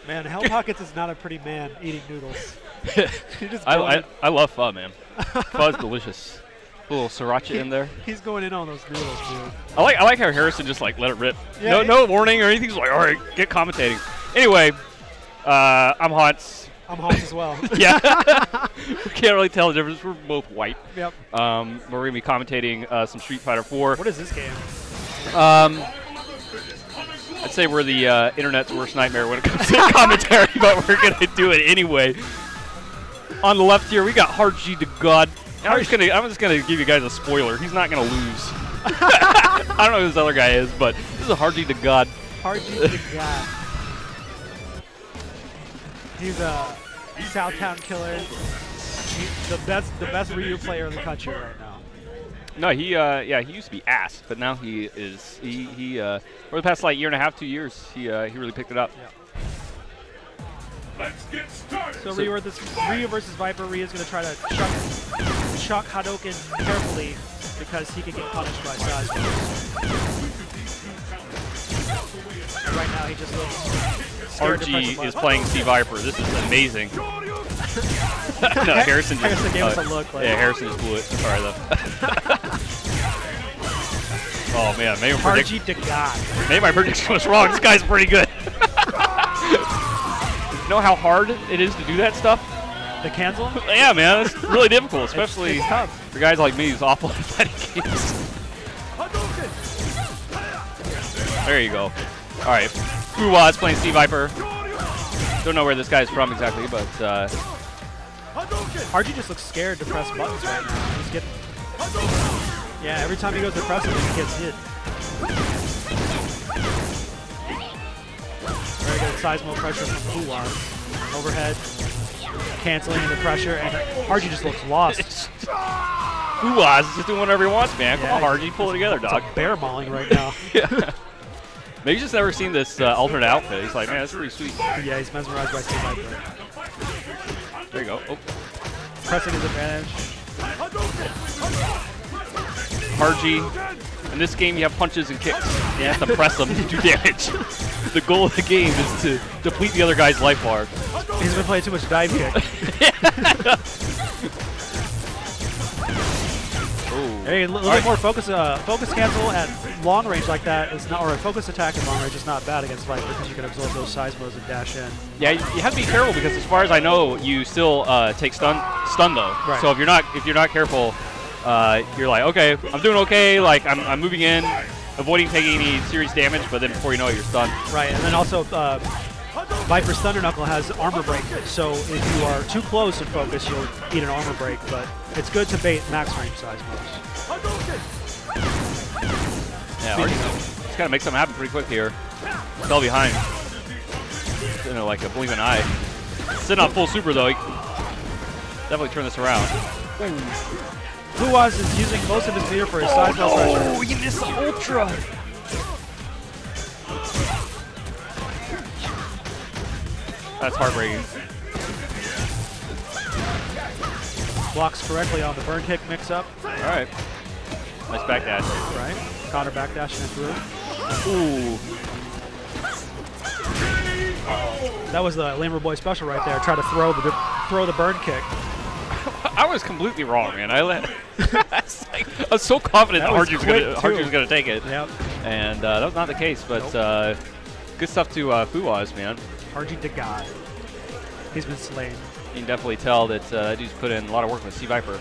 Man, Hell Pockets is not a pretty man eating noodles. I love pho, man. Pho is delicious. A little sriracha in there. He's going in on those noodles, dude. I like how Harrison just like let it rip. Yeah, no warning or anything. He's like, all right, get commentating. Anyway, I'm Hans. I'm Hans as well. Yeah. We can't really tell the difference. We're both white. Yep. We're going to be commentating some Street Fighter 4. What is this game? I'd say we're the internet's worst nightmare when it comes to commentary, but we're going to do it anyway. On the left here, we got Hard G to God. I'm just gonna give you guys a spoiler. He's not gonna lose. I don't know who this other guy is, but this is a Hard G to God. Hard G to God. He's a Southtown killer. He's the best Ryu player in the country right now. No, he used to be ass, but now he is for the past like year and a half, 2 years, he really picked it up. Yeah. Let's get started. So Ryu versus Viper. Ryu's going to try to chuck Hadouken carefully because he can get punished by size. Right now he just looks scared. RG is playing C Viper. This is amazing. No, Harrison gave us a look. Like yeah, Harrison just blew it. Sorry though. Oh man, maybe my prediction was wrong. This guy's pretty good. You know how hard it is to do that stuff? The cancel? Yeah, man, it's really difficult, especially it's tough. for guys like me who's awful at fighting games. There you go. All right, Fuwa's playing C Viper. Don't know where this guy's from exactly, but RG just looks scared to press buttons right now. He's getting, yeah, every time he goes to press it, he gets hit. Very good seismo pressure from Fuwa. Overhead, canceling the pressure, and Harji just looks lost. Fuwa's just doing whatever he wants, man. Come on, Harji, pull it together, dog. It's bear mauling right now. Yeah. Maybe he's just never seen this alternate outfit. He's like, man, that's pretty sweet. Yeah, he's mesmerized by C Viper. There you go. Oh. Pressing his advantage. Harji. In this game, you have punches and kicks. You have to press them to do damage. The goal of the game is to deplete the other guy's life bar. He's been playing too much dive kick. Hey, a little bit more focus cancel at long range like that is not, or a focus attack at long range is not bad against Viper because you can absorb those seismos and dash in. Yeah, you have to be careful because as far as I know, you still take stun though. Right. So if you're not careful, you're like, okay, I'm doing okay. Like I'm moving in, avoiding taking any serious damage, but then before you know it, you're stunned. Right, and then also Viper's Thunder Knuckle has armor break, so if you are too close in focus, you'll eat an armor break, but it's good to bait max range seismos. Yeah, just gotta make something happen pretty quick here. Fell behind. You know, like a blink of an eye. Sitting on full super though. He definitely turn this around. Fuwas is using most of his meter for his seismo pressure. Oh, you missed the ultra. That's heartbreaking. Blocks correctly on the burn kick mix-up. All right. Nice backdash. Right. Counter backdashing it through. Ooh. That was the Lamer Boy special right there. Try to throw the burn kick. I was completely wrong, man. I was so confident that Harji was gonna take it. Yep. And that was not the case, but nope. Good stuff to Fuwas, man. Harji to God. He's been slain. You can definitely tell that dude's put in a lot of work with C Viper.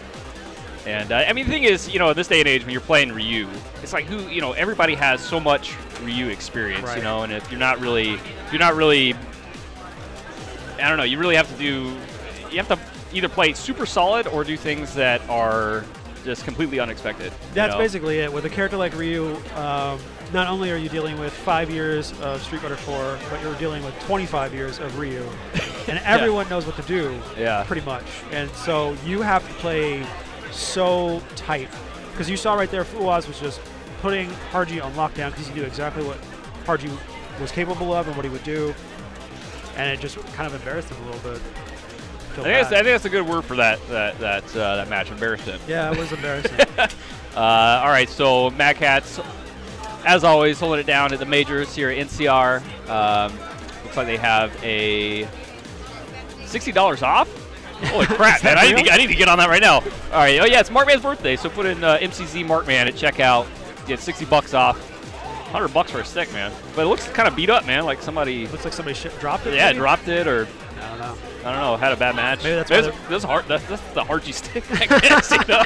And I mean, the thing is, you know, in this day and age, when you're playing Ryu, it's like everybody has so much Ryu experience, right. you know, and if you're not really, I don't know, you really have to either play super solid or do things that are just completely unexpected. That's basically it. With a character like Ryu, not only are you dealing with 5 years of Street Fighter 4, but you're dealing with 25 years of Ryu. And everyone knows what to do, pretty much. And so you have to play so tight. Because you saw right there, Fuaz was just putting Harji on lockdown because he knew exactly what Harji was capable of and what he would do. And it just kind of embarrassed him a little bit. I think that's a good word for that match, embarrassing. Yeah, it was embarrassing. All right, so Mad Catz, as always, holding it down at the majors here at NCR. Looks like they have a $60 off. Holy crap, man! I need to get on that right now. All right. Oh yeah, it's Markman's birthday, so put in MCZ Markman at checkout. Get $60 off. $100 for a stick, man. But it looks kind of beat up, man. Like somebody. Looks like somebody dropped it. Yeah, maybe? Dropped it, or I don't know. I don't know. Had a bad match. Maybe that's hard. That's the Harji stick. I guess, you know?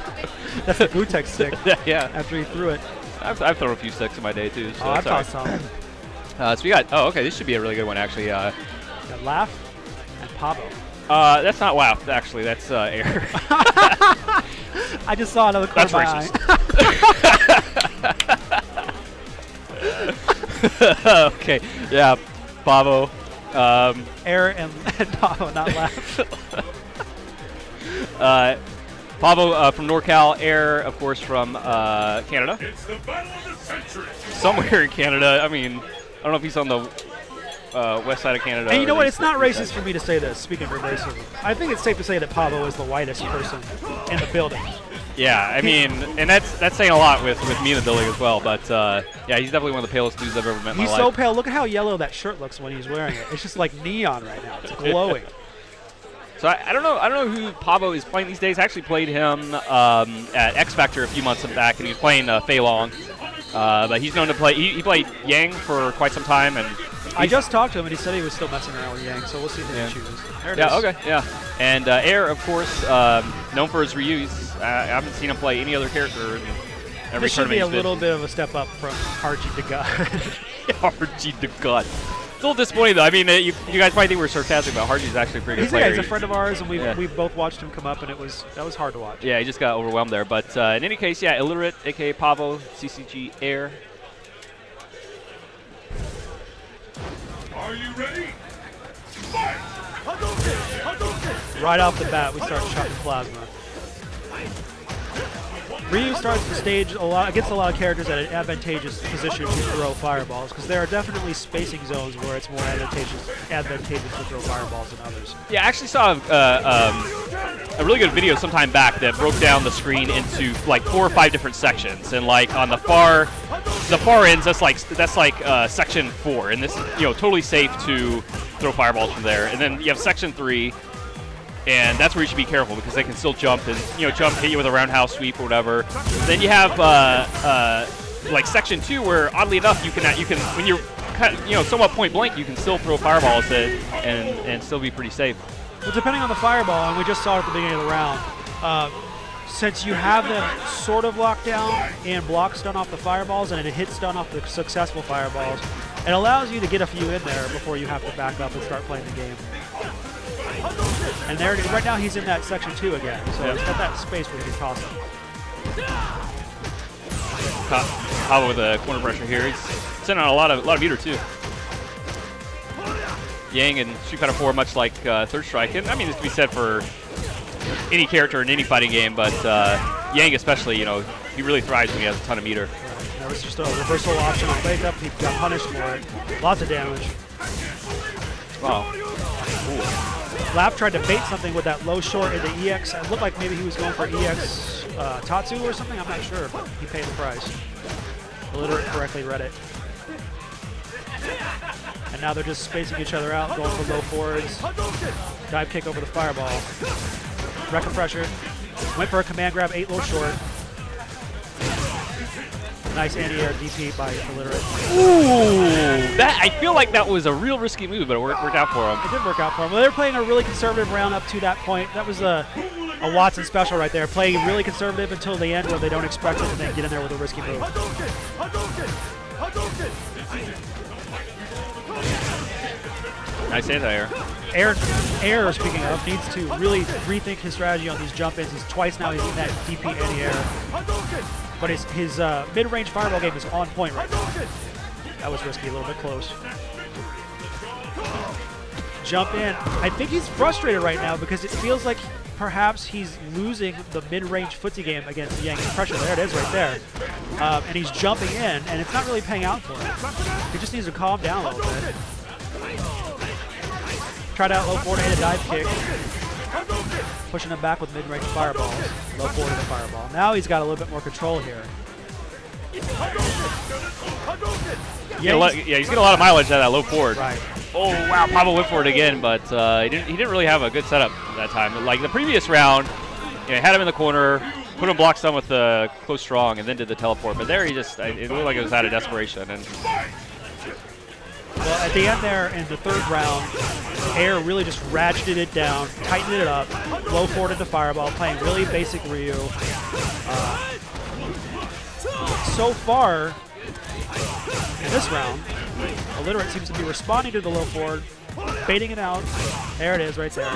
That's the Gutek stick. Yeah. After he threw it. I've thrown a few sticks in my day too. So I've tossed some. So we got. Oh, okay. This should be a really good one, actually. Got Laugh and Pavo. That's not WoW, actually. That's Air. I just saw another corner. That's racist. Okay, yeah, Pavo. Air and Pavo, not Laugh. Pavo from NorCal, Air, of course, from Canada. It's the battle of the century. Somewhere in Canada. I mean, I don't know if he's on the west side of Canada. And you know what? It's not racist for me to say this, speaking of racism. I think it's safe to say that Pavo is the whitest person in the building. Yeah, I mean, and that's saying a lot with me in the building as well. But yeah, he's definitely one of the palest dudes I've ever met in my life. He's so pale. Look at how yellow that shirt looks when he's wearing it. It's just like neon right now. It's glowing. So I don't know who Pavo is playing these days. I actually played him at X Factor a few months back, and he was playing Fei Long. But he's known to play. He played Yang for quite some time, and I just talked to him, and he said he was still messing around with Yang. So we'll see who he chooses. There it is. Okay, yeah. And Air, of course, known for his Ryus. I haven't seen him play any other character in every This should be a tournament little bit of a step up from Harji to God. Harji to God. It's a little disappointing, though. I mean, you guys might think we're sarcastic, but Harji's actually a pretty good player. He's a friend of ours, and we've both watched him come up, and that was hard to watch. Yeah, he just got overwhelmed there. But in any case, yeah, Illiterate, a.k.a. Pavo, CCG Air. Are you ready? Fight! Right off the bat, we start chucking plasma. Ryu starts the stage against a lot of characters at an advantageous position to throw fireballs, because there are definitely spacing zones where it's more advantageous to throw fireballs than others. Yeah, I actually saw a really good video sometime back that broke down the screen into like 4 or 5 different sections, and like on the far ends, that's like section 4, and this is totally safe to throw fireballs from there. And then you have section 3. And that's where you should be careful, because they can still jump and hit you with a roundhouse sweep or whatever. Then you have like section 2, where oddly enough you can when you're somewhat point blank, you can still throw fireballs and still be pretty safe. Well, depending on the fireball, and we just saw it at the beginning of the round, since you have them sort of locked down and block stun off the fireballs and a hit stun off the successful fireballs, it allows you to get a few in there before you have to back up and start playing the game. And there, right now he's in that section 2 again, so he's got that space where he can toss him. Pavo with a corner pressure here. He's sending out a lot of meter too. Yang and Street Fighter 4, much like Third Strike, and I mean this can be said for any character in any fighting game, but Yang especially, he really thrives when he has a ton of meter. That was just a reversal option on wake up. He got punished for it. Lots of damage. Wow. Lap tried to bait something with that low short into EX. It looked like maybe he was going for EX Tatsu or something. I'm not sure, but he paid the price. Illiterate correctly read it. And now they're just spacing each other out, going for low forwards. Dive kick over the fireball. Record pressure. Went for a command grab, 8 low short. Nice anti-air DP by Illiterate. Ooh! I feel like that was a real risky move, but it worked out for him. It did work out for him. Well, they were playing a really conservative round up to that point. That was a Watson special right there. Playing really conservative until the end where they don't expect it and then get in there with a risky move. Nice anti-air. Air, speaking of, needs to really rethink his strategy on these jump-ins. Twice now he's in that DP anti-air. But his mid-range fireball game is on point right now. That was risky, a little bit close. Jump in. I think he's frustrated right now because it feels like perhaps he's losing the mid-range footsie game against Yang's pressure. There it is right there. And he's jumping in, and it's not really paying out for him. He just needs to calm down a little bit. Tried out low forward and a dive kick. Pushing him back with mid-range fireballs. Low forward and a fireball. Now he's got a little bit more control here. Yeah, he's getting a lot of mileage out of that low forward. Right. Oh, wow, Pablo went for it again, but he didn't really have a good setup that time. Like the previous round, had him in the corner, put him block stun with the close strong, and then did the teleport. But there he just, it looked like it was out of desperation. And well, at the end there in the third round, Air really just ratcheted it down, tightened it up, low forward into fireball, playing really basic Ryu. So far, in this round, Illiterate seems to be responding to the low forward, baiting it out. There it is, right there.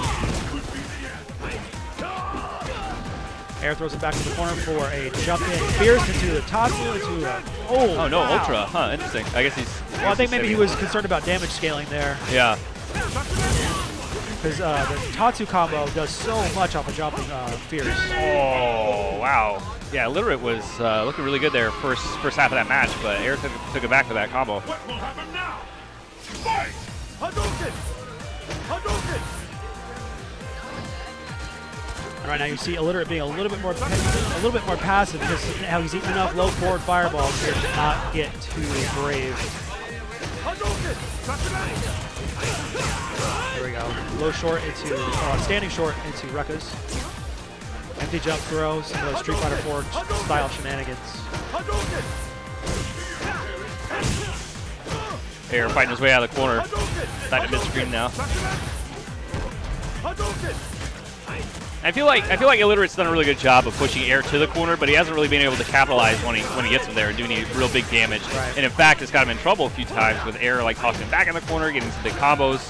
Air throws it back to the corner for a jump in. Fierce into the Tatsu, into a... Oh, no, wow. Ultra. Huh, interesting. I guess he's... Well, I think maybe he was concerned about damage scaling there. Yeah. Because the Tatsu combo does so much off of jumping Fierce. Oh, wow. Yeah, Illiterate was looking really good there first half of that match, but Air took it back to that combo. What will happen now? Fight! Hadouken! Hadouken! And right now you see Illiterate being a little bit more passive because now he's eating enough low forward fireballs here to not get too brave. There we go. Low short into standing short into Rekka's. Empty jump throw, some of those Street Fighter 4 style shenanigans. Air fighting his way out of the corner. Back to mid-screen now. I feel like Illiterate's done a really good job of pushing Air to the corner, but he hasn't really been able to capitalize when he gets him there and doing any real big damage. Right. And in fact, it's got him in trouble a few times with Air like tossing him back in the corner, getting some big combos.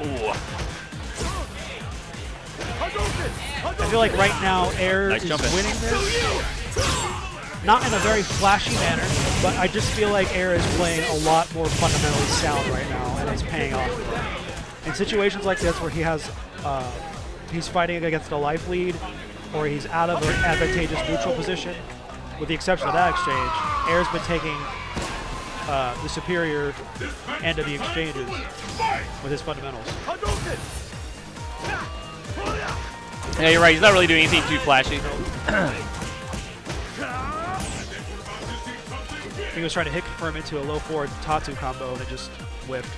Ooh. I feel like right now Air is winning this. Not in a very flashy manner, but I just feel like Air is playing a lot more fundamentally sound right now, and it's paying off. In situations like this where he has he's fighting against a life lead, or he's out of an advantageous neutral position, with the exception of that exchange, Air's been taking the superior end of the exchanges with his fundamentals. Yeah, you're right. He's not really doing anything too flashy. He was trying to hit confirm into a low forward Tatsu combo that just whiffed.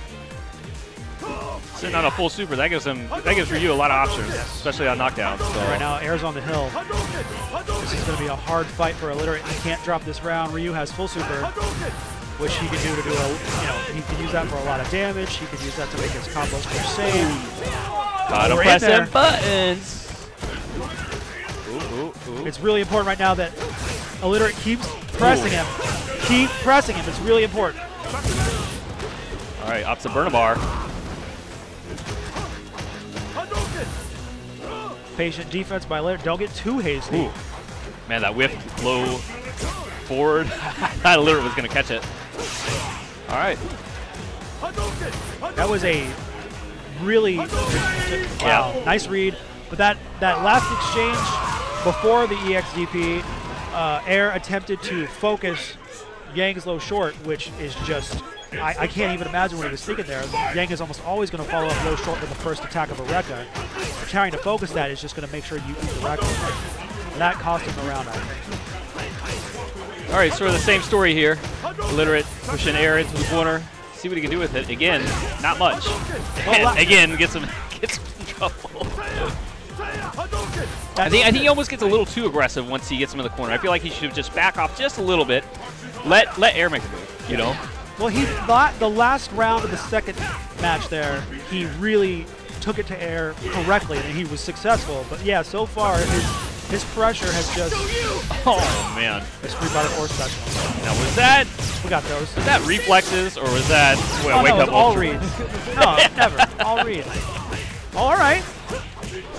Sitting on a full super, that gives Ryu a lot of options, especially on knockdowns. So. Right now, Air's on the hill. This is going to be a hard fight for Illiterate. He can't drop this round. Ryu has full super, which he can do to he can use that for a lot of damage. He can use that to make his combos more safe. Gotta press them buttons. It's really important right now that Illiterate keeps pressing him. Keep pressing him. It's really important. All right, opposite Burnabar. Patient defense by Illiterate. Don't get too hasty. Ooh. Man, that whiff low forward. I thought Illiterate was going to catch it. All right. That was a really nice read. But that last exchange before the EXDP, Air attempted to focus Yang's low short, which is just, I can't even imagine what he was thinking there. Yang is almost always going to follow up low short with the first attack of a Rekka. Trying to focus that is just going to make sure you eat the Rekka. And that cost him the round, I think. All right, sort of the same story here. Illiterate pushing Air into the corner. See what he can do with it. Again, not much. And again, gets him in trouble. I think he almost gets a little too aggressive once he gets him in the corner. I feel like he should just back off just a little bit. Let Air make a move, you know? Well, he thought the last round of the second match there, he really took it to Air correctly, and he was successful. But yeah, so far, his pressure has just... Oh, man. His Street Fighter 4 special. Now, was that... We got those. Was that reflexes, or was that... Oh, no, it was all reads. No, never. All reads. All right.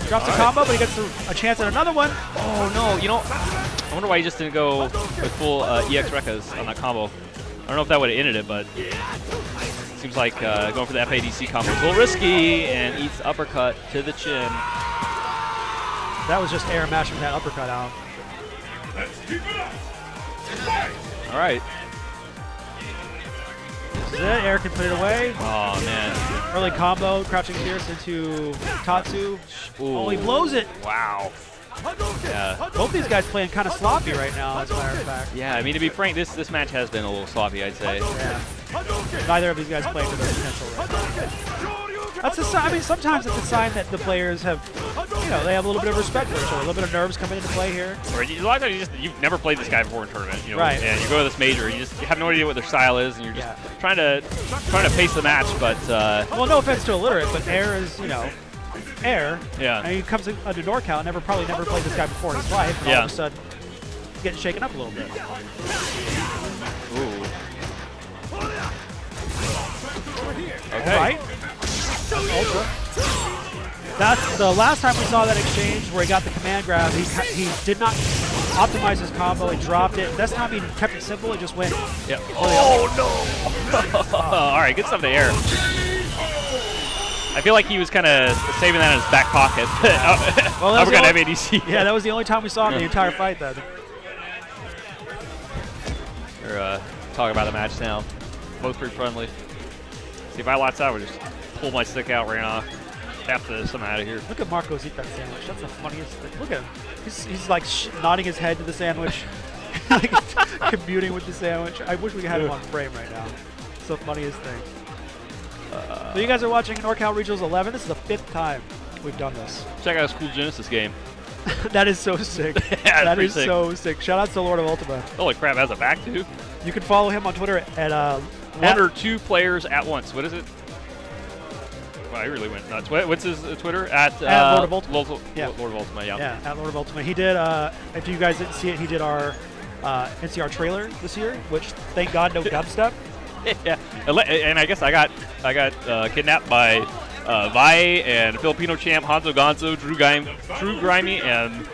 Drops a combo, but he gets a chance at another one. Oh, no. You know... wonder why he just didn't go with full EX Rekkas on that combo. I don't know if that would have ended it, but seems like going for the FADC combo is a little risky, and eats uppercut to the chin. That was just air mashing that uppercut out. All right. This is it. Air can put it away. Oh, man. Early combo, crouching Pierce into Tatsu. Ooh. Oh, he blows it. Wow. Yeah. Both these guys playing kind of sloppy right now, as a matter of fact. Yeah, I mean, to be frank, this match has been a little sloppy, I'd say. Yeah. Neither of these guys playing to their potential right now. That's a sign. I mean, sometimes it's a sign that the players have, you know, they have a little bit of respect for each other, a little bit of nerves coming into play here. Or a lot of times you've never played this guy before in a tournament, you know, right. And you go to this major, you have no idea what their style is, and you're just trying to pace the match. But well, no offense to illiterate, but Air is, you know, Air. Yeah. And he comes into NorCal, probably never played this guy before in his life, and all of a sudden getting shaken up a little bit. Ooh. Okay. All right. Ultra. That's the last time we saw that exchange where he got the command grab. He did not optimize his combo. He dropped it. This time he kept it simple. He just went. Yep. Oh no! All right, good stuff to Air. I feel like he was kind of saving that in his back pocket. Well, that was uppercut FADC. Yeah, that was the only time we saw him the entire fight then. We're talking about the match now. Both pretty friendly. See, if I lots out, I would just pull my stick out right now. Tap this, I'm out of here. Look at Marcos eat that sandwich. That's the funniest thing. Look at him. He's like nodding his head to the sandwich, like commuting with the sandwich. I wish we had him on frame right now. It's the funniest thing. So you guys are watching NorCal Regionals 11. This is the 5th time we've done this. Check out his cool Genesis game. That is so sick. Yeah, that is so sick. Shout out to Lord of Ultima. Holy crap, has a back too. You can follow him on Twitter at one or two players at once. What is it? Well, I really went nuts. What's his Twitter? At Lord of Ultima. Lord of Ultima, yeah. Yeah, at Lord of Ultima. He did, if you guys didn't see it, he did our NCR trailer this year, which, thank God, no dubstep. Yeah, and I guess I got kidnapped by Vi and Filipino champ Hanzo Gonzo, Drew Grimy, and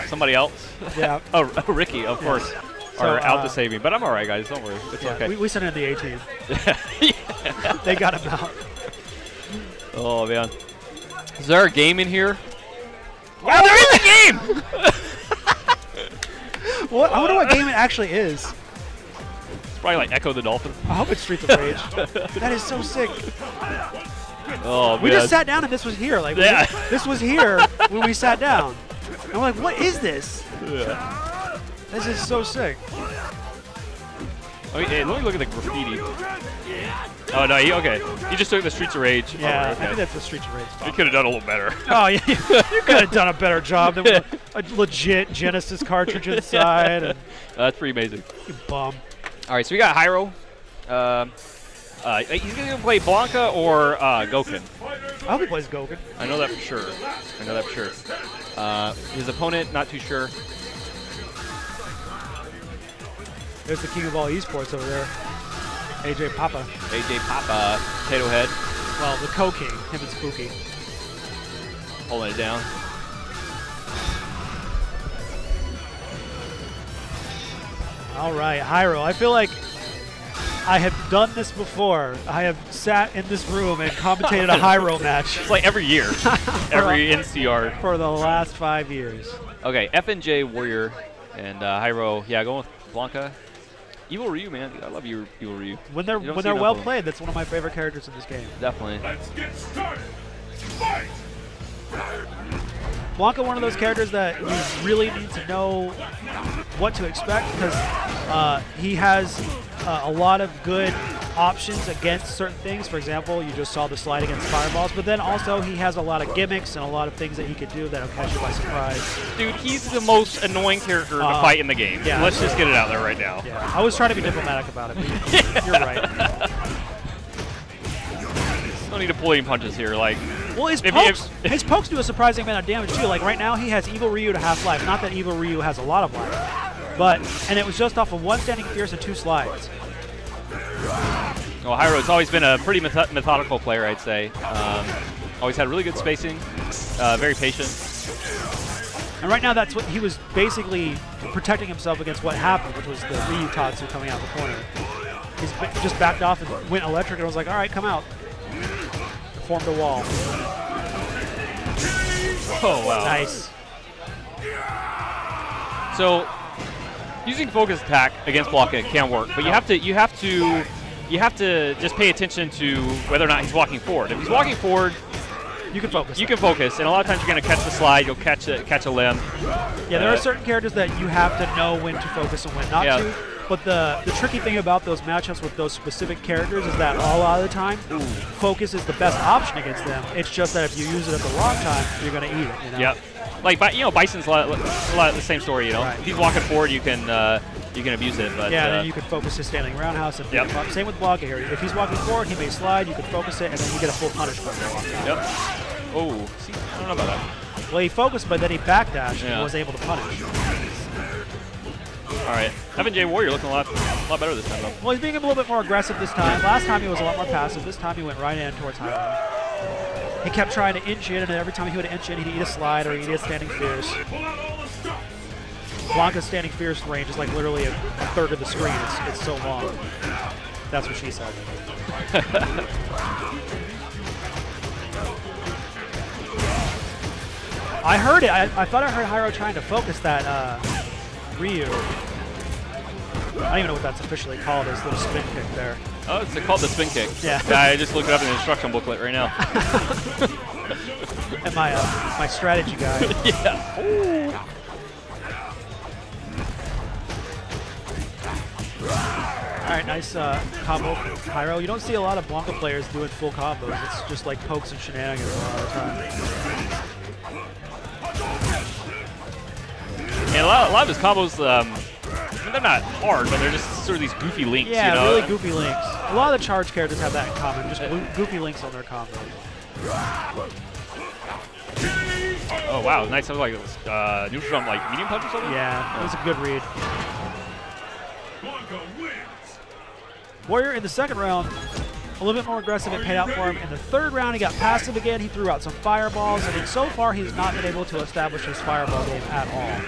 somebody else. Yeah. Oh, Ricky, of course. Are out to save me, but I'm all right, guys. Don't worry, it's okay. We sent in the A-team. They got him out. Oh man, is there a game in here? Wow, there is a game! What? I wonder what game it actually is. It's probably like Echo the Dolphin. I hope it's Streets of Rage. That is so sick. Oh man. We just sat down and this was here. Like this was here when we sat down. And we're like, what is this? Yeah. This is so sick. Okay, hey, let me look at the graffiti. Oh no, he just took the Streets of Rage. Yeah, oh, okay. I think that's the Streets of Rage. He could have done a little better. Oh yeah, you could have done a better job. There was a legit Genesis cartridge inside. And that's pretty amazing. You bum. All right, so we got Hyro. He's going to play Blanca or Goken. I hope he plays Goken. I know that for sure. His opponent, not too sure. There's the king of all esports over there. AJ Papa. Potato Head. Well, the co-king, him and Spooky. Holding it down. All right, Hyro. I feel like I have done this before. I have sat in this room and commentated a Hyro match. It's like every year. Every NCR. For the last 5 years. Okay, FNJ Warrior and Hyro. Yeah, going with Blanca. Evil Ryu, man. I love Evil Ryu. When they're well played, that's one of my favorite characters in this game. Definitely. Let's get started. Fight. Blanca, one of those characters that you really need to know what to expect because he has a lot of good options against certain things. For example, you just saw the slide against fireballs, but then also he has a lot of gimmicks and a lot of things that he could do that'll catch you by surprise. Dude, he's the most annoying character to fight in the game. Yeah, let's just get it out there right now. Yeah, I was trying to be diplomatic about it, but you're right. No need to pull any punches here. Like, well, his pokes do a surprising amount of damage too. Like right now, he has Evil Ryu to half life. Not that Evil Ryu has a lot of life, and it was just off of 1 standing fierce and 2 slides. Well, Hyro's always been a pretty methodical player, I'd say. Always had really good spacing, very patient. And right now, that's what he was basically protecting himself against what happened, which was the Ryu Tatsu coming out the corner. He's just backed off and went electric, and was like, all right, come out. Formed a wall. Oh, wow. Nice. So, using focus attack against blocking can work, but you have to just pay attention to whether or not he's walking forward. If he's walking forward, you can focus. You can focus, and a lot of times you're going to catch the slide. You'll catch a limb. Yeah, there are certain characters that you have to know when to focus and when not to. But the tricky thing about those matchups with those specific characters is that a lot of the time, focus is the best option against them. It's just that if you use it at the wrong time, you're going to eat it. You know? Yep. Like, Bison's a lot the same story. You know, right. If he's walking forward, you can abuse it. But yeah, then you can focus his standing roundhouse and beat him up. Same with blocking here. If he's walking forward, he may slide. You can focus it, and then you get a full punish from him. Yep. Oh, see, I don't know about that. Well, he focused, but then he backdashed and was able to punish. All right, Evan J. Warrior looking a lot better this time, though. Well, he's being a little bit more aggressive this time. Last time he was a lot more passive. This time he went right in towards Highland. He kept trying to inch in, and every time he would inch in, he'd eat a slide or he'd eat a standing fierce. Blanca's standing fierce range is like literally a third of the screen. It's so long. That's what she said. I heard it. I thought I heard Hyro trying to focus that Ryu. I don't even know what that's officially called. His little spin kick there. Oh, it's called the spin kick. Yeah. I just looked it up in the instruction booklet right now. And my strategy guide. Yeah. Ooh. All right, nice combo from Hyro. You don't see a lot of Blanca players doing full combos. It's just like pokes and shenanigans a lot of the time. And a lot of his combos, I mean, they're not hard, but they're just sort of these goofy links. Yeah, you know? really goofy links. A lot of the charge characters have that in common, just goofy links on their combos. Oh, wow, nice. That was like neutral jump, like medium punch or something? Yeah, it was a good read. Warrior in the second round, a little bit more aggressive. It paid out for him. In the third round, he got passive again. He threw out some fireballs, and so far, he's not been able to establish his fireball game at all.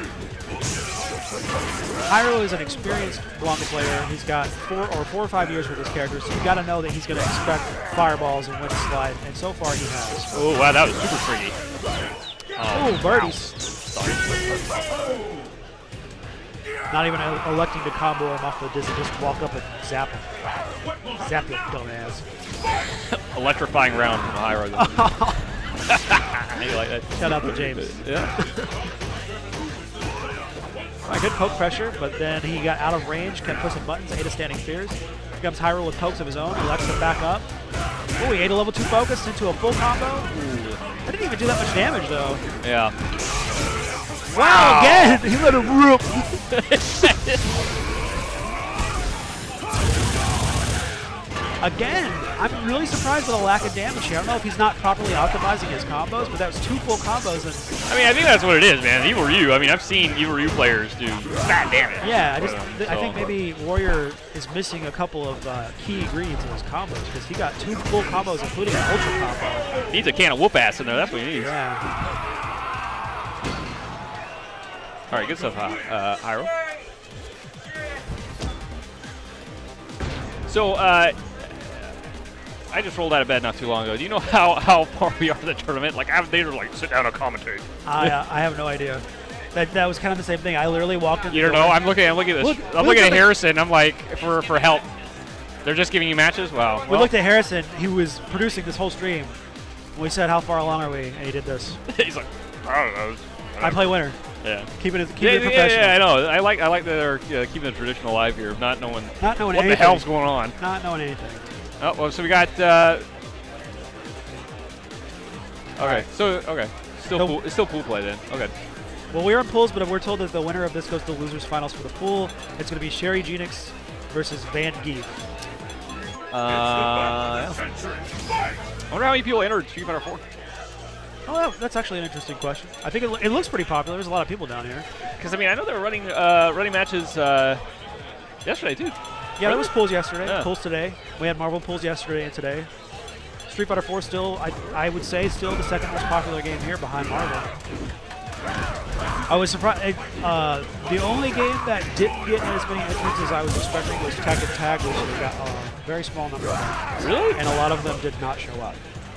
Hyro is an experienced Blanca player. He's got 4 or 5 years with his character, so you got to know that he's going to expect fireballs and when to slide, and so far he has. Oh, wow, that was super tricky. Oh, birdies. Wow. Sorry. Not even electing to combo him off the dizzy, just walk up and zap him. Zap you, dumbass. Electrifying round from Hyro. You like that? Shout out to James. Yeah. Right, good poke pressure, but then he got out of range, kept pushing buttons, ate a standing fierce. Here comes Hyro with pokes of his own. He elects him back up. Oh, he ate a level 2 focus into a full combo. Ooh. I didn't even do that much damage, though. Yeah. Wow, again! He let him rip. Again, I'm really surprised with the lack of damage here. I don't know if he's not properly optimizing his combos, but that was 2 full combos. And I mean, I think that's what it is, man. Evil Ryu. I mean, I've seen Evil Ryu players do bad damage. Yeah, I think maybe Warrior is missing a couple of key ingredients in his combos because he got 2 full combos, including an ultra combo. Needs a can of whoop ass in there. That's what he needs. Yeah. All right, good stuff, Hyro. So, I just rolled out of bed not too long ago. Do you know how far we are in the tournament? Like, they were like, sit down and commentate. I have no idea. That was kind of the same thing. I literally walked in. You don't know? I'm looking at this. I'm looking at Harrison. I'm like, for help. They're just giving you matches? Wow. We looked at Harrison. He was producing this whole stream. We said, how far along are we? And he did this. He's like, I don't know. I play winner. Yeah. Keeping it professional. Yeah, I know. I like that they're keeping the tradition alive here, not knowing what anything. the hell's going on. Not knowing anything. Oh, well, so we got. Okay, it's still pool play then. Okay. Well, we're in pools, but we're told that the winner of this goes to the losers finals for the pool. It's going to be Sherry Genix versus Van Geef. Yeah. I wonder how many people entered Street Fighter 4. Oh, that's actually an interesting question. I think it looks pretty popular. There's a lot of people down here. Because I mean, I know they were running matches yesterday too. Yeah, there was pools yesterday. Yeah. Pools today. We had Marvel pools yesterday and today. Street Fighter 4 still, I would say, still the second most popular game here behind Marvel. I was surprised. The only game that didn't get as many entrants as I was expecting was Tekken Tag, which got a very small number of them. Really? And a lot of them did not show up.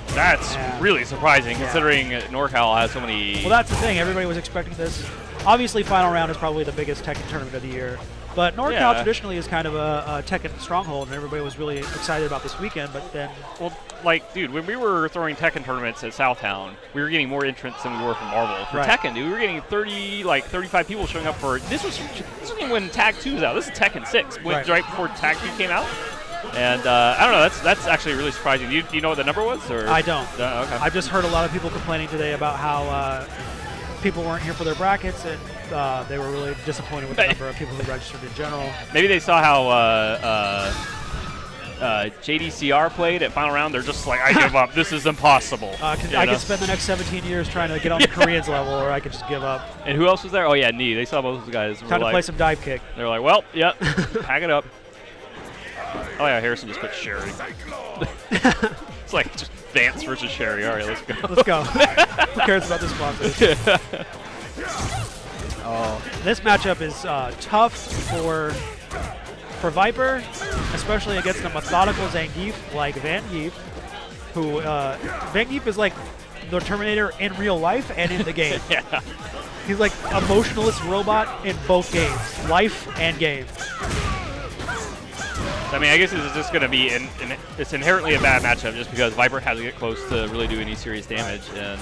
That's really surprising, considering NorCal has so many. Well, that's the thing. Everybody was expecting this. Obviously, Final Round is probably the biggest Tekken tournament of the year. But NorCal traditionally is kind of a Tekken stronghold, and everybody was really excited about this weekend. But then, well, like, dude, when we were throwing Tekken tournaments at Southtown, we were getting more entrants than we were from Marvel. For Tekken, dude, we were getting 35 people showing up for this was when Tag 2 was out. This is Tekken 6, right before Tag 2 came out. And I don't know. That's actually really surprising. Do you know what the number was? Or? I don't. Okay. I've just heard a lot of people complaining today about how people weren't here for their brackets, and they were really disappointed with the number of people who registered in general. Maybe they saw how JDCR played at Final Round. They're just like, I give up. This is impossible. I can spend the next 17 years trying to get on the Koreans level, or I could just give up. And who else was there? Oh, yeah, Knee. They saw both those guys. Time to play some dive kick. They're like, well, yep, pack it up. Oh, yeah, Harrison just put Sherry. It's like just Vance versus Sherry. All right, let's go. Let's go. Who cares about the sponsors? This matchup is tough for Viper, especially against a methodical Zangief like Van Gief, who Van Gief is like the Terminator in real life and in the game. He's like a motionless robot in both games, life and game. I mean, I guess this is just going to be it's inherently a bad matchup just because Viper has to get close to really do any serious damage. And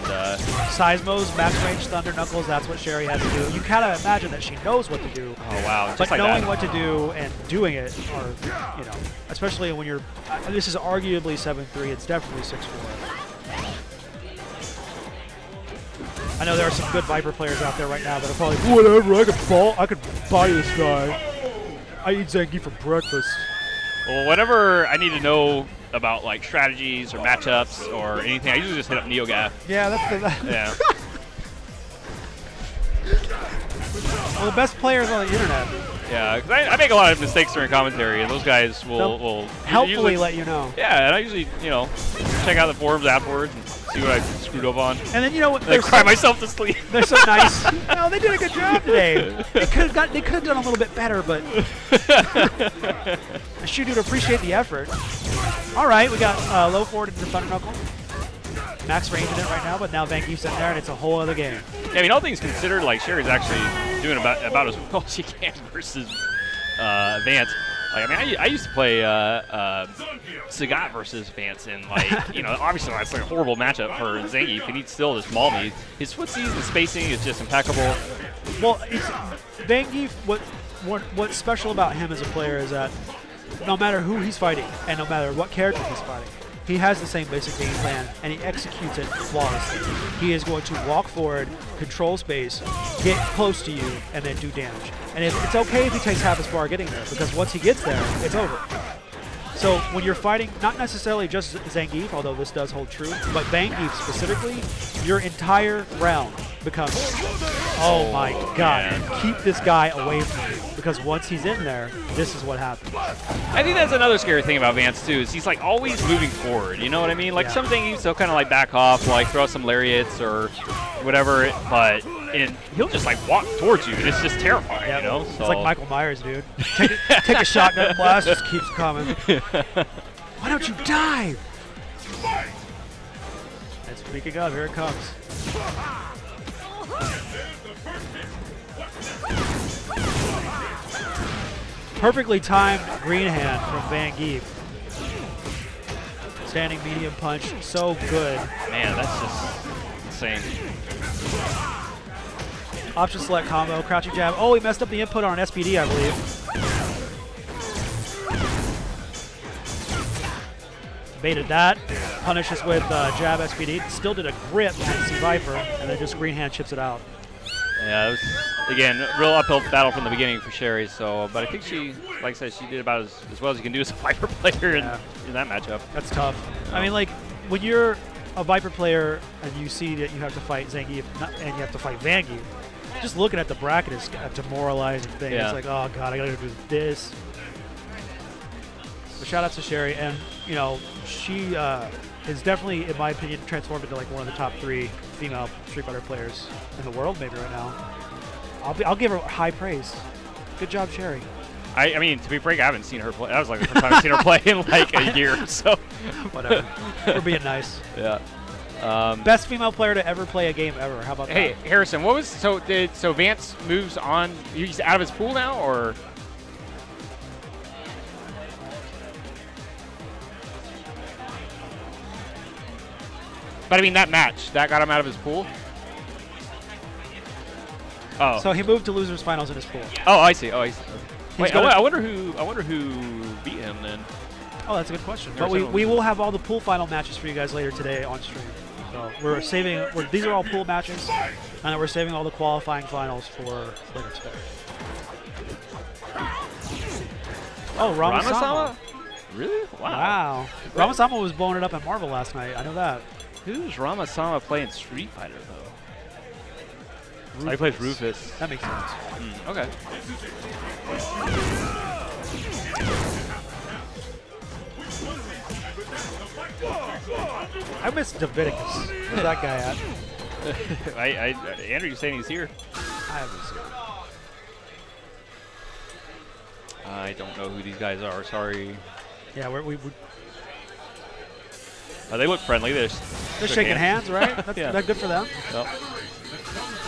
Seismo's max range Thunder Knuckles, that's what Sherry had to do. You kind of imagine that she knows what to do. Oh, wow. Just but like knowing what to do and doing it, or, you know, especially when you're, this is arguably 7-3, it's definitely 6-4. I know there are some good Viper players out there right now that are probably, whatever, I could buy this guy. I eat Zangief for breakfast. Well, whenever I need to know about like strategies or matchups or anything, I usually just hit up NeoGaf. Yeah, that's the. Yeah. Well, the best players on the internet. Yeah, because I make a lot of mistakes during commentary, and those guys will helpfully let you know. Yeah, and I usually, you know, check out the forums afterwards and see what I screwed up on. And then, you know what? I cry myself to sleep. They're so nice. No, they did a good job today. They could have done a little bit better, but I sure do appreciate the effort. All right, we got low forward into Thunder Knuckle. Max range in it right now, but now Van Gief's in there, and it's a whole other game. Yeah, I mean, all things considered, like Sherry's actually doing about as well as she can versus Vance. Like, I mean, I used to play Sagat versus Vance, and like, you know, obviously that's like a horrible matchup for Zangief, and he'd still just maul me. His footsies and spacing is just impeccable. Well, Van Gief, what's special about him as a player is that no matter who he's fighting and no matter what character he's fighting, he has the same basic game plan, and he executes it flawlessly. He is going to walk forward, control space, get close to you, and then do damage. And it's okay if he takes half his bar getting there, because once he gets there, it's over. So when you're fighting, not necessarily just Zangief, although this does hold true, but Van Gief specifically, your entire round becomes, oh my god, and keep this guy away from you, because once he's in there, this is what happens. I think that's another scary thing about Vance too, is he's like always moving forward, you know what I mean? Like some Zangiefs, he'll kind of like back off, like throw some lariats or whatever, but he'll just like walk towards you, and it's just terrifying, you know? So. It's like Michael Myers, dude. Take a shotgun blast, just keeps coming. Why don't you dive? And speaking of, here it comes. Perfectly timed green hand from Van Gief. Standing medium punch, so good. Man, that's just insane. Option select combo, crouching jab. Oh, he messed up the input on an SPD, I believe. Baited that. Punishes with jab SPD. Still did a grip against Viper, and then just green hand chips it out. Yeah, it was, again, real uphill battle from the beginning for Sherry. So, but I think she, like I said, she did about as well as you can do as a Viper player in that matchup. That's tough. I mean, like, when you're a Viper player and you see that you have to fight Zangief and you have to fight Van Gief, just looking at the bracket is a demoralizing thing. It's like, oh god, I gotta do this. So shout out to Sherry, and you know, she is definitely, in my opinion, transformed into like one of the top 3 female Street Fighter players in the world, maybe right now. I'll give her high praise. Good job, Cherry. I mean, to be frank, I haven't seen her play. That was like the first time I've seen her play in like a year. So whatever. We're being nice. Yeah. Best female player to ever play a game ever. How about that? Hey, Harrison, what was so Vance moves on? He's out of his pool now, or? But I mean, that match that got him out of his pool. Oh. So he moved to losers finals in his pool. Oh, I see. Oh, I see. Wait, I wonder who beat him then. Oh, that's a good question. But we will have all the pool final matches for you guys later today on stream. So we're saving. These are all pool matches, and we're saving all the qualifying finals for later today. Oh, Ramasama. Really? Wow. Ramasama was blowing it up at Marvel last night. I know that. Who's Ramasama playing Street Fighter though? He plays Rufus. That makes sense. Okay. I miss Davidicus. Where's that guy at? Andrew, you saying he's here? I haven't seen him. I don't know who these guys are. Sorry. Yeah, They look friendly. They're shaking hands, right? That's that good for them. Yep.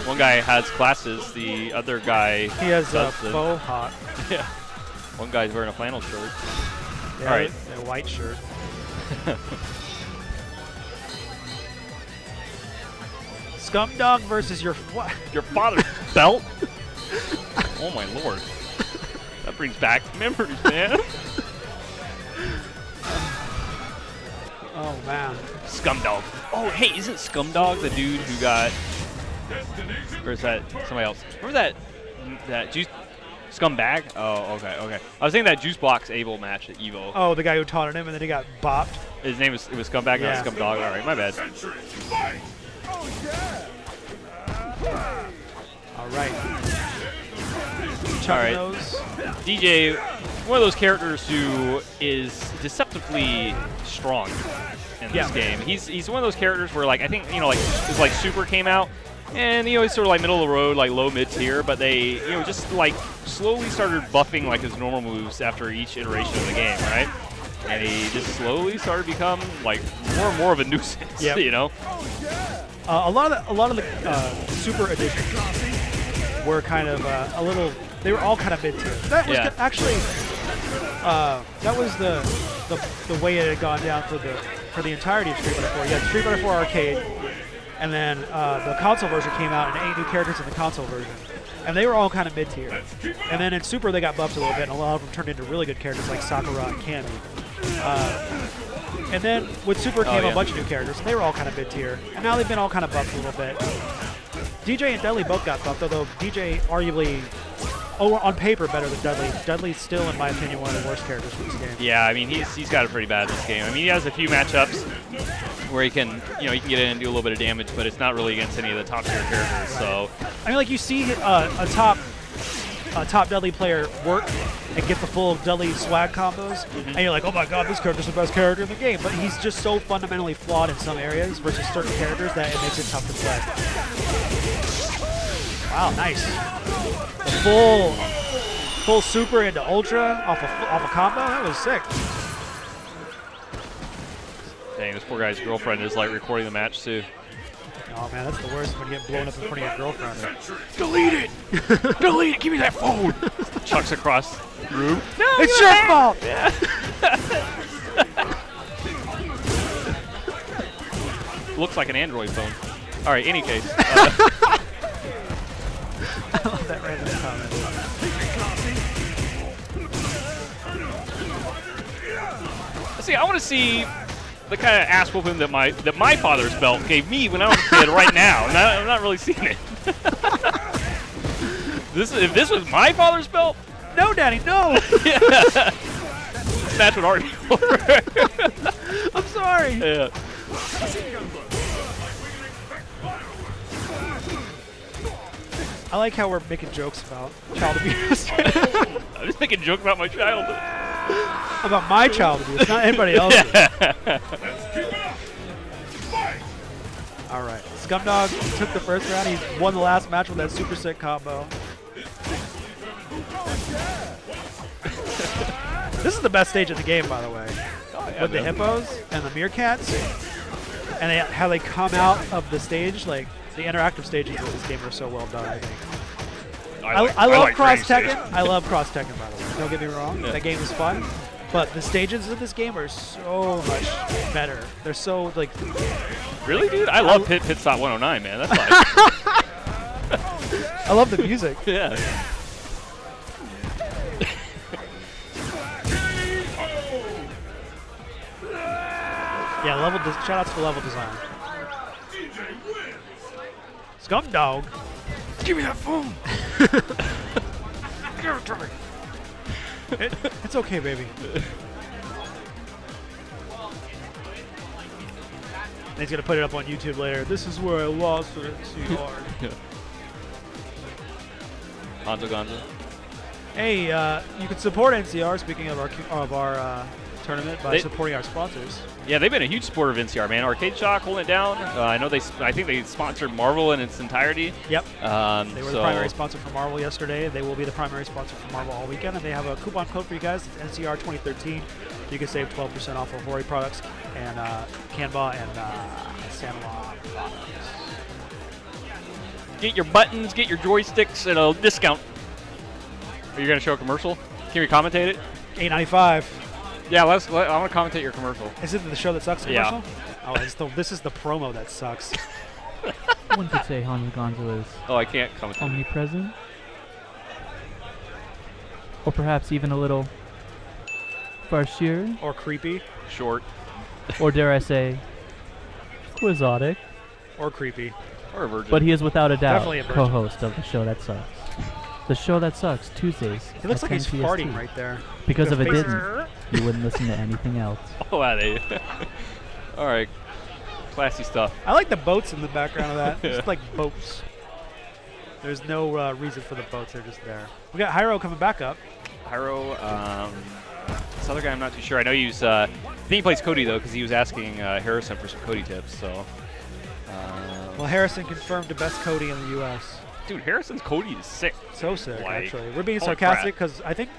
One guy has glasses. The other guy he has faux hot. Yeah. One guy's wearing a flannel shirt. Yeah, all right. A white shirt. Scumdog versus your father's belt. Oh my lord. That brings back memories, man. Oh man. Scumdog. Oh hey, isn't Scumdog the dude who got? Or is that somebody else? Remember that juice scumbag? Oh, okay. I was thinking that Juice Box Abel match at Evo. Oh, the guy who taunted him and then he got bopped. His name was Scumbag, yeah. not Scumdog. All right, my bad. All right. All right. DJ, one of those characters who is deceptively strong in this game. He's one of those characters where, like, I think, like Super came out, and he's sort of like middle of the road, like low mid tier, but they just like slowly started buffing like his normal moves after each iteration of the game, right? And he just slowly started to become like more and more of a nuisance. Yep. A lot of the Super editions were kind of a little. They were all kind of mid tier. That was actually that was the way it had gone down for the entirety of Street Fighter 4. You had Street Fighter 4 Arcade, and then the console version came out and 8 new characters in the console version. And they were all kind of mid tier. And then in Super they got buffed a little bit, and a lot of them turned into really good characters like Sakura and Cammy. And then with Super came a bunch of new characters, and they were all kind of mid tier. And now they've been all kind of buffed a little bit. DJ and Dudley both got buffed, although DJ arguably, on paper, better than Dudley. Dudley's still, in my opinion, one of the worst characters for this game. Yeah, I mean, he's got it pretty bad in this game. I mean, he has a few matchups where he can get in and do a little bit of damage, but it's not really against any of the top tier characters. Right. So, I mean, like you see a top Dudley player work and get the full Dudley swag combos, and you're like, oh my god, this character's the best character in the game. But he's just so fundamentally flawed in some areas versus certain characters that it makes it tough to play. Wow, nice. The full super into ultra off a combo. That was sick. Dang, this poor guy's girlfriend is like recording the match too. Oh man, that's the worst when you get blown up in front of your girlfriend. Delete it! Delete it! Give me that phone! Chucks across the room. No, it's your fault! Yeah. Looks like an Android phone. All right, any case. I love that random comment. See, I want to see the kind of ass whooping that my father's belt gave me when I was a kid right now. And I'm not really seeing it. If this was my father's belt? No, Daddy, no! This match would already be over. I'm sorry. Yeah. I like how we're making jokes about child abuse. I'm just making a joke about my childhood. About my child abuse, not anybody else's. All right. Scumdog took the first round. He won the last match with that super sick combo. This is the best stage of the game, by the way. Oh, yeah, with the hippos and the meerkats, and how they come out of the stage. Like the interactive stages of this game are so well done. I think. I love Cross Tekken. I love Cross Tekken, by the way. Don't get me wrong. Yeah. That game is fun, but the stages of this game are so much better. They're so like. Really, dude? I love Pit Stop 109, man. That's fine. I love the music. Yeah. Yeah, shout-outs to level design. Scum Dog. Give me that phone. Give it to me. It's okay, baby. And he's gonna put it up on YouTube later. This is where I lost it. Hanzo Gonzo. Hey, you can support NCR. Speaking of our tournament, by supporting our sponsors. Yeah, they've been a huge supporter of NCR, man. Arcade Shock holding it down. I know I think they sponsored Marvel in its entirety. Yep. They were the primary sponsor for Marvel yesterday. They will be the primary sponsor for Marvel all weekend, and they have a coupon code for you guys. It's NCR 2013. You can save 12% off of Hori products and Canva and Sanwa products. Get your buttons, get your joysticks at a discount. Are you going to show a commercial? Can we commentate it? $8.95. Yeah, I want to commentate your commercial. Is it the show that sucks commercial? Yeah. Oh, this is the promo that sucks. One could say Hanzo Gonzo is I can't commentate. Omnipresent. Or perhaps even a little farcieur. Or creepy. Short. Or dare I say, quixotic. Or creepy. Or a virgin. But he is without a doubt Definitely a virgin. co-host of the show that sucks. The show that sucks, Tuesdays. He looks at like he's 10 farting PST. right there. Because if it face didn't, you wouldn't listen to anything else. Oh, wow, all right. Classy stuff. I like the boats in the background of that. Just like boats. There's no reason for the boats. They're just there. We got Hyro coming back up. Hyro, this other guy I'm not too sure. I know he's, I think he plays Cody, though, because he was asking Harrison for some Cody tips, so. Well, Harrison confirmed the best Cody in the U.S. Dude, Harrison's Cody is sick. So sick, Like, actually. We're being holy sarcastic because I think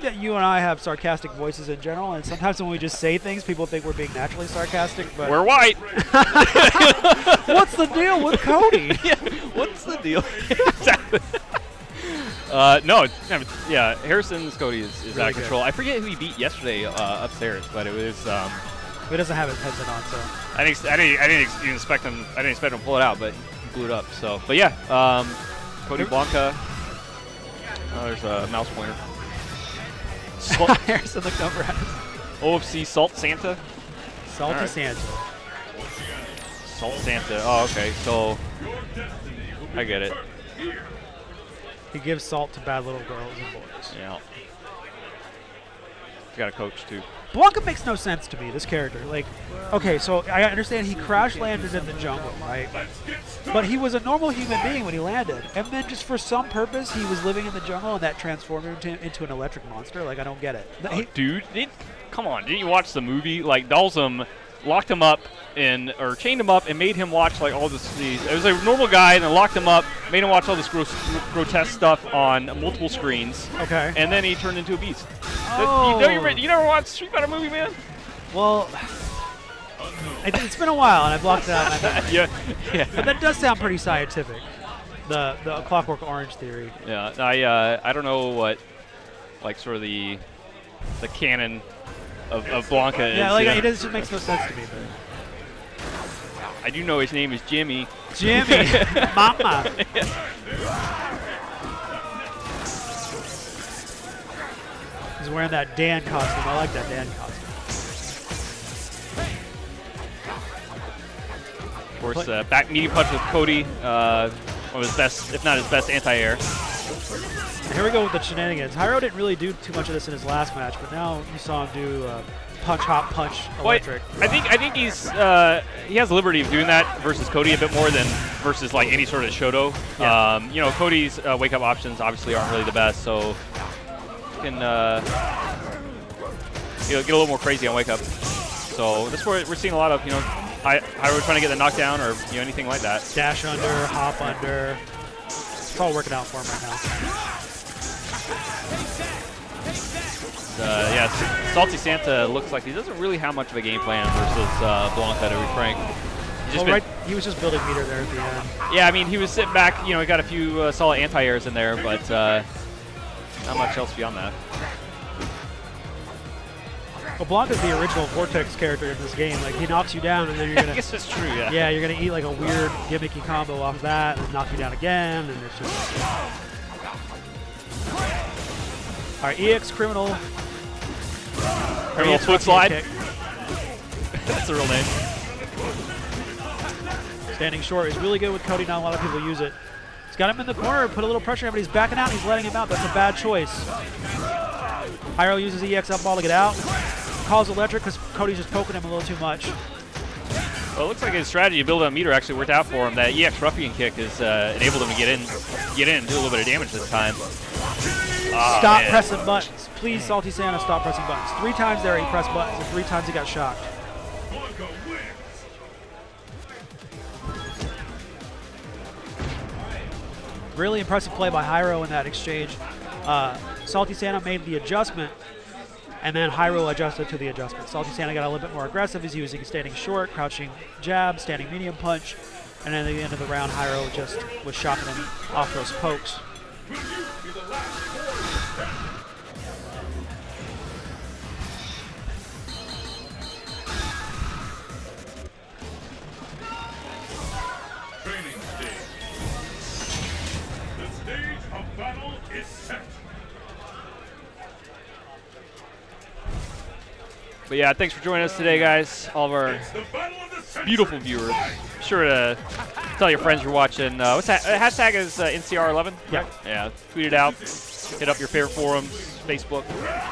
that you and I have sarcastic voices in general, and sometimes when we just say things, people think we're being naturally sarcastic. But we're white. What's the deal with Cody? Yeah, what's the deal? Exactly. No, yeah, Harrison's Cody is really out of control. good. I forget who he beat yesterday upstairs, but it was. He doesn't have his headset on, so. I didn't even expect him. I didn't expect him to pull it out, but he blew it up. So, but yeah, Cody Blanca. Oh, there's a mouse pointer. Harrison looked over at us. OFC Salt Santa. Salty right. Santa. Salt Santa. Oh, okay. So I get it. He gives salt to bad little girls and boys. Yeah. He's got a coach too. Blanca makes no sense to me, this character. Like, okay, so I understand he crash landed in the jungle, right? But he was a normal human being when he landed. And then just for some purpose, he was living in the jungle and that transformed him into an electric monster. Like, I don't get it. Oh, dude, come on. Didn't you watch the movie? Like, Dalsum locked him up or chained him up and made him watch like all this. It was a normal guy and then locked him up, made him watch all this grotesque stuff on multiple screens. Okay. And then he turned into a beast. Oh. You never watched Street Fighter movie, man? Well, it's been a while and I blocked it out. Yeah. But that does sound pretty scientific. The Clockwork Orange theory. Yeah. I don't know what like sort of the canon of Blanca is. Yeah, like it just makes no sense to me. But I do know his name is Jimmy. Jimmy, Mama. He's wearing that Dan costume. I like that Dan costume. Of course, back medium punch with Cody. One of his best, if not his best, anti-air. Here we go with the shenanigans. Hyro didn't really do too much of this in his last match, but now you saw him do punch, hop, punch, electric. I think he's he has the liberty of doing that versus Cody a bit more than versus like any sort of Shoto. Yeah. You know, Cody's wake up options obviously aren't really the best, so you can get a little more crazy on wake up. So that's where we're seeing a lot of Hyro trying to get the knockdown or anything like that. Dash under, hop under. It's all working out for him right now. yeah, Salty Santa looks like he doesn't really have much of a game plan versus Blanca, to be frank. He was just building meter there at the end. Yeah, I mean, he was sitting back, you know, he got a few solid anti-airs in there, but not much else beyond that. Well, Blanca's the original Vortex character in this game. Like, he knocks you down, and then you're gonna. I guess that's true. Yeah. Yeah, you're gonna eat like a weird gimmicky combo off that, and knock you down again, and it's just. All right, EX Criminal. Criminal foot slide. That's the real name. Standing short is really good with Cody. Not a lot of people use it. He's got him in the corner, put a little pressure on him, but he's backing out, and he's letting him out. That's a bad choice. Hyro uses EX up ball to get out. Calls electric because Cody's just poking him a little too much. Well, it looks like his strategy to build up meter actually worked out for him. That EX ruffian kick has enabled him to get in and do a little bit of damage this time. Oh, stop pressing buttons. Please, Salty Santa, stop pressing buttons. 3 times there he pressed buttons, and 3 times he got shocked. Really impressive play by Hyro in that exchange. Salty Santa made the adjustment, and then Hyro adjusted to the adjustment. Salty Santa got a little bit more aggressive. He's using standing short, crouching jab, standing medium punch, and then at the end of the round, Hyro just was shocking him off those pokes. Training stage. The stage of battle is set. But yeah, thanks for joining us today, guys. All of our beautiful viewers. Be sure to tell your friends you're watching. What's that? Hashtag is NCR11. Yeah. Yeah. Tweet it out. Hit up your favorite forums, Facebook.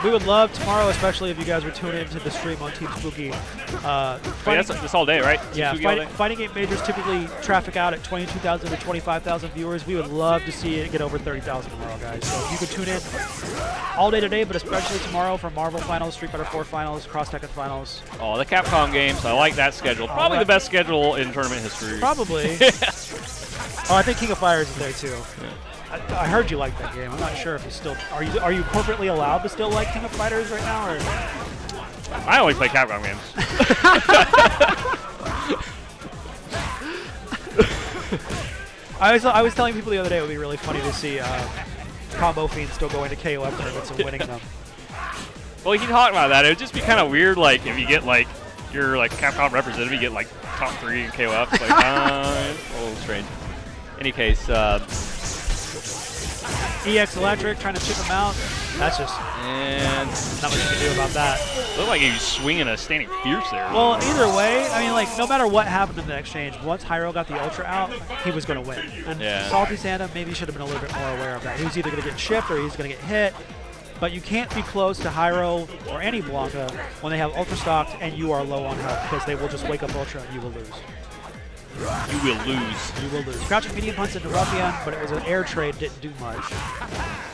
We would love tomorrow, especially if you guys were tuning into the stream on Team Spooky. That's all day, right? Yeah, fighting game majors typically traffic out at 22,000 to 25,000 viewers. We would love to see it get over 30,000 tomorrow, guys. So if you could tune in all day today, but especially tomorrow for Marvel Finals, Street Fighter 4 Finals, Cross Tekken Finals. Oh, the Capcom games. I like that schedule. Probably the best schedule in tournament history. Probably. Oh, I think King of Fighters is there too. Yeah. I heard you like that game. I'm not sure if you still are you corporately allowed to still like King of Fighters right now, or? I only play Capcom games. I was telling people the other day it would be really funny to see Combo Fiend still going to KOF tournaments and winning them. Well, you can talk about that. It would just be kind of weird, like if you get like you're like Capcom representative, you get like top 3 in KOF. It's like a little strange. In any case. EX Electric trying to chip him out. That's just not much you can do about that. Looked like he was swinging a standing fierce there. Well, either way, I mean, like no matter what happened in the exchange, once Hyro got the Ultra out, he was going to win. And Salty Santa maybe should have been a little bit more aware of that. He was either going to get chipped or he was going to get hit. But you can't be close to Hyro or any Blanca when they have Ultra stocked and you are low on health, because they will just wake up Ultra and you will lose. You will lose. You will lose. Crouching medium punch into Ruffian, but it was an air trade, didn't do much.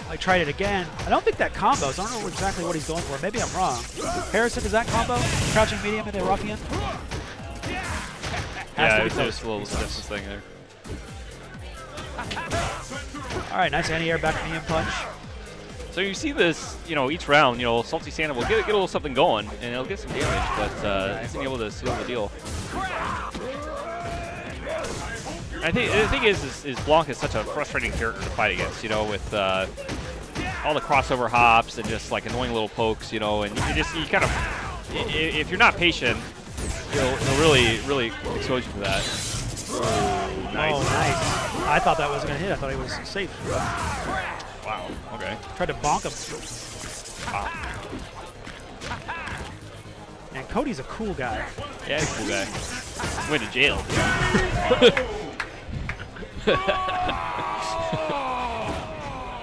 I tried it again. I don't think that combos. I don't know exactly what he's going for. Maybe I'm wrong. Harrison, is that combo? Crouching medium into Ruffian? Yeah, it's just a little stiff thing there. All right, nice anti-air back medium punch. So you see this, you know, each round, you know, Salty Santa will get a little something going, and it'll get some damage, but isn't able to seal the deal. I think the thing is Blanc is such a frustrating character to fight against, you know, with all the crossover hops and just like annoying little pokes, you know, and you kind of, if you're not patient, he'll really expose you to that. Oh, nice. Oh, nice. I thought that wasn't going to hit. I thought he was safe. Wow, okay. Tried to bonk him. And Cody's a cool guy. Yeah, he's a cool guy. Went to jail.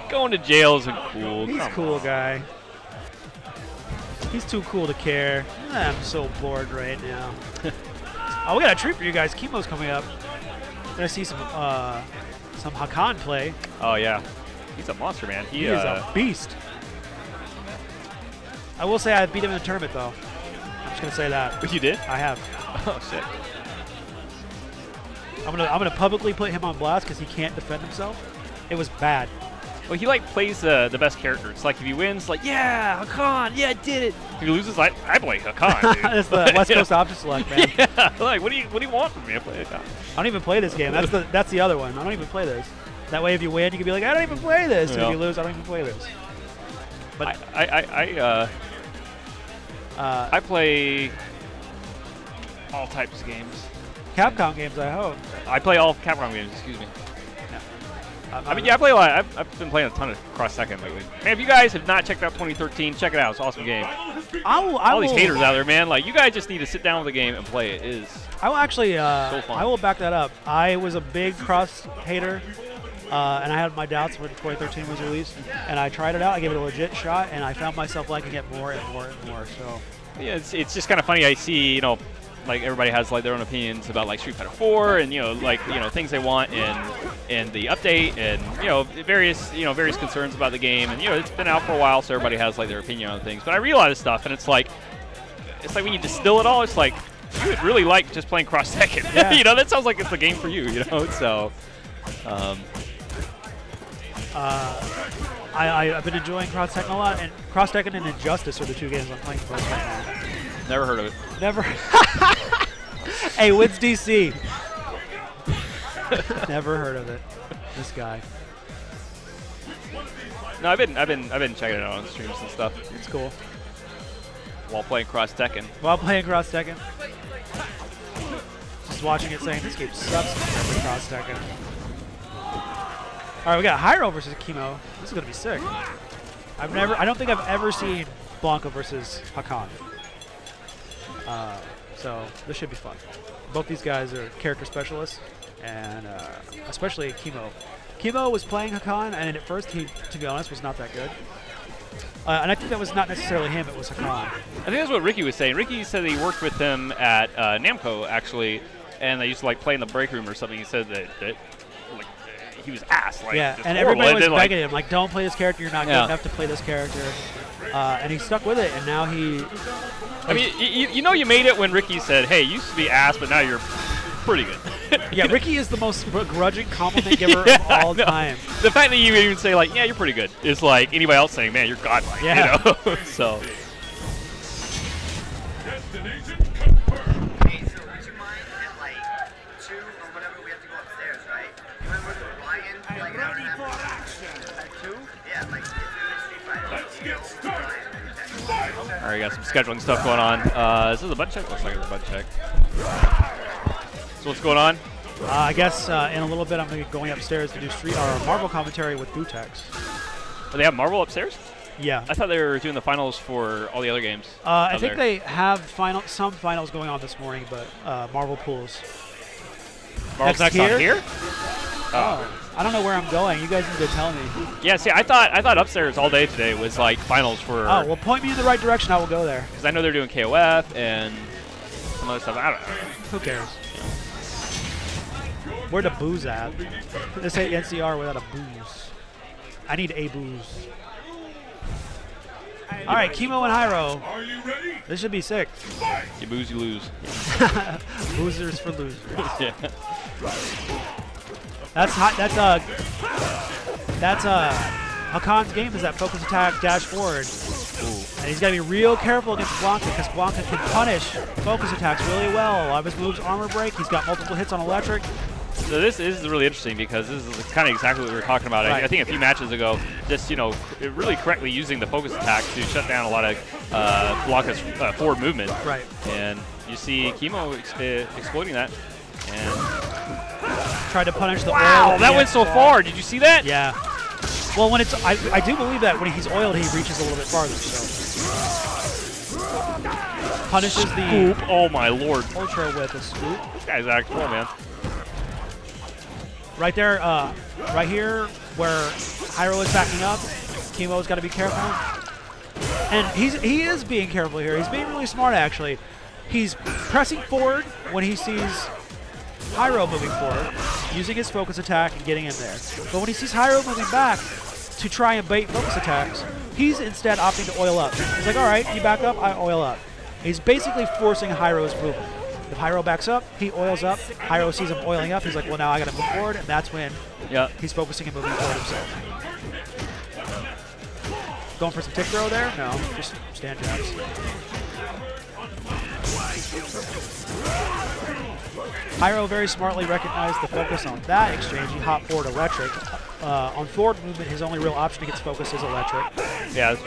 Going to jail isn't cool. He's a cool guy. He's too cool to care. I'm so bored right now. Oh, we got a treat for you guys. Chemo's coming up. We're gonna see some Hakan play. Oh yeah, he's a monster, man. He is a beast. I will say I beat him in the tournament, though. I'm just gonna say that. You did? I have. Oh shit. I'm gonna publicly put him on blast because he can't defend himself. It was bad. Well, he like plays the best character. It's like if he wins, like yeah, Hakan, yeah, I did it. If he loses, I play Hakan, dude. It's the West Coast option select, man. Yeah, like what do you want from me? I play Hakan. I don't even play this game. That's the other one. I don't even play this. That way, if you win, you can be like, I don't even play this. And if you lose, I don't even play this. But I play all types of games. Capcom games, I hope. I play all Capcom games. Excuse me. I mean, yeah, I play a lot. I've been playing a ton of Cross Tekken lately. Man, if you guys have not checked out 2013, check it out. It's an awesome game. All these haters out there, man. Like, you guys just need to sit down with the game and play it. It is I will actually. so fun. I will back that up. I was a big Cross hater, and I had my doubts when 2013 was released. And I tried it out. I gave it a legit shot, and I found myself liking it more and more and more. So. Yeah, it's just kind of funny. I see, like everybody has like their own opinions about like Street Fighter 4 and things they want in the update and various concerns about the game, and it's been out for a while, so everybody has like their opinion on things. But I read a lot of stuff, and it's like when you distill it all, it's like you would really like just playing Cross Tekken. Yeah. That sounds like it's the game for you. So. I've been enjoying Cross Tekken a lot, and Cross Tekken and Injustice are the two games I'm playing the most right now. Never heard of it. Never. Hey, wins DC. Never heard of it. This guy. No, I've been checking it out on streams and stuff. It's cool. While playing Cross Tekken. Just watching it, saying this game sucks compared to Cross Tekken. All right, we got Hyro versus Chemo. This is gonna be sick. I don't think I've ever seen Blanca versus Hakan. So this should be fun. Both these guys are character specialists, and especially Chemo. Chemo was playing Hakan, and at first he, to be honest, was not that good. And I think that was not necessarily him; it was Hakan. I think that's what Ricky was saying. Ricky said that he worked with him at Namco actually, and they used to like play in the break room or something. He said that like he was ass. Like, yeah, and horrible. everybody was begging him, like, don't play this character. You're not good enough to play this character. And he stuck with it, and now he. I mean, you made it when Ricky said, "Hey, you used to be ass, but now you're pretty good." Yeah, Ricky is the most begrudging compliment giver of all time. The fact that you even say like, "Yeah, you're pretty good," is like anybody else saying, "Man, you're godlike." Yeah. So. Destination confirmed. Hey, so would you mind at like 2 or whatever we have to go upstairs, right? Remember the Lion? Like Ready for action. At 2? Yeah, like if you're in Street Fighter. Let's get started. All right, got some scheduling stuff going on. This is a button check. Looks like it's a button check. So what's going on? I guess in a little bit I'm going to be going upstairs to do Marvel commentary with Butex. Oh, they have Marvel upstairs? Yeah. I thought they were doing the finals for all the other games. I think they have some finals going on this morning, but Marvel pools. Marvel's next on here? Oh. I don't know where I'm going. You guys need to tell me. Yeah, see, I thought upstairs all day today was like finals for. Oh, well, point me in the right direction. I will go there. Because I know they're doing KOF and some other stuff. I don't know. Who cares? Where the booze at? This ain't NCR without a booze. I need a booze. All right, Chemo and Hyro. Are you ready? This should be sick. You booze, you lose. Boozers for losers. Yeah. That's Hakan's game is that focus attack dash forward. Ooh. And he's got to be real careful against Blanca because Blanca can punish focus attacks really well. A lot of his moves armor break. He's got multiple hits on electric. So this is really interesting because this is kind of exactly what we were talking about. Right. I think a few matches ago, just really correctly using the focus attack to shut down a lot of Blanca's forward movement. Right. And you see Chemo exploiting that. And tried to punish the oil. Wow, that went so far. Did you see that? Yeah. Well, when it's I do believe that when he's oiled, he reaches a little bit farther. So punishes the scoop. Oh my lord. ultra with a scoop. This guy's actually cool, man. Right there, right here, where Hyro is backing up, Chemo's got to be careful. And he is being careful here. He's being really smart, actually. He's pressing forward when he sees Hyro moving forward, using his focus attack and getting in there. But when he sees Hyro moving back to try and bait focus attacks, he's instead opting to oil up. He's like, all right, you back up, I oil up. He's basically forcing Hyro's movement. If Hyro backs up, he oils up. Hyro sees him oiling up. He's like, well, now I got to move forward, and that's when he's focusing and moving forward himself. Going for some tick throw there? No, just stand jabs. Hyro very smartly recognized the focus on that exchange. He hopped forward electric. On forward movement, his only real option against focus is electric. Yeah. He's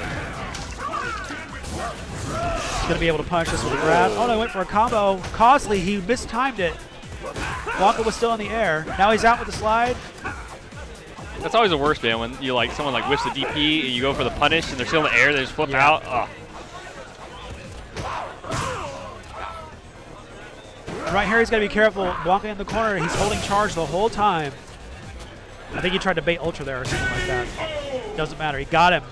going to be able to punish this with a grab. Oh, no, went for a combo. Cosley, he mistimed it. Blanca was still in the air. Now he's out with the slide. That's always the worst, man, when you like someone like whiffs the DP and you go for the punish and they're still in the air, they just flip out. Oh. And right here, he's got to be careful. Blanca in the corner. He's holding charge the whole time. I think he tried to bait Ultra there or something like that. Doesn't matter. He got him.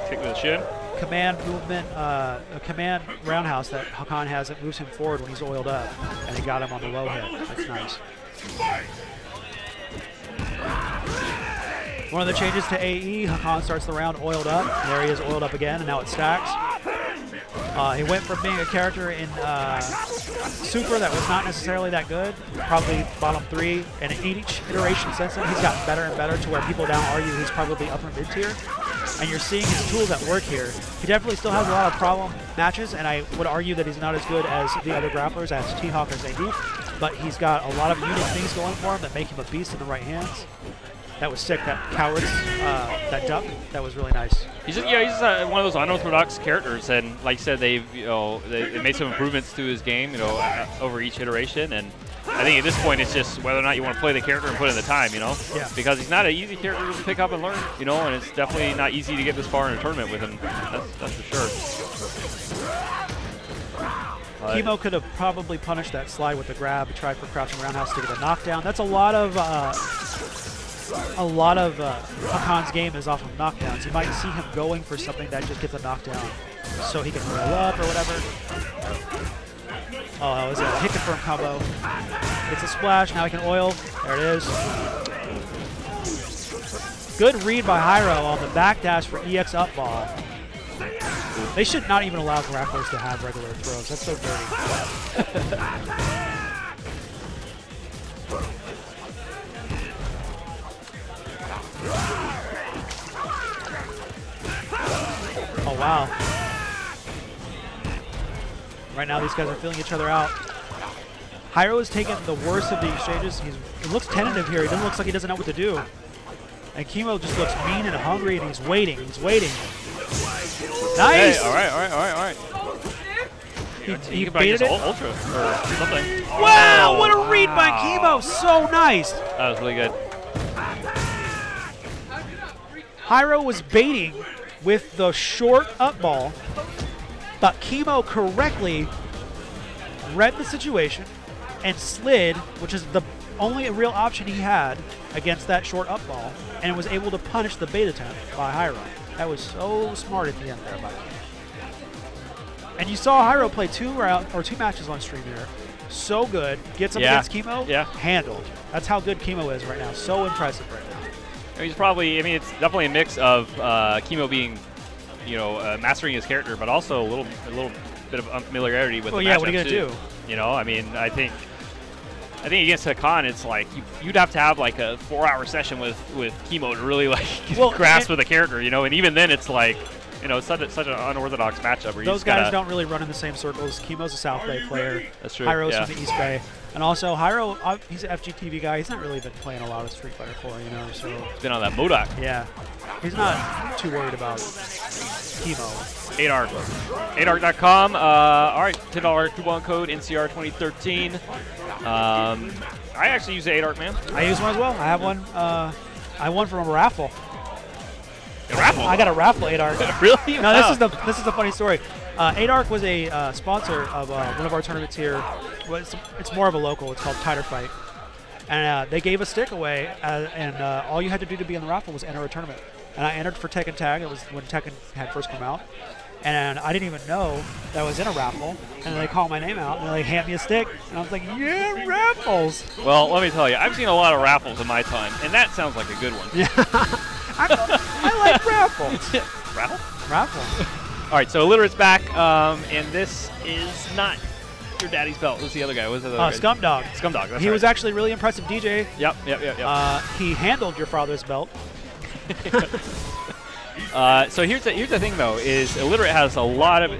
Kick to the shin. Command movement, a command roundhouse that Hakan has that moves him forward when he's oiled up. And he got him on the low hit. That's nice. One of the changes to AE, Hakan starts the round oiled up. There he is, oiled up again, and now it stacks. He went from being a character in Super that was not necessarily that good, probably bottom 3, and in each iteration since then, he's gotten better and better to where people now argue he's probably upper mid-tier. And you're seeing his tools at work here. He definitely still has a lot of problem matches, and I would argue that he's not as good as the other grapplers, as T-Hawk or Zangief, but he's got a lot of unique things going for him that make him a beast in the right hands. That was sick. That cowards, that duck, that was really nice. He's just, one of those unorthodox characters, and like you said, they made some improvements to his game, over each iteration. And I think at this point, it's just whether or not you want to play the character and put in the time, Yeah. Because he's not an easy character to pick up and learn, and it's definitely not easy to get this far in a tournament with him. That's for sure. Chemo could have probably punished that slide with the grab, tried for crouching roundhouse to get a knockdown. That's a lot of Hakan's game is off of knockdowns. You might see him going for something that just gets a knockdown so he can roll up or whatever. Oh, that was a hit confirm combo. Gets a splash, now he can oil. There it is. Good read by Hyro on the backdash for EX up ball. They should not even allow grapplers to have regular throws. That's so dirty. Oh, wow. Right now, these guys are feeling each other out. Hyro is taking the worst of the exchanges. He looks tentative here. He doesn't look like he doesn't know what to do. And Chemo just looks mean and hungry, and he's waiting. He's waiting. Nice! Hey, all right. He baited it. Ultra or something. Wow, what a read by Chemo. So nice. That was really good. Hyro was baiting with the short up ball, but Chemo correctly read the situation and slid, which is the only real option he had against that short up ball, and was able to punish the bait attempt by Hyro. That was so smart at the end there by him. And you saw Hyro play two matches on stream here. So good. Gets him against Chemo. Yeah. Handled. That's how good Chemo is right now. So impressive right now. He's probably, it's definitely a mix of Chemo being, mastering his character, but also a little bit of unfamiliarity with the matchup what are you going to do? I think against Hakan, it's like you'd have to have like a 4-hour session with Chemo to really grasp with the character, and even then it's like, it's such an unorthodox matchup. Where those guys don't really run in the same circles. Chemo's a South Bay player. That's true. Hyro's from the East Bay. And also, Hyro, he's an FGTV guy. He's not really been playing a lot of Street Fighter 4, so... He's been on that Modoc. Yeah. He's not too worried about Chemo. 8ARC. 8ARC.com. All right, $10 coupon code, NCR 2013. I actually use the 8ARC, man. I use one as well. I have one. I won from a raffle. A raffle? I got a raffle 8ARC. Really? No, this is the funny story. 8ARC was a sponsor of one of our tournaments here. Well, it's more of a local. It's called Tighter Fight. And they gave a stick away, and all you had to do to be in the raffle was enter a tournament. And I entered for Tekken Tag. It was when Tekken had first come out. And I didn't even know that I was in a raffle. And they called my name out, and they hand me a stick. And I was like, yeah, raffles. Well, let me tell you, I've seen a lot of raffles in my time, and that sounds like a good one. Yeah. I like raffles. Raffle? Raffle. All right, so Illiterate's back, and this is not your daddy's belt. Who's the other guy? What's the other guy? Scumdog. Scumdog, that's He right. was actually really impressive DJ. Yep. He handled your father's belt. So here's the thing though, is Illiterate has a lot of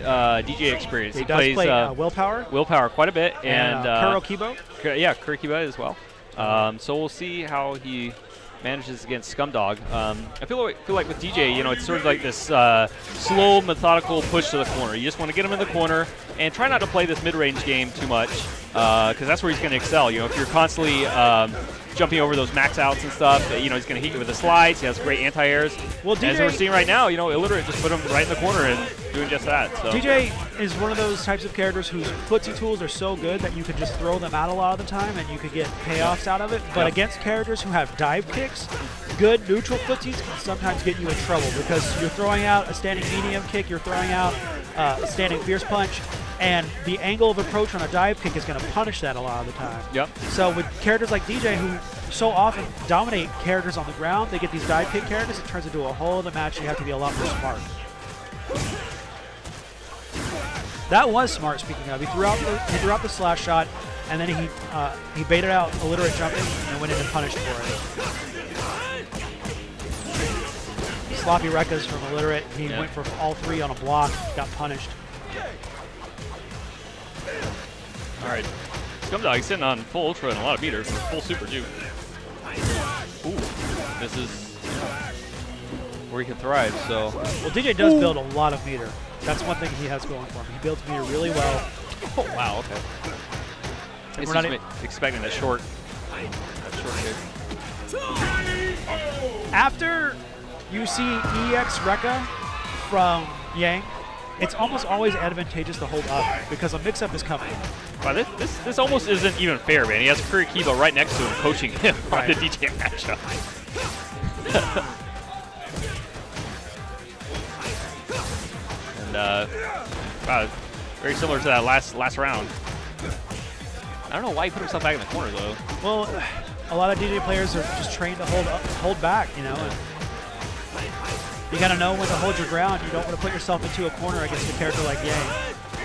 DJ experience. He does plays play Willpower. Willpower quite a bit, and Kuro Kibo. Yeah, Kurikiba as well. So we'll see how he manages against Scumdog. I feel like with DJ, you know, it's sort of like this slow, methodical push to the corner. You just want to get him in the corner and try not to play this mid-range game too much, because that's where he's going to excel. You know, if you're constantly jumping over those max outs and stuff, you know, he's going to hit you with the slides. He has great anti-airs. Well, DJ, as we're seeing right now, you know, Illiterate just put him right in the corner and doing just that. So. DJ is one of those types of characters whose footsie tools are so good that you can just throw them out a lot of the time and you could get payoffs out of it. But against characters who have dive kicks, good neutral footsies can sometimes get you in trouble because you're throwing out a standing medium kick, you're throwing out a standing fierce punch, and the angle of approach on a dive kick is going to punish that a lot of the time. Yep. So with characters like DJ who so often dominate characters on the ground, they get these dive kick characters, it turns into a whole other match. You have to be a lot more smart. That was smart, speaking of. He threw out the slash shot, and then he baited out Illiterate jumping and went in and punished for it. Sloppy Rekkas from Illiterate. He went for all three on a block, got punished. All right. Scumdog sitting on full ultra and a lot of meter, full super too. Ooh, this is where he can thrive. So. Well, DJ does build a lot of meter. That's one thing he has going for him. He builds meter really well. Oh wow, okay. And We're not expecting that short kick. After you see EX Rekka from Yang, it's almost always advantageous to hold up because a mix-up is coming. Wow, this almost isn't even fair, man. He has Kurikiba right next to him, coaching him on the DJ matchup. And wow, very similar to that last round. I don't know why he put himself back in the corner though. Well, a lot of DJ players are just trained to hold back, you know. And you gotta know when to hold your ground. You don't want to put yourself into a corner against a character like Yang.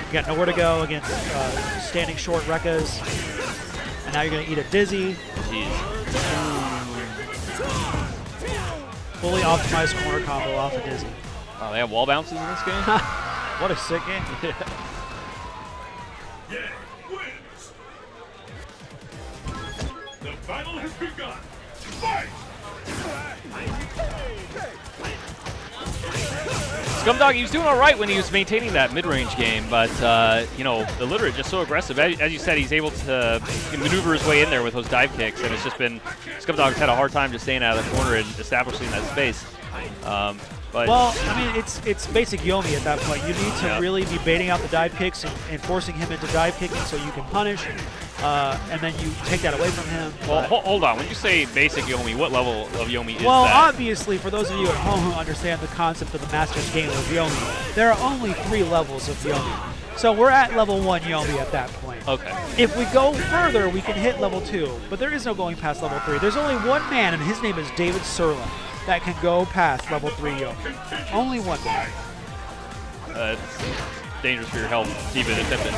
You got nowhere to go against standing short Rekkas. And now you're gonna eat a dizzy. Fully optimized corner combo off a dizzy. Oh, they have wall bounces in this game? What a sick game. Yeah, wins. The battle has begun. Fight! Scumdog, he was doing all right when he was maintaining that mid-range game, but you know, the Illiterate just so aggressive. As you said, he's able to maneuver his way in there with those dive kicks, and it's just been Scumdog's had a hard time just staying out of the corner and establishing that space. But well, I mean, it's basic Yomi at that point. You need to really be baiting out the dive kicks and forcing him into dive kicking so you can punish, and then you take that away from him. Well, hold on. When you say basic Yomi, what level of Yomi is well, that? obviously, for those of you at home who understand the concept of the Master's game of Yomi, there are only 3 levels of Yomi. So we're at level 1 Yomi at that point. Okay. If we go further, we can hit level 2, but there is no going past level 3. There's only one man, and his name is David Serlin, that can go past level 3 Yomi. Only one man. It's dangerous for your health to even attempt it.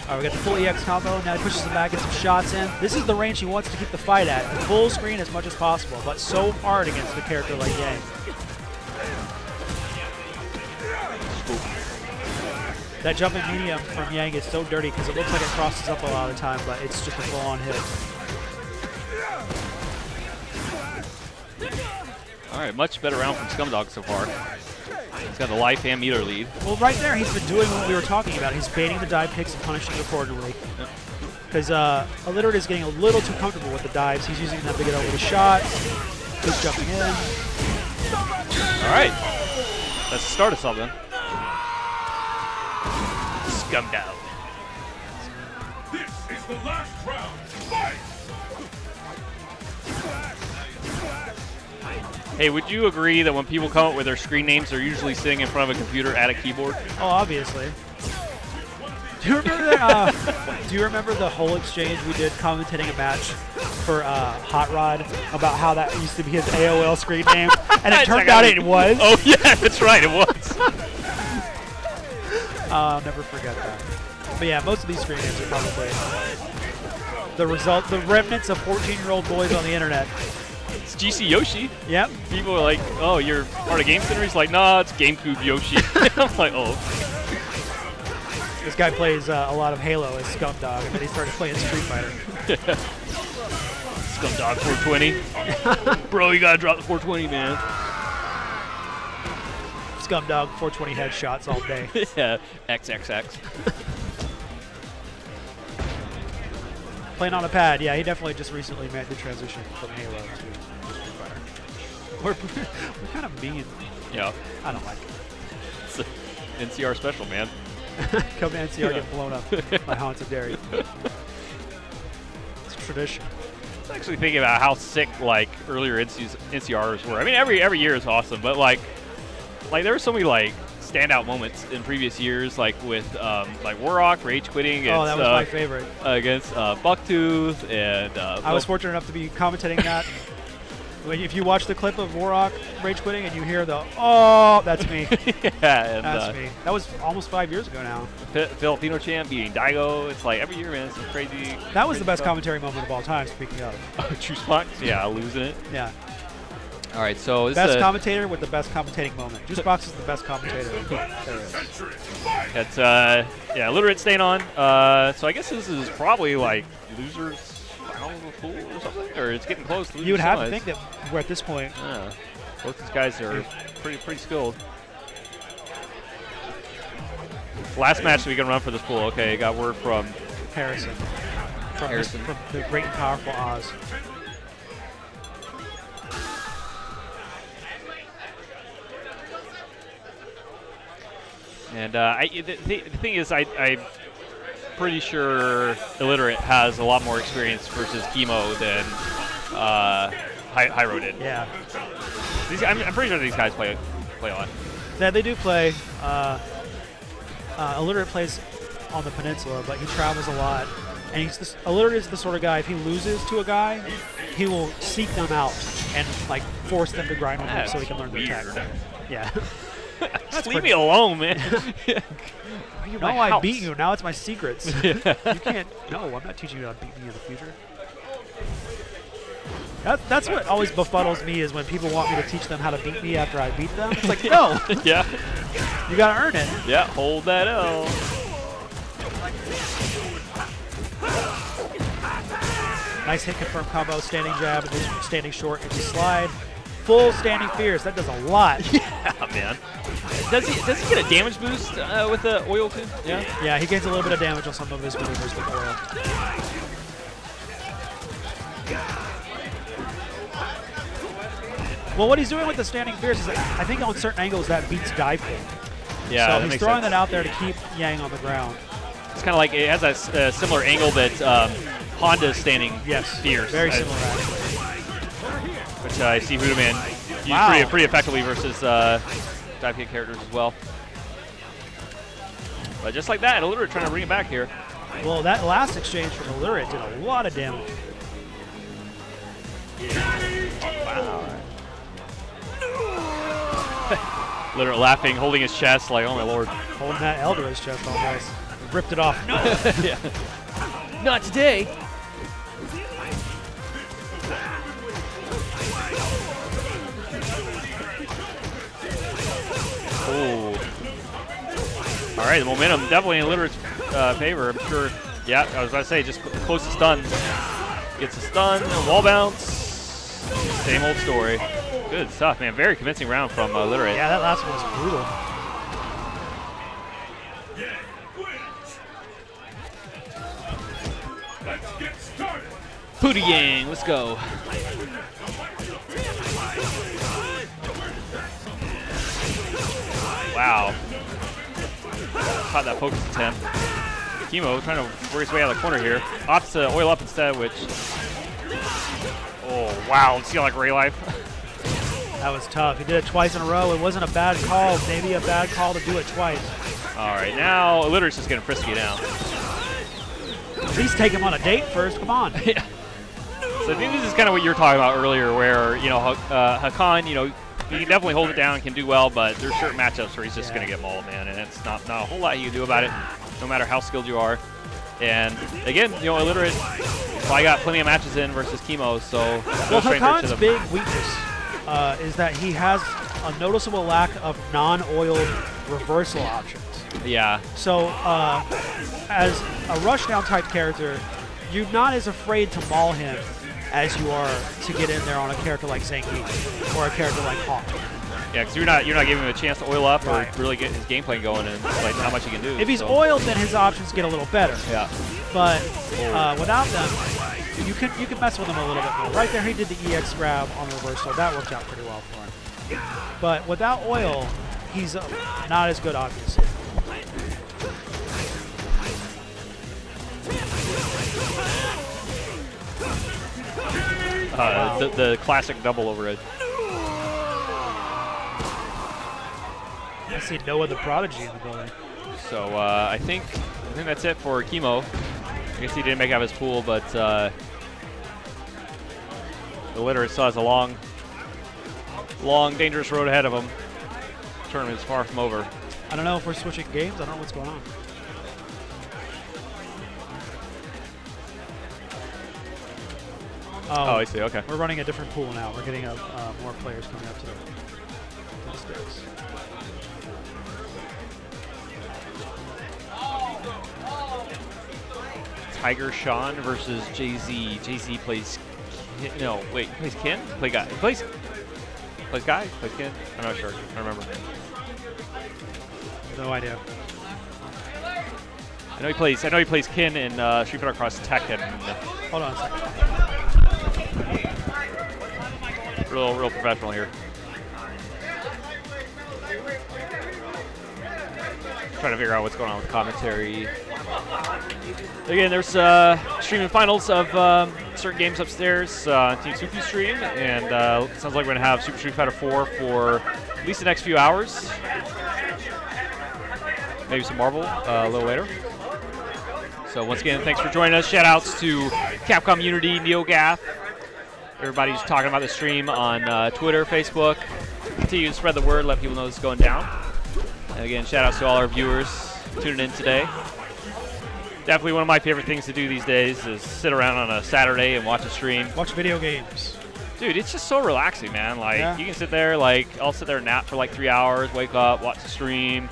All right, we got the full EX combo. Now he pushes him back, gets some shots in. This is the range he wants to keep the fight at. Full screen as much as possible, but so hard against a character like Yang. That jumping medium from Yang is so dirty because it looks like it crosses up a lot of the time, but it's just a full-on hit. All right, much better round from Scumdog so far. He's got the life and meter lead. Well, right there, he's been doing what we were talking about. He's baiting the dive kicks and punishing accordingly. Because Illiterate is getting a little too comfortable with the dives. He's using them to get over the shot. He's jumping in. All right, that's the start of something. Scumdog. This is the last round. Fight! Hey, would you agree that when people come up with their screen names, they're usually sitting in front of a computer at a keyboard? Oh, obviously. Do you remember the whole exchange we did commentating a match for Hot Rod about how that used to be his AOL screen name, and it turned out it was? Oh yeah, that's right, it was. I'll never forget that. But yeah, most of these screen names are probably the remnants of 14-year-old boys on the internet. It's GC Yoshi. Yep. People are like, oh, you're part of Game Center? He's like, nah, it's GameCube Yoshi. I'm like, oh. This guy plays a lot of Halo as Scumdog, and then he started playing Street Fighter. Scumdog 420. Bro, you gotta drop the 420, man. Scumdog 420 headshots all day. Yeah, XXX. Playing on a pad, yeah, he definitely just recently made the transition from Halo to Street Fighter. We're kind of mean. Yeah. I don't like It's an NCR special, man. it. Come to NCR, get blown up by Haunted Dairy. It's tradition. I was actually thinking about how sick, like, earlier NCRs were. I mean, every year is awesome, but, like there were so many, like, standout moments in previous years, like with like Warrock rage quitting against, that was my favorite against Bucktooth, and I was fortunate enough to be commentating that. If you watch the clip of Warrock rage quitting and you hear the "oh," that's me. Yeah, and, that's me. That was almost 5 years ago now. Filipino champ beating Daigo. It's like every year, man. It's crazy. That was the best stuff. commentary moment of all time. Speaking of, True Spot. Yeah, losing it. Yeah. All right, so this best is commentator with the best commentating moment. Juice Box is the best commentator there is. It's yeah, Illiterate staying on. So I guess this is probably like losers final pool or something, or it's getting close. To You would have to think that we're at this point. Yeah, both these guys are pretty skilled. Last match we can run for this pool. Okay, got word from Harrison. From the great and powerful Oz. And the thing is, I'm pretty sure Illiterate has a lot more experience versus Chemo than Hyro did. Yeah. I'm pretty sure these guys play a lot. Yeah, they do play. Illiterate plays on the peninsula, but he travels a lot. And Illiterate is the sort of guy, if he loses to a guy, he will seek them out and like force them to grind on him so he can learn their tech. Yeah. Just leave me alone, man. No, I beat you. Now it's my secrets. You can't. No, I'm not teaching you how to beat me in the future. That's what always befuddles me is when people want me to teach them how to beat me after I beat them. It's like, no. Yeah. You gotta earn it. Yeah, hold that L. Nice hit confirm combo, standing jab, and then standing short into slide. Full standing fierce. That does a lot. Yeah, man. Does he get a damage boost with the oil too? Yeah. Yeah, he gains a little bit of damage on some of his maneuvers with oil. Well, what he's doing with the standing fierce is that I think on certain angles that beats dive kick. Yeah. So he's throwing that out there to keep Yang on the ground. It's kind of like it has a similar angle that Honda's standing fierce. Very similar actually. Which I see Hudaman use pretty effectively versus dive kick characters as well. But just like that, Illiterate trying to bring it back here. Well, that last exchange from Illiterate did a lot of damage. Wow. Illiterate laughing, holding his chest like, oh my lord. Holding that L to his chest almost. Ripped it off. No! Yeah. Not today. Oh. All right, the momentum definitely in Illiterate's favor. I'm sure. Yeah, I was about to say, just close to stun. Gets a stun, wall bounce. Same old story. Good stuff, man. Very convincing round from Illiterate. Yeah, that last one was brutal. Let's get started. Pooty Yang, let's go. Wow. Caught that focus attempt. Chemo trying to work his way out of the corner here. Opts to oil up instead, which... Oh, wow. Let's see like Ray Life. That was tough. He did it twice in a row. It wasn't a bad call. Maybe a bad call to do it twice. All right, now Illiterate's just getting frisky now. At least take him on a date first. Come on. Yeah. So I think this is kind of what you were talking about earlier where, you know, Hakan, you know, he can definitely hold it down and can do well, but there's certain matchups where he's just going to get mauled, man, and it's not a whole lot you can do about it, no matter how skilled you are. And again, you know, Illiterate Well, I got plenty of matches in versus Chemo, so well, Hakan's big weakness is that he has a noticeable lack of non-oiled reversal options. Yeah. So as a rushdown type character, you're not as afraid to maul him as you are to get in there on a character like Zangief or a character like Hawk. Yeah, because you're not giving him a chance to oil up or really get his gameplay going and like how much he can do. If he's oiled, then his options get a little better. Yeah. But without them, you can mess with him a little bit more. Right there, he did the EX grab on the reversal. That worked out pretty well for him. But without oil, he's not as good, obviously. Wow. The classic double overhead. I see Noah the Prodigy in the building. So I think that's it for Chemo. I guess he didn't make out his pool, but the Literate still has a long, dangerous road ahead of him. Tournament's far from over. I don't know if we're switching games. I don't know what's going on. Oh, I see. Okay. We're running a different pool now. We're getting more players coming up to the stakes. Tiger Sean versus Jay-Z. Jay-Z plays Kin. No, wait, he plays Kin? He plays Guy? Plays Kin? I'm not sure. I don't remember. No idea. I know he plays Kin in Street Fighter Cross Tekken. Hold on a second. Real professional here. Trying to figure out what's going on with commentary. Again, there's streaming finals of certain games upstairs on Team Supi stream, and it sounds like we're going to have Super Street Fighter 4 for at least the next few hours. Maybe some Marvel a little later. So once again, thanks for joining us. Shout outs to Capcom Unity, NeoGaf. Everybody's talking about the stream on Twitter, Facebook. Continue to spread the word, let people know this is going down. And again, shout outs to all our viewers tuning in today. Definitely one of my favorite things to do these days is sit around on a Saturday and watch a stream. Watch video games. Dude, it's just so relaxing, man. Like, you can sit there, like, I'll sit there and nap for like 3 hours, wake up, watch the stream.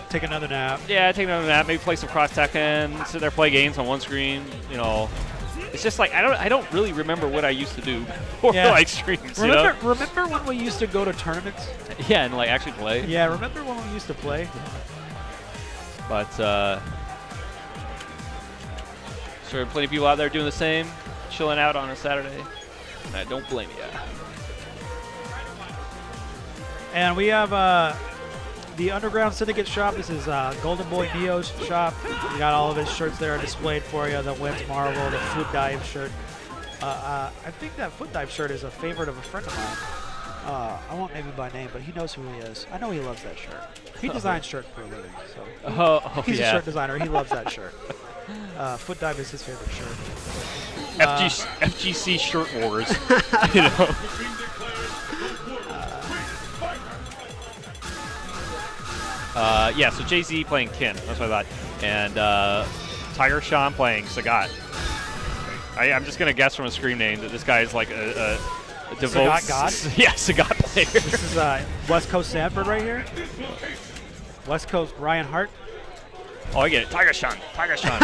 Take another nap. Yeah, take another nap, maybe play some Cross Tekken, sit there, play games on one screen, you know. It's just like, I don't really remember what I used to do before like streams, Remember when we used to go to tournaments? Yeah, and like actually play. Yeah, remember when we used to play? But sure, plenty of people out there doing the same, chilling out on a Saturday. I don't blame you. And we have the Underground Syndicate shop. This is Golden Boy Neo's shop. We got all of his shirts there displayed for you. The Wins Marvel, the Foot Dive shirt. I think that Foot Dive shirt is a favorite of a friend of mine. I won't name him by name, but he knows who he is. I know he loves that shirt. He designs shirts for a living, so he's a shirt designer. He loves that shirt. Foot Dive is his favorite shirt. FGC Shirt Wars. You know. Yeah, so Jay-Z playing Kin, that's what I thought. And Tiger Sean playing Sagat. I'm just going to guess from a screen name that this guy is like a devout Sagat God? Yeah, Sagat player. This is West Coast Sanford right here. West Coast Ryan Hart. Oh, I get it. Tiger Sean. Tiger Sean.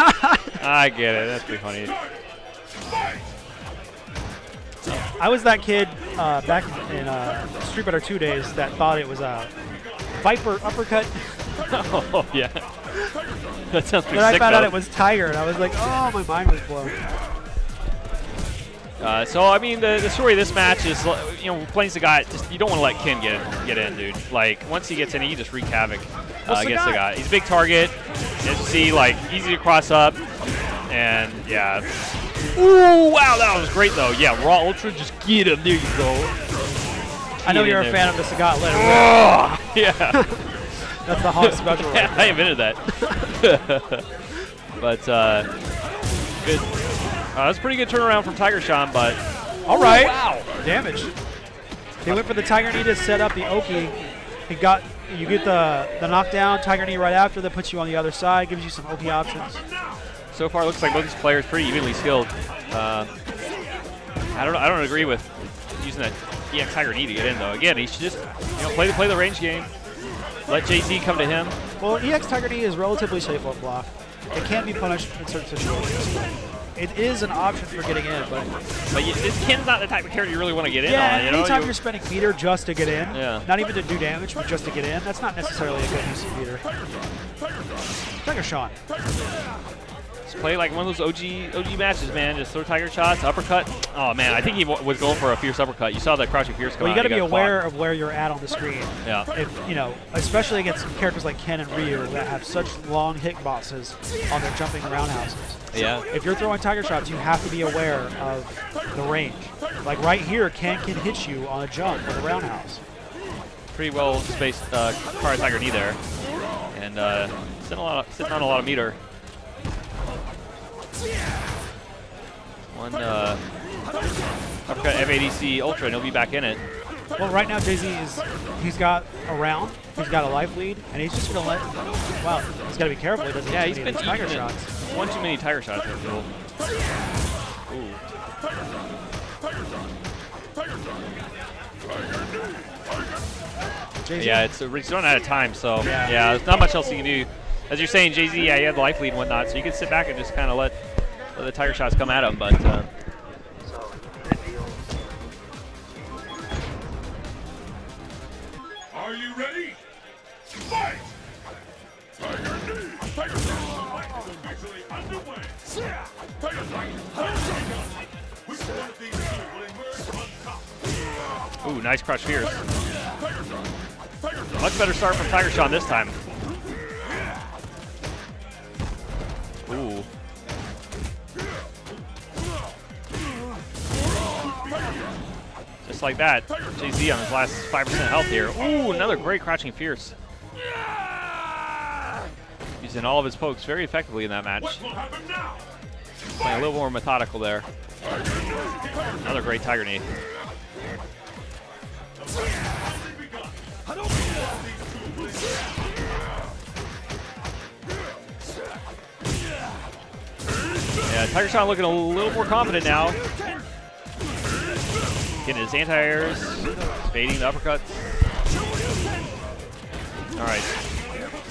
I get it. That's pretty funny. I was that kid back in Street Fighter 2 days that thought it was a Viper uppercut. Oh, yeah. That sounds pretty sick, Then I found out it was Tiger, and I was like, oh, my mind was blown. So, I mean, the story of this match is, you know, playing Sagat, just, you don't want to let Kin get in, dude. Like, once he gets in, he just wreak havoc against Sagat. He's a big target. As you see, like, easy to cross up. And, yeah. Ooh, wow, that was great, though. Yeah, Raw Ultra, just get him. There you go. I know you're a fan of the Sagat letter. Oh, yeah. That's the Hawk special. Yeah, I invented that. But, good. That's a pretty good turnaround from Tiger Sean, but all right. Wow. Damage. They went for the Tiger Knee to set up the Oki. You get the knockdown, Tiger Knee right after, that puts you on the other side, gives you some OP options. So far, looks like both these players pretty evenly skilled. I don't agree with using that EX Tiger knee to get in though. Again, he should just play the range game. Let JZ come to him. Well, EX Tiger knee is relatively safe on block. It can be punished in certain situations. It is an option for getting in, but this Ken's not the type of character you really want to get in on. Anytime you're spending meter just to get in, yeah. Not even to do damage, but just to get in, that's not necessarily a good use of meter. Tiger Sean. Just play like one of those OG matches, man. Just throw Tiger shots, uppercut. Oh man, I think he was going for a fierce uppercut. You saw that crouching fierce come out. Well, you got to be aware of where you're at on the screen. Yeah. If especially against characters like Ken and Ryu that have such long hitboxes on their jumping roundhouses. Yeah. If you're throwing Tiger shots, you have to be aware of the range. Like right here, Ken can hit you on a jump with a roundhouse. Pretty well spaced Kara Tiger knee there, and sitting on a lot of meter. One uppercut FADC Ultra, and he'll be back in it. Well, right now he's got a round, he's got a life lead, and he's just gonna let. Wow, he's got to be careful. He doesn't. Yeah, he's been Tiger eating shots. One too many Tiger shots. I feel. Ooh. Yeah, it's running out of time, so yeah, there's not much else you can do. As you're saying, JZ, yeah, he had the life lead and whatnot, so you can sit back and just kind of let the Tiger shots come at him, but. Are you ready? Fight! Tiger fight is officially underway. Tiger fight. Which one of these two will emerge on top? Ooh, nice crouch fierce. Much better start from Tiger Sean this time. Ooh. Just like that, JZ on his last 5% health here. Ooh, another great crouching fierce. Using all of his pokes very effectively in that match. Playing a little more methodical there. Another great Tiger knee. Yeah, Tiger Sean looking a little more confident now. Getting his anti-airs, baiting the uppercuts. All right,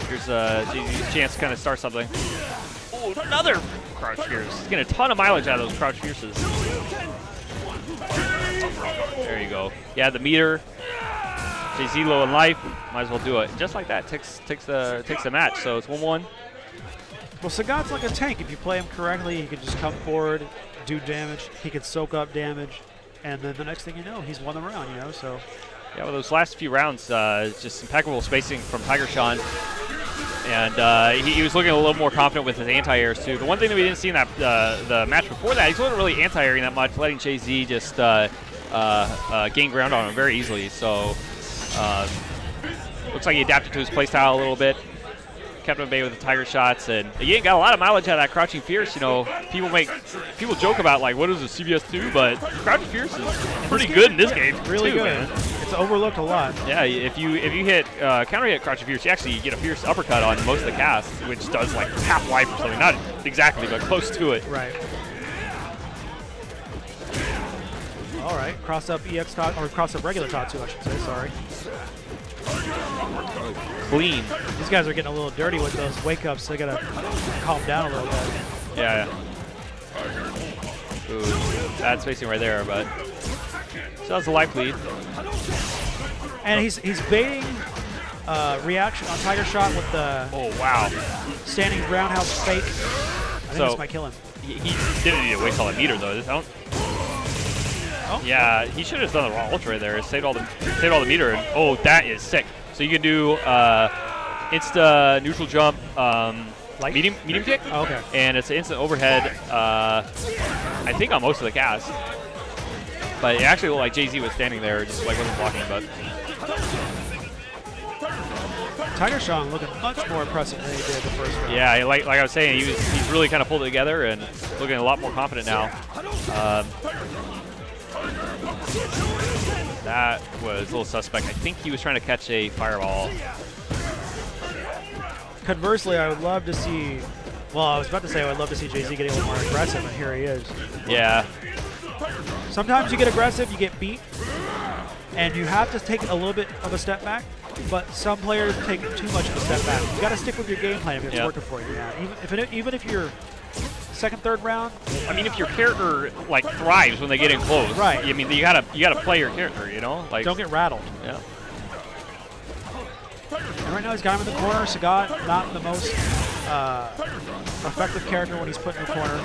here's JZ's chance to kind of start something. Oh, another crouch fierce. He's getting a ton of mileage out of those crouch fierces. There you go. Yeah, the meter. JZ low in life. Might as well do it. Just like that, takes the match. So it's 1-1. Well, Sagat's like a tank. If you play him correctly, he can just come forward, do damage. He can soak up damage, and then the next thing you know, he's won the round. So. Yeah, well, those last few rounds, just impeccable spacing from Tiger Sean, and he was looking a little more confident with his anti-airs too. The one thing that we didn't see in that the match before that, he wasn't really anti-airing that much, letting JZ just gain ground on him very easily. So looks like he adapted to his playstyle a little bit. Kept him at bay with the Tiger shots, and again got a lot of mileage out of that crouching fierce. People joke about like what is a CBS2, but crouching fierce is pretty good in this game. Really good. Man. It's overlooked a lot. Yeah, if you hit counter hit crouching fierce, you actually get a fierce uppercut on most of the cast, which does like half life or something. Not exactly, but close to it. Right. All right, cross up EX or cross up regular Tatsu, I should say. Sorry. Clean. These guys are getting a little dirty with those wake ups, so they gotta calm down a little bit. Yeah. Ooh, bad spacing right there, but so that's a life lead. And he's baiting reaction on Tiger Shot with the standing roundhouse fake. I think this might kill him. He didn't need to waste all that meter though. Yeah, he should have done the raw ultra right there. Saved all the meter. And, that is sick. So you can do insta neutral jump, medium kick. Oh, okay. And it's an instant overhead. I think on most of the cast. But it actually looked like JZ was standing there, just like wasn't blocking. But Tiger Sean looking much more impressive than he did the first round. Yeah, like I was saying, he's really kind of pulled it together and looking a lot more confident now. That was a little suspect. I think he was trying to catch a fireball. Conversely, I would love to see Well, I was about to say I'd love to see Jay-Z getting a little more aggressive, and here he is. Yeah. Sometimes you get aggressive, you get beat, and you have to take a little bit of a step back. But some players take too much of a step back. You got to stick with your game plan if it's working for you. Yeah. Even if you're second, third round. I mean, if your character like thrives when they get in close, right? I mean, you gotta play your character. You know, like don't get rattled. Yeah. And right now he's got him in the corner. Sagat, not the most effective character when he's put in the corner.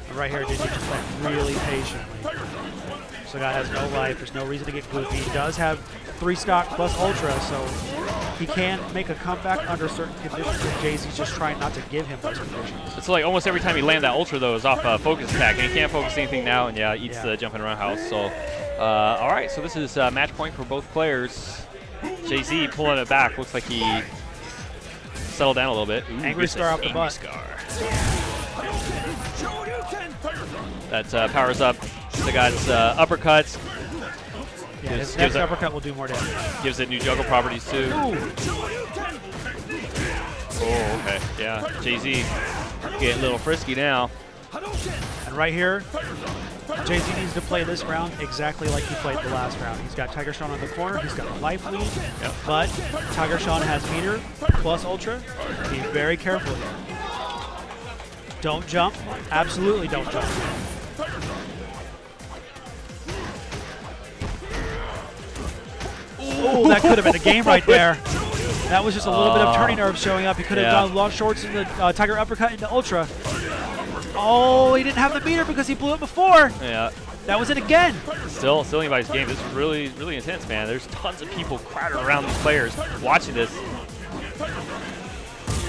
And right here, Digi just like really patiently. Sagat has no life. There's no reason to get goofy. He does have 3 stock plus ultra, so he can make a comeback under certain conditions. And Jay-Z's just trying not to give him those conditions. It's like almost every time he lands that ultra though is off a focus attack, and he can't focus anything now, and yeah, eats the jumping roundhouse. So, all right, so this is match point for both players. Jay-Z pulling it back. Looks like he settled down a little bit. Ooh, angry scar off the butt. Scar. That powers up Sagat's uppercuts. Yeah, his next uppercut will do more damage. Gives it new juggle properties too. Ooh. Oh, okay. Yeah, Jay-Z getting a little frisky now. And right here, Jay-Z needs to play this round exactly like he played the last round. He's got Tiger Sean on the corner. He's got a life lead. Yep. But Tiger Sean has meter plus ultra. Be very careful here. Don't jump. Absolutely don't jump. Oh, that could have been a game right there. That was just a little bit of turning nerve showing up. He could have done long shorts in the Tiger uppercut into ultra. Oh, he didn't have the meter because he blew it before. Yeah. That was it again. Still anybody's game. This is really, really intense, man. There's tons of people crowded around these players watching this.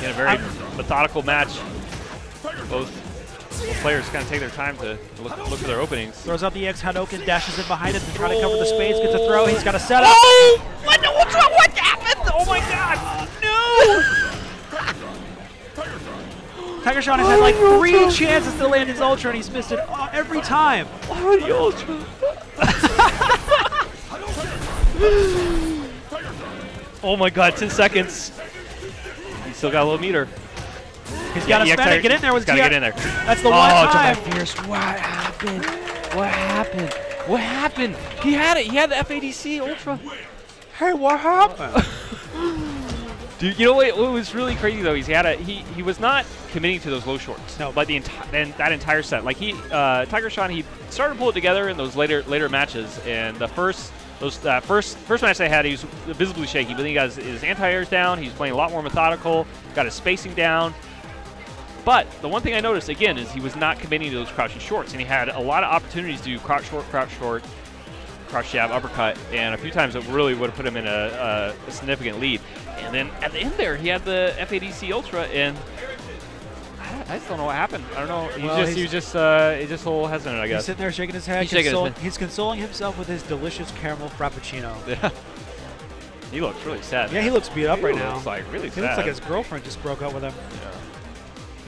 In a very methodical match. Both players kind of take their time to look for their openings. Throws out the X Hadoken, dashes in behind it to try to cover the space, gets a throw. He's got a setup. Oh! What happened? Oh my God! No! Tiger Sean has had like 3 chances to land his ultra, and he's missed it every time. Oh, the ultra! Oh my God! 10 seconds. He's still got a little meter. He's got to spend it. Get in there. He's got to get in there. That's the one time. Fierce. What happened? What happened? What happened? He had it. He had the FADC Ultra. Hey, what happened? Dude, you know what was really crazy though? He was not committing to those low shorts. No, but that entire set, like Tiger Sean, he started to pull it together in those later matches, and the first match they had, he was visibly shaky, but then he got his anti-airs down. He was playing a lot more methodical, got his spacing down. But the one thing I noticed, again, is he was not committing to those crouching shorts, and he had a lot of opportunities to do crouch short, crouch jab, uppercut, and a few times it really would have put him in a significant lead. And then at the end there, he had the FADC Ultra, and I just don't know what happened. I don't know. He was just a little hesitant, I guess. He's sitting there shaking his head. He's consoling himself with his delicious caramel frappuccino. Yeah. He looks really sad. Yeah, he looks beat up right now. Looks like really sad. He looks like his girlfriend just broke up with him. Yeah.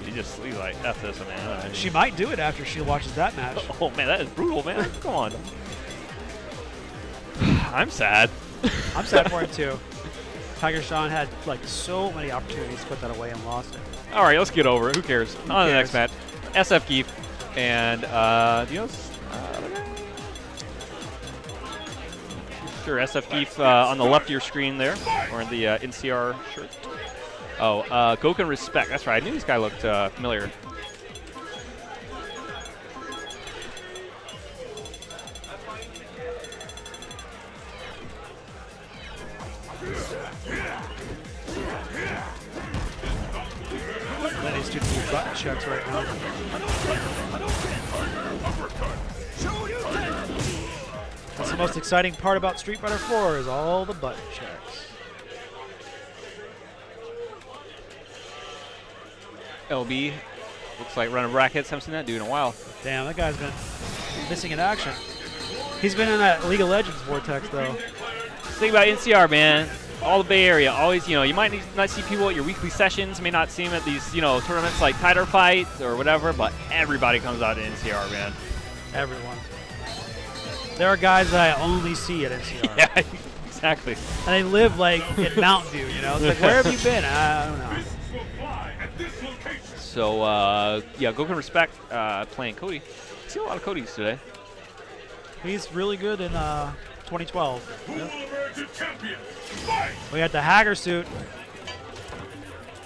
He's like, F this, man. She might do it after she watches that match. Oh, man, that is brutal, man. Come on. I'm sad. I'm sad for him, too. Tiger Sean had, like, so many opportunities to put that away and lost it. All right, let's get over it. Who cares? On to the next match. SF Keith and, do you know Sure, SF Keith on the left of your screen there, or in the NCR shirt. Oh, Goken Respect. That's right. I knew this guy looked familiar. Lenny's doing some button checks right now. That's the most exciting part about Street Fighter 4 is all the button checks. LB looks like running brackets. Haven't seen that dude in a while. Damn, that guy's been missing in action. He's been in that League of Legends vortex, though. Think about NCR, man. All the Bay Area. Always, you might not see people at your weekly sessions. May not see them at these, tournaments like Title Fight or whatever, but everybody comes out to NCR, man. Everyone. There are guys that I only see at NCR. Yeah, Exactly. And they live like in Mountain View, you know? It's like, where have you been? I don't know. So, yeah, Goku Respect playing Cody. I see a lot of Codys today. He's really good in 2012. Yep. We had the Hagger suit.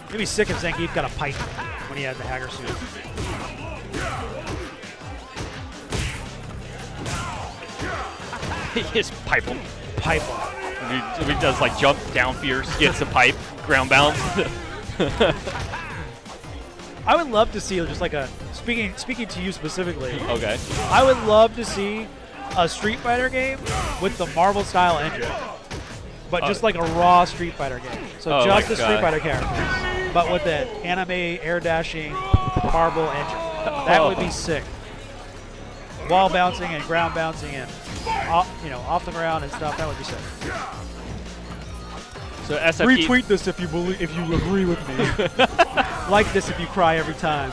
It'd be sick if Zangief got a pipe when he had the Hagger suit. He just pipe him. Pipe him. He does like jump down fierce, gets a pipe, ground bounce. I would love to see just like a speaking to you specifically. Okay. I would love to see a Street Fighter game with the Marvel style engine, but just like a raw Street Fighter game. So just the Street Fighter characters, but with the anime air dashing Marvel engine. That would be sick. Wall bouncing and ground bouncing and off the ground and stuff. That would be sick. So SFP. Retweet this if you agree with me. Like this if you cry every time.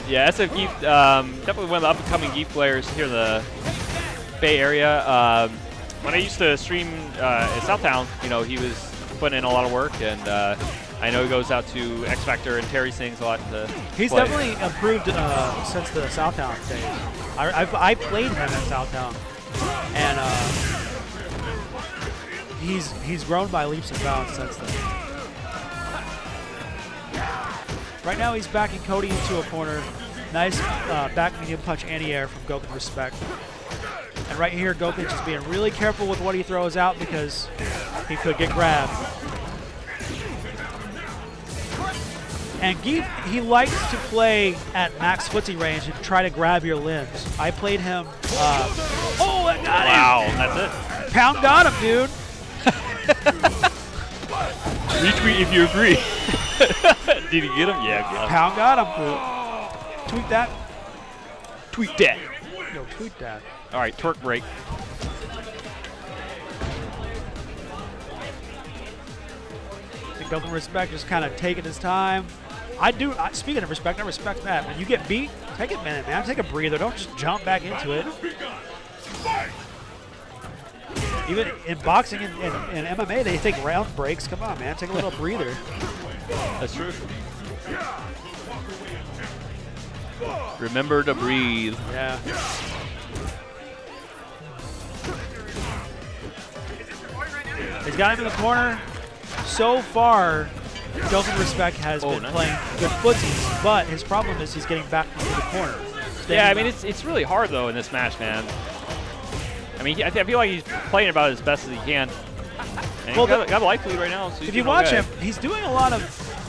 Yeah, SF Geef, definitely one of the up-and-coming Geef players here in the Bay Area. When I used to stream in Southtown, he was putting in a lot of work, and I know he goes out to X Factor and Terry Sings a lot. He's definitely improved since the Southtown days. I played him at Southtown, and he's grown by leaps and bounds since then. Right now he's backing Cody into a corner. Nice back medium punch anti-air from Goku Respect. And right here, Goku just being really careful with what he throws out because he could get grabbed. And Geef, he likes to play at max footsie range and try to grab your limbs. I played him. Oh, I got him! Wow, that's it. Pound got him, dude. Retweet if you agree. Did he get him? Yeah. Pound got him. Tweet that. Tweet that. Yo, tweet that. All right, torque break. I think Goku Respect just kind of taking his time. Speaking of respect, I respect that. When you get beat, take a minute, man. Take a breather. Don't just jump back into it. Even in boxing and MMA, they take round breaks. Come on, man. Take a little breather. That's true. Remember to breathe. Yeah. He's got him in the corner. So far, Goku Respect has been playing good footsies, but his problem is he's getting back into the corner. Yeah, I mean, it's really hard, though, in this match, man. I mean, I feel like he's playing about as best as he can. And he's got a life lead right now. So if you watch him, he's doing a lot of,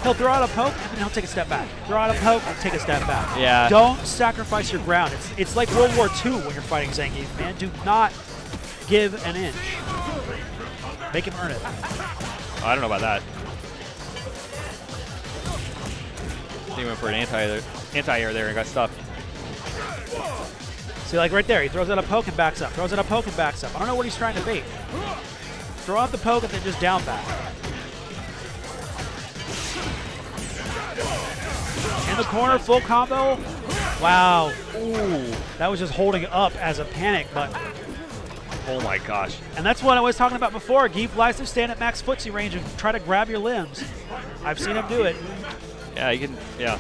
he'll throw out a poke and then he'll take a step back. Throw out a poke and take a step back. Yeah. Don't sacrifice your ground. It's like World War II when you're fighting Zangief, man. Do not give an inch. Make him earn it. Oh, I don't know about that. He went for an anti-air there and got stuck. See, like right there, he throws out a poke and backs up. Throws out a poke and backs up. I don't know what he's trying to bait. Throw out the poke and then just down back. In the corner, full combo. Wow. Ooh, that was just holding up as a panic button. Oh my gosh. And that's what I was talking about before. Geef likes to stand at max footsie range and try to grab your limbs. I've seen him do it. Yeah, you can, yeah.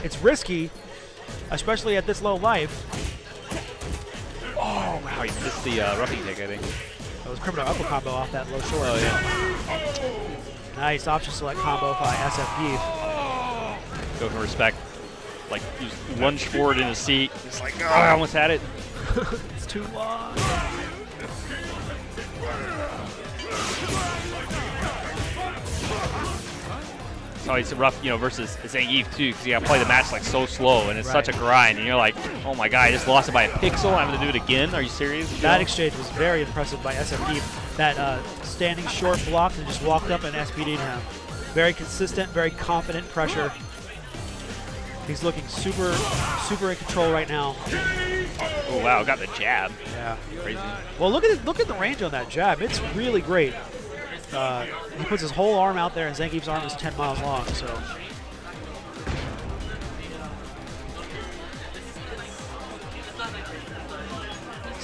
It's risky, especially at this low life. Oh, wow, he missed the roughing kick, I think. That was criminal upper combo off that low short. Oh, yeah. Nice option select combo by SF Geef. Go for respect. Like, he lunged forward in his seat. It's like, oh, I almost had it. It's too long. It's always rough, versus Zangief too, because you got to play the match like so slow, and it's such a grind. And you're like, oh my god, I just lost it by a pixel. I'm having to do it again. Are you serious? That exchange was very impressive by SF Geef. That standing short blocked and just walked up and SPD'd him. Very consistent, very confident pressure. He's looking super in control right now. Oh wow, got the jab. Yeah, crazy. Well, look at the range on that jab. It's really great. He puts his whole arm out there, and Zangief's arm is 10 miles long. So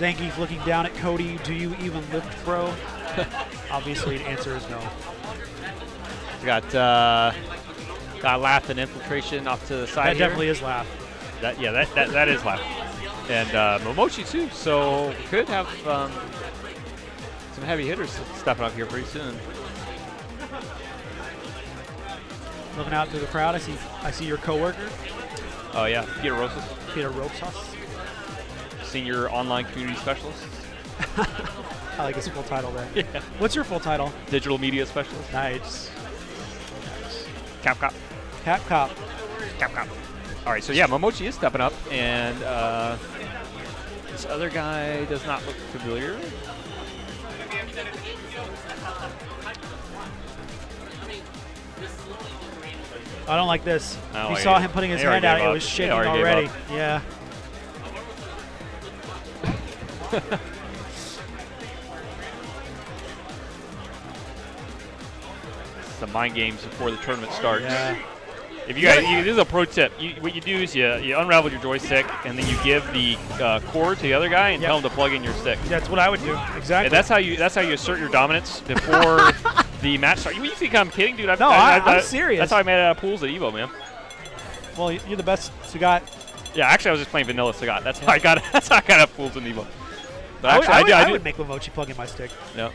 Zangief looking down at Cody. Do you even lift, bro? Obviously, the answer is no. Got Laugh and Infiltration off to the side. That definitely is Laugh. That is Laugh. And Momochi too. So we could have some heavy hitters stepping up here pretty soon. Looking out through the crowd, I see your coworker. Oh yeah, Peter Rosas. Peter Rosas. Senior Online Community Specialist. I like his full title there. Yeah. What's your full title? Digital Media Specialist. Nice. Cap Cop. Cap Cop. Cap Cop. All right, so yeah, Momochi is stepping up, and this other guy does not look familiar. I don't like this. Oh, You saw him putting his hand out, it was shaking already. Yeah. The mind games before the tournament starts. Yeah. If you guys, this is a pro tip. What you do is you unravel your joystick, and then you give the cord to the other guy and tell him to plug in your stick. That's what I would do. Exactly. And that's how you assert your dominance before the match starts. You think I'm kidding, dude? No, I'm serious. That's how I made pools at Evo, man. Well, you're the best Sagat. Yeah, actually, I was just playing vanilla Sagat. That's how I got. That's how I got pools in Evo. But I would make Momochi plug in my stick. Yeah.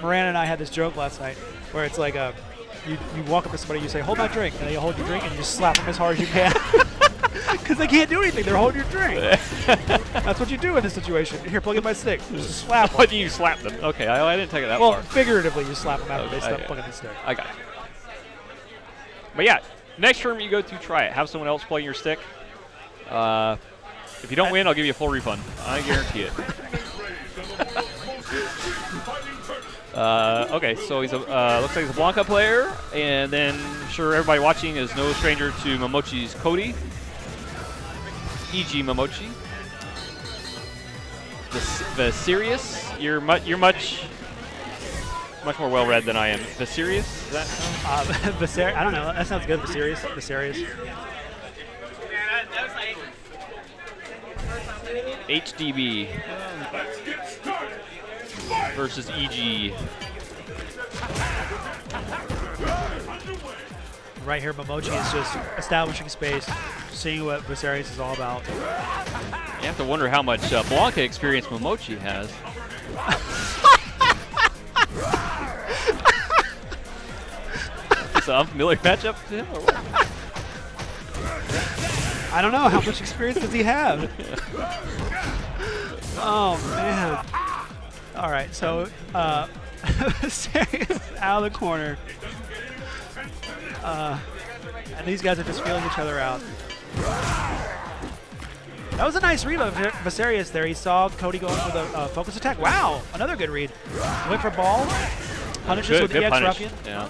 Moran and I had this joke last night where it's like you walk up to somebody, you say, hold my drink, and then you hold your drink and you just slap them as hard as you can. Because they can't do anything. They're holding your drink. That's what you do in this situation. Here, plug in my stick. Just slap them. What do you slap them? Okay, I didn't take it that far. Well, figuratively, you slap them after they stop plugging the stick. I got you. But yeah, next tournament you go to, try it. Have someone else plug your stick. If you don't win, I'll give you a full refund. I guarantee it. Okay, so he's looks like he's a Blanca player, and then sure everybody watching is no stranger to Momochi's Cody. E.g. Momochi. The Serious, you're much more well read than I am. The Serious, is that? I don't know. That sounds good. The Serious. HDB versus EG. Right here, Momochi is just establishing space, seeing what Viserys is all about. You have to wonder how much Blanca experience Momochi has. It's an unfamiliar matchup to him, or what? I don't know. How much experience does he have? Oh, man. All right, so Viserys out of the corner. And these guys are just feeling each other out. That was a nice read of Viserys there. He saw Cody going for the focus attack. Wow, another good read. Went for ball. Punishes with the EX Ruffian. Yeah.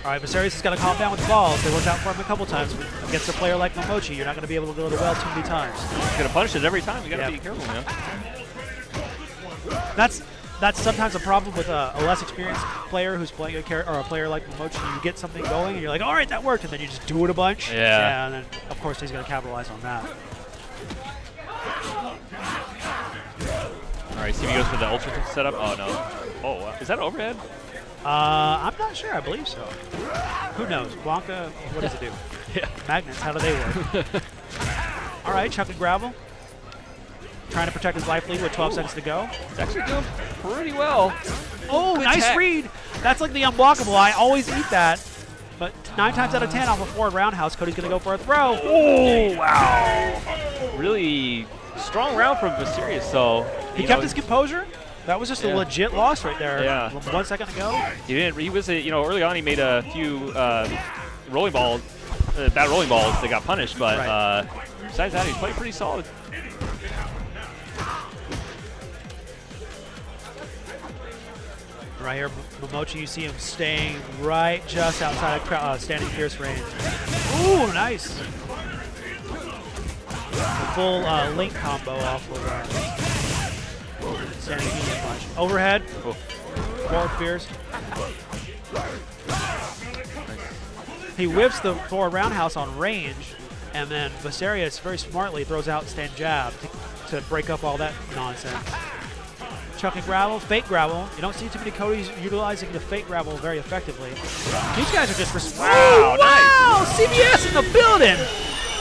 All right, Viserys has got to calm down with the balls. They worked out for him a couple times. Against a player like Momochi, you're not going to be able to go to the well too many times. He's going to punish it every time. You got to be careful, man. That's sometimes a problem with a less experienced player who's playing a player like Momochi. You get something going, and you're like, all right, that worked, and then you just do it a bunch. Yeah. And then, of course, he's going to capitalize on that. All right, see if he goes for the ultra setup. Oh, no. Oh, wow. Is that overhead? I'm not sure. I believe so. Who knows? Blanca, what does it do? Yeah. Magnets, how do they work? All right, Chuck and Gravel. Trying to protect his life lead with 12 seconds to go. It's actually doing pretty well. Oh, nice read. That's like the unblockable. I always eat that. But 9 times out of 10 off a forward roundhouse, Cody's going to go for a throw. Oh, wow. Really strong round from Viserys, so. He kept his composure. That was just a legit loss right there. Yeah. 1 second to go. He didn't. He was, early on he made a few rolling balls, bad rolling balls that got punished, but besides that, he played pretty solid. Right here, Momochi, you see him staying right just outside of standing Pierce range. Ooh, nice. Full link combo off of standing Pierce punch. Overhead. Forward Pierce. He whips the forward roundhouse on range, and then Viserys very smartly throws out stand jab to break up all that nonsense. Chuck and gravel, fake gravel. You don't see too many Codys utilizing the fake gravel very effectively. These guys are just wow, wow! CBS in the building.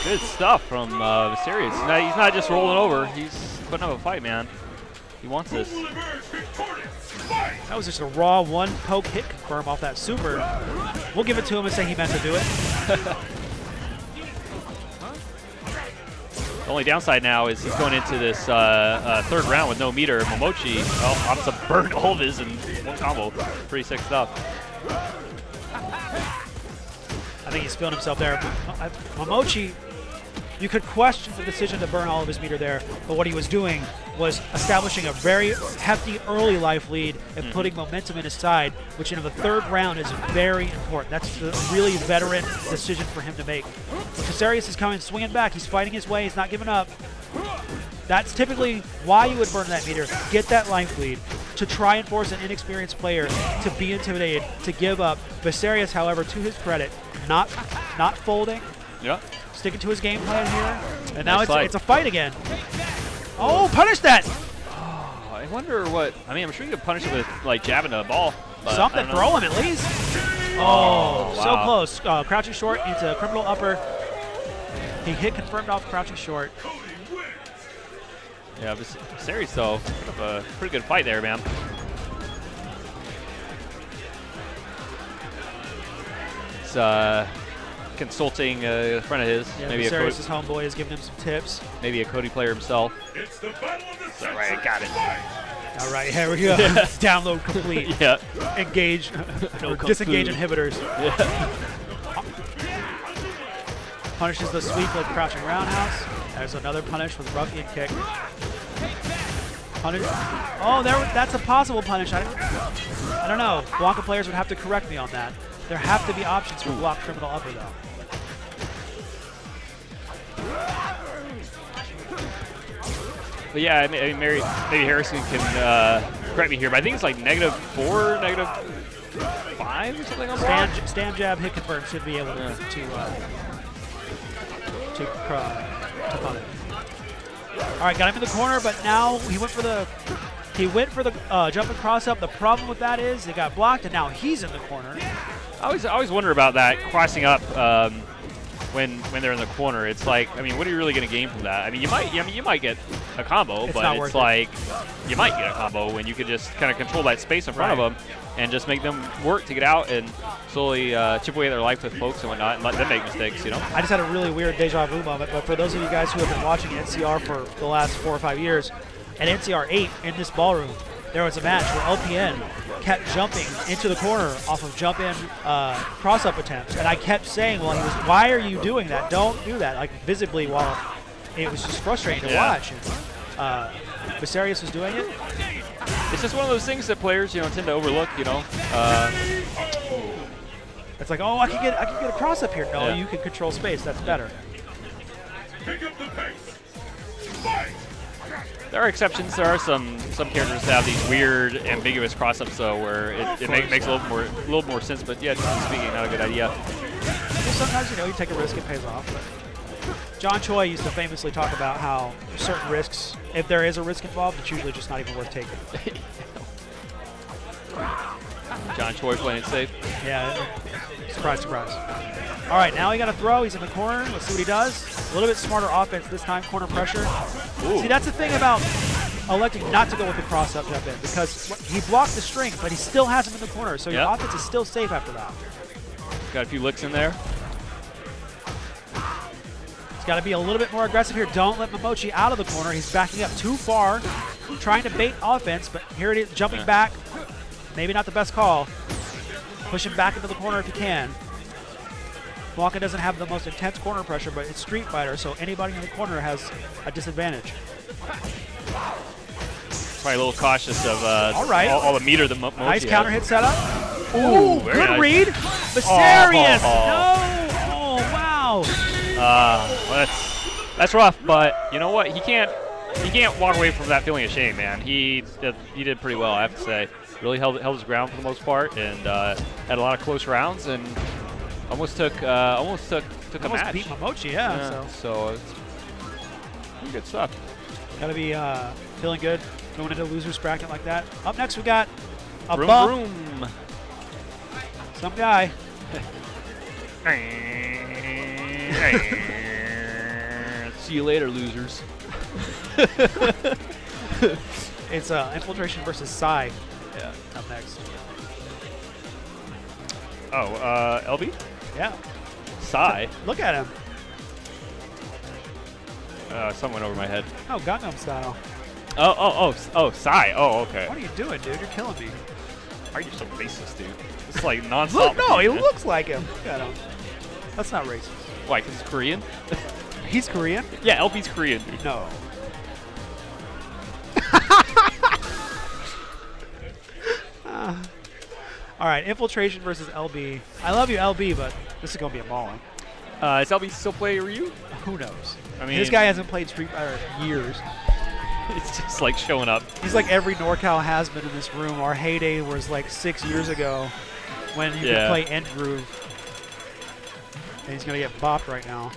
Good stuff from Viserious. Now, he's not just rolling over. He's putting up a fight, man. He wants this. That was just a raw one poke hit confirm off that super. We'll give it to him and say he meant to do it. The only downside now is he's going into this third round with no meter. Momochi opts to burn all of his in one combo. Pretty sick stuff. I think he's feeling himself there. Momochi, you could question the decision to burn all of his meter there, but what he was doing was establishing a very hefty early life lead and putting momentum in his side, which in the third round is very important. That's a really veteran decision for him to make. But Viserious is coming, swinging back. He's fighting his way. He's not giving up. That's typically why you would burn that meter. Get that life lead to try and force an inexperienced player to be intimidated, to give up. Viserious, however, to his credit, not folding. Yeah. Sticking to his game plan here. And now Nice it's a fight again. Oh, punish that! Oh, I wonder what. I mean, I'm sure you could punish it with like jabbing a ball. Something, throw him at least. Oh, wow. so close. Crouching short into a criminal upper. He hit confirmed off crouching short. Yeah, Viserious though, put up a pretty good fight there, man. It's consulting a friend of his, Yeah, maybe Viserious' homeboy is giving him some tips. maybe a Cody player himself. It's the battle of the sexes. All right, got it. All right, here we go. Download complete. Yeah. Engage, or disengage inhibitors. Yeah. Punishes the sweep with crouching roundhouse. There's another punish with ruffian kick. Punish. Oh, that's a possible punish. I don't know. Blanca players would have to correct me on that. There have to be options for block criminal upper though. But yeah, I mean, maybe Harrison can correct me here, but I think it's like -4, -5 or something on block. Stand jab hit confirm should be able to punish. All right, got him in the corner, but now he went for the jumping cross up. The problem with that is it got blocked, and now he's in the corner. I always wonder about that crossing up when they're in the corner. It's like, I mean, what are you really going to gain from that? I mean, you might get a combo, but it's like you might get a combo when you could just kind of control that space in front of them and just make them work to get out and slowly chip away their life with folks and whatnot and let them make mistakes, you know? I just had a really weird deja vu moment, but for those of you guys who have been watching NCR for the last 4 or 5 years, at NCR 8 in this ballroom, there was a match where LPN kept jumping into the corner off of jump-in cross-up attempts, and I kept saying, well, why are you doing that? Don't do that, like visibly, while it was just frustrating to watch. And, Viserious was doing it. It's just one of those things that players, tend to overlook, It's like, oh, I can get a cross-up here. No, you can control space. That's better. Pick up the pace. Fight. There are exceptions. There are some characters that have these weird, ambiguous cross-ups, though, where it makes a little more sense. But yeah, generally speaking, not a good idea. Well, sometimes you take a risk, it pays off. But John Choi used to famously talk about how certain risks, if there is a risk involved, it's usually just not even worth taking. John Choi playing it safe. Yeah, surprise, surprise. All right, now he got a throw. He's in the corner. Let's see what he does. A little bit smarter offense this time, corner pressure. Ooh. See, that's the thing about electing not to go with the cross-up jump in, because he blocked the string, but he still has him in the corner, so your offense is still safe after that. Got a few licks in there. He's got to be a little bit more aggressive here. Don't let Momochi out of the corner. He's backing up too far, trying to bait offense, but here it is, jumping back. Maybe not the best call. Push him back into the corner if you can. Blanca doesn't have the most intense corner pressure, but it's Street Fighter, so anybody in the corner has a disadvantage. Probably a little cautious of all the meter the Momochi Nice has. counter hit setup. Ooh, good nice. read. Viserious. No. Oh, wow. Well, that's rough, but you know what? He can't walk away from that feeling of shame, man. He did pretty well, I have to say. Really held his ground for the most part, and had a lot of close rounds, and almost took a match. Beat Momochi, yeah. So it's pretty good stuff. Gotta be feeling good going into losers bracket like that. Up next, we got a Vroom, bump. vroom. Some guy. See you later, losers. It's Infiltration versus Psy. Yeah. Up next. Oh, LB? Yeah. Psy? Look at him. Something went over my head. Oh, Gangnam Style. Oh, Psy. Oh, okay. What are you doing, dude? You're killing me. Are you so racist, dude? It's like nonstop. Look, no, he man. looks like him. Look at him. That's not racist. Why, because he's Korean? He's Korean? Yeah, LB's Korean, dude. No. All right, Infiltration versus LB. I love you, LB, but this is going to be a mauling. Does LB still play Ryu? Who knows? I mean, This guy hasn't played Street Fighter in years. It's just like showing up. He's like every NorCal has been in this room. Our heyday was like 6 years ago when you could play End Groove. And he's going to get bopped right now.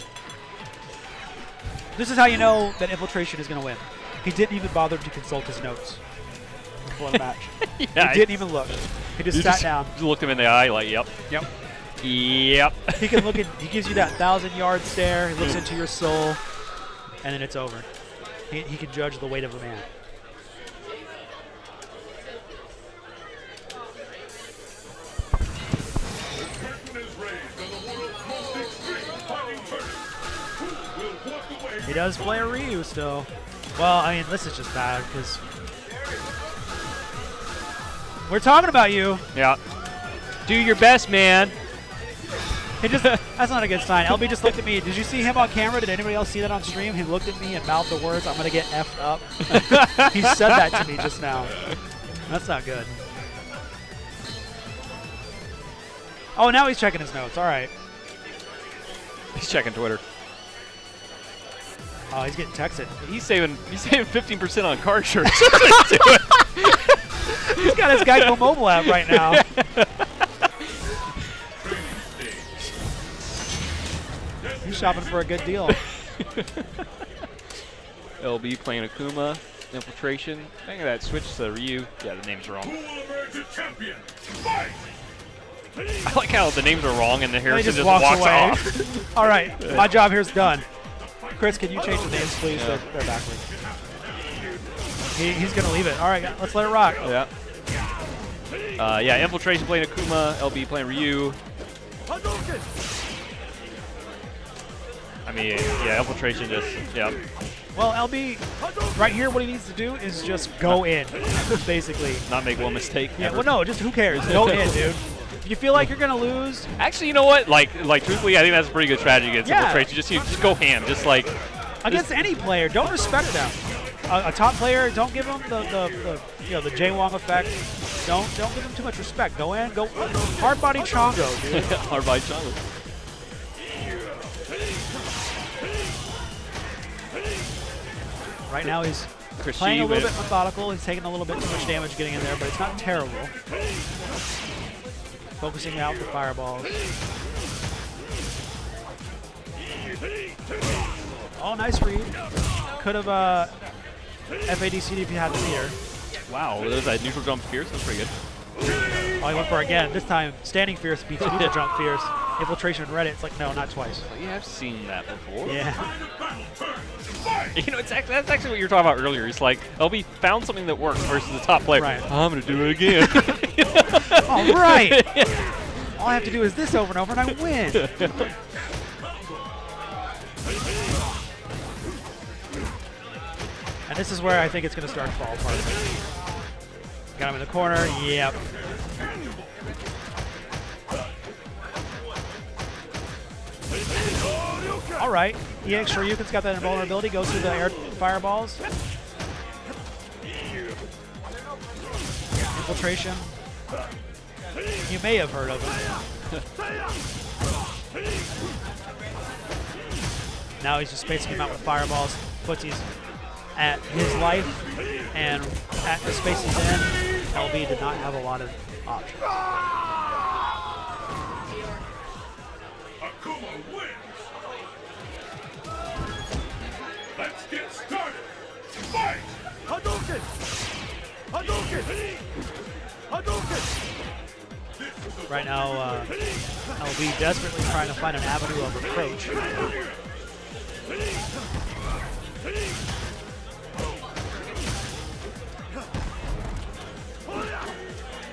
This is how you know that Infiltration is going to win. He didn't even bother to consult his notes before the match. Yeah, He didn't even look. He just sat down. Just looked him in the eye like, yep. Yep. Yep. He can look at. He gives you that 1,000-yard stare. He looks into your soul, and then it's over. He can judge the weight of a man. Curtain is raised on the world's most extreme fighting tournament. Who will walk away? He does play a Ryu still. Well, I mean, this is just bad because we're talking about you. Yeah. Do your best, man. He just, that's not a good sign. LB just looked at me. Did you see him on camera? Did anybody else see that on stream? He looked at me and mouthed the words, "I'm going to get effed up." He said that to me just now. That's not good. Oh, now he's checking his notes. All right. He's checking Twitter. Oh, he's getting texted. He's saving 15% on car shirts. He's got his Geico mobile app right now. He's shopping for a good deal. LB playing Akuma. Infiltration. I think that switch to Ryu. Yeah, the name's wrong. Who will emerge a champion? Fight! I like how the names are wrong and the He Harrison just just walks walks away. off. All right, my job here's done. Chris, can you change the names, please? Yeah. They're backwards. He's going to leave it. All right, let's let it rock. Yeah. Yeah, Infiltration playing Akuma. LB playing Ryu. I mean, yeah, Infiltration just, yeah. Well, LB, right here, what he needs to do is just go in, basically. Not make one mistake. Yeah, ever. well, no, just who cares? Go in, dude. If you feel like you're going to lose. Actually, you know what? Like, truthfully, I think that's a pretty good strategy against Yeah. Infiltration. Just go ham. Just like. Against any player, don't respect them. A top player, don't give them the J-Wong effect. Don't give them too much respect. Go in, go hard body Chongo, dude. Hard by Jungle. Right now he's Chris playing a G little with- bit methodical. He's taking a little bit too much damage getting in there, but it's not terrible. Focusing out the fireballs. Oh, nice read. Could have FADC'd if you had the meter. Wow, there's that neutral jump fierce. That's pretty good. Oh, he went for it again. This time, standing fierce beats neutral jump fierce. Infiltration and Reddit, it's like, no, not twice. Well, you have seen that before. Yeah. You know, that's actually what you were talking about earlier. It's like, LB found something that works versus the top player. Right. I'm going to do it again. All right. All I have to do is this over and over, and I win. And this is where I think it's going to start to fall apart. Got him in the corner. Yep. All right. EX Shoryuken's got that invulnerability. Goes through the air fireballs. Infiltration. You may have heard of him. Now he's just spacing him out with fireballs. Footsie's at his life, and at the space he's in, LB did not have a lot of options. Akuma wins! Let's get started! Right now, LB desperately trying to find an avenue of approach.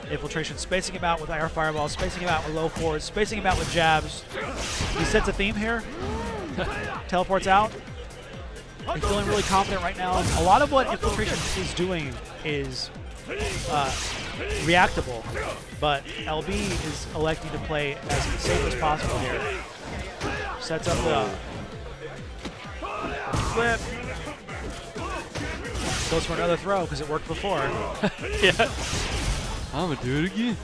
Infiltration spacing him out with air fireballs, spacing him out with low forwards, spacing him out with jabs. He sets a theme here. Teleports out. He's feeling really confident right now. A lot of what Infiltration is doing is reactable, but LB is electing to play as safe as possible here. Sets up the flip. Goes for another throw because it worked before. Yeah. I'm gonna do it again.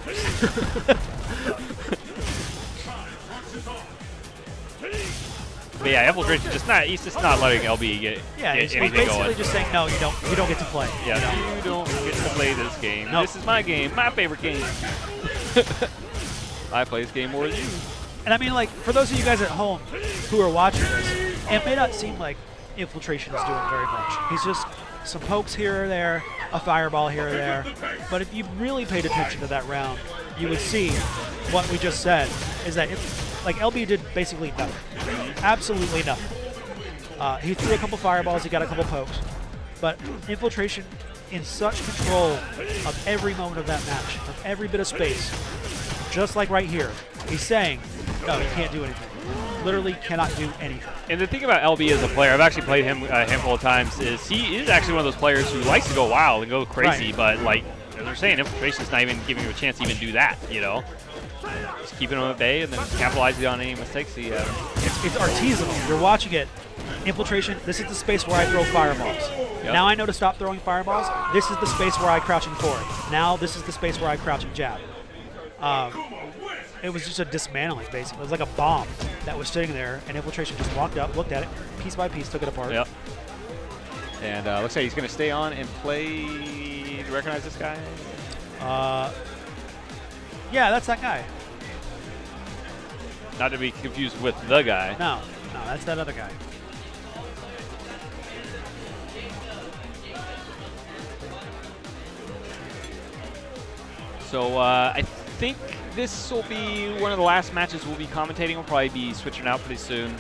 But yeah, Infiltration he's just not letting LB get he's anything basically going. just saying no, you don't get to play. Yeah, you don't get to play this game. Nope. This is my game, my favorite game. I play this game more than you. And I mean, like, for those of you guys at home who are watching this, it may not seem like Infiltration is doing very much. He's just some pokes here or there, a fireball here or there. But if you really paid attention to that round, you would see what we just said, is that like LB did basically nothing. Absolutely nothing. He threw a couple fireballs, he got a couple pokes. But Infiltration in such control of every moment of that match, of every bit of space, just like right here. He's saying, no, he can't do anything. Literally cannot do anything. And the thing about LB as a player, I've actually played him a handful of times, is he is actually one of those players who likes to go wild and go crazy, right. But like as they're saying, Infiltration's not even giving him a chance to even do that, you know? Just keeping him at bay and then capitalizing on any mistakes he has. It's artisanal. You're watching it. Infiltration, this is the space where I throw fireballs. Yep. Now I know to stop throwing fireballs. This is the space where I crouch and forward. Now this is the space where I crouch and jab. It was just a dismantling, basically. It was like a bomb that was sitting there, and Infiltration just walked up, looked at it, piece by piece, took it apart. Yep. And looks like he's going to stay on and play. Do you recognize this guy? Yeah, that's that guy. Not to be confused with the guy. No, that's that other guy. So I think this will be one of the last matches we'll be commentating. We'll probably be switching out pretty soon,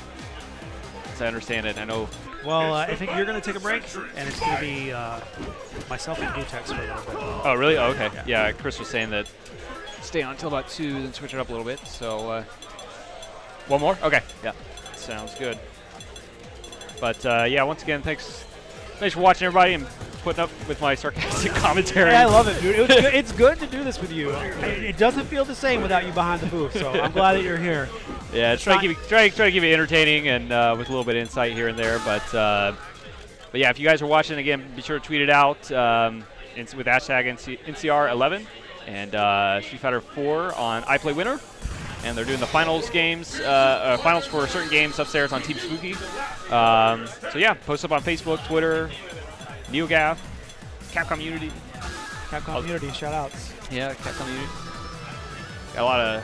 as I understand it. I know. Well, I think you're going to take a break, and it's going to be myself and dédicace for a little bit. Oh, really? Oh, okay. Yeah, Chris was saying that stay on until about 2, then switch it up a little bit. So one more? Okay. Yeah, sounds good. But yeah, once again, thanks for watching, everybody, and putting up with my sarcastic commentary. Hey, I love it, dude. It's good to do this with you. It doesn't feel the same without you behind the booth, so I'm glad that you're here. Yeah, try to keep it entertaining and with a little bit of insight here and there. But yeah, if you guys are watching, again, be sure to tweet it out with hashtag NCR11 and Street Fighter 4 on iPlayWinner. And they're doing the finals games, finals for certain games upstairs on Team Spooky. So yeah, post up on Facebook, Twitter, NeoGaf, Capcom Unity. Capcom Unity, shout outs. Yeah, Capcom Unity. Got a lot of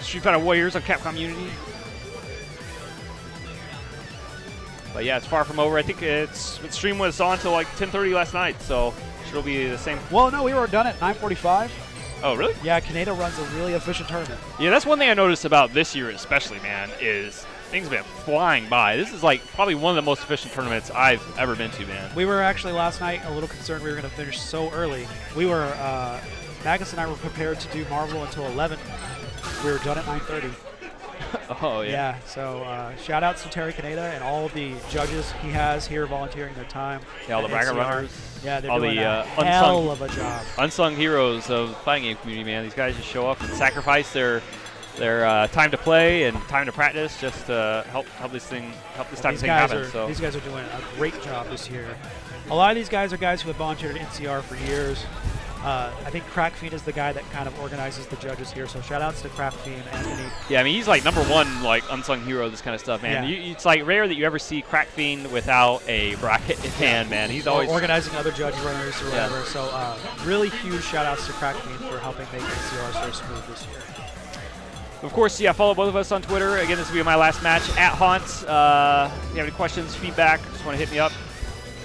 Street Fighter Warriors on Capcom Unity. But yeah, it's far from over. I think the stream was on till like 10:30 last night, so it'll be the same. Well, no, we were done at 9:45. Oh, really? Yeah, Kaneda runs a really efficient tournament. Yeah, that's one thing I noticed about this year especially, man, is things have been flying by. This is like probably one of the most efficient tournaments I've ever been to, man. We were actually last night a little concerned we were going to finish so early. We were, Magus and I were prepared to do Marvel until 11. We were done at 9:30. Oh, yeah. Yeah, so shout outs to Terry Kaneda and all of the judges he has here volunteering their time. Yeah, all the bracket runners. Yeah, they're all doing the a hell of a job. Unsung heroes of the fighting game community, man. These guys just show up and sacrifice their time to play and time to practice just to help this type of thing happen. So these guys are doing a great job this year. A lot of these guys are guys who have volunteered at NCR for years. I think Crack Fiend is the guy that kind of organizes the judges here, so shout outs to Crack Fiend, Anthony. Yeah, I mean, he's like #1 like unsung hero, this kind of stuff, man. Yeah. It's like rare that you ever see Crack Fiend without a bracket in hand, man. He's always organizing other judge runners or whatever. So really huge shout outs to Crack Fiend for helping make NCR so smooth this year. Of course, yeah, follow both of us on Twitter. Again, this will be my last match at Haunts. If you have any questions, feedback, just want to hit me up.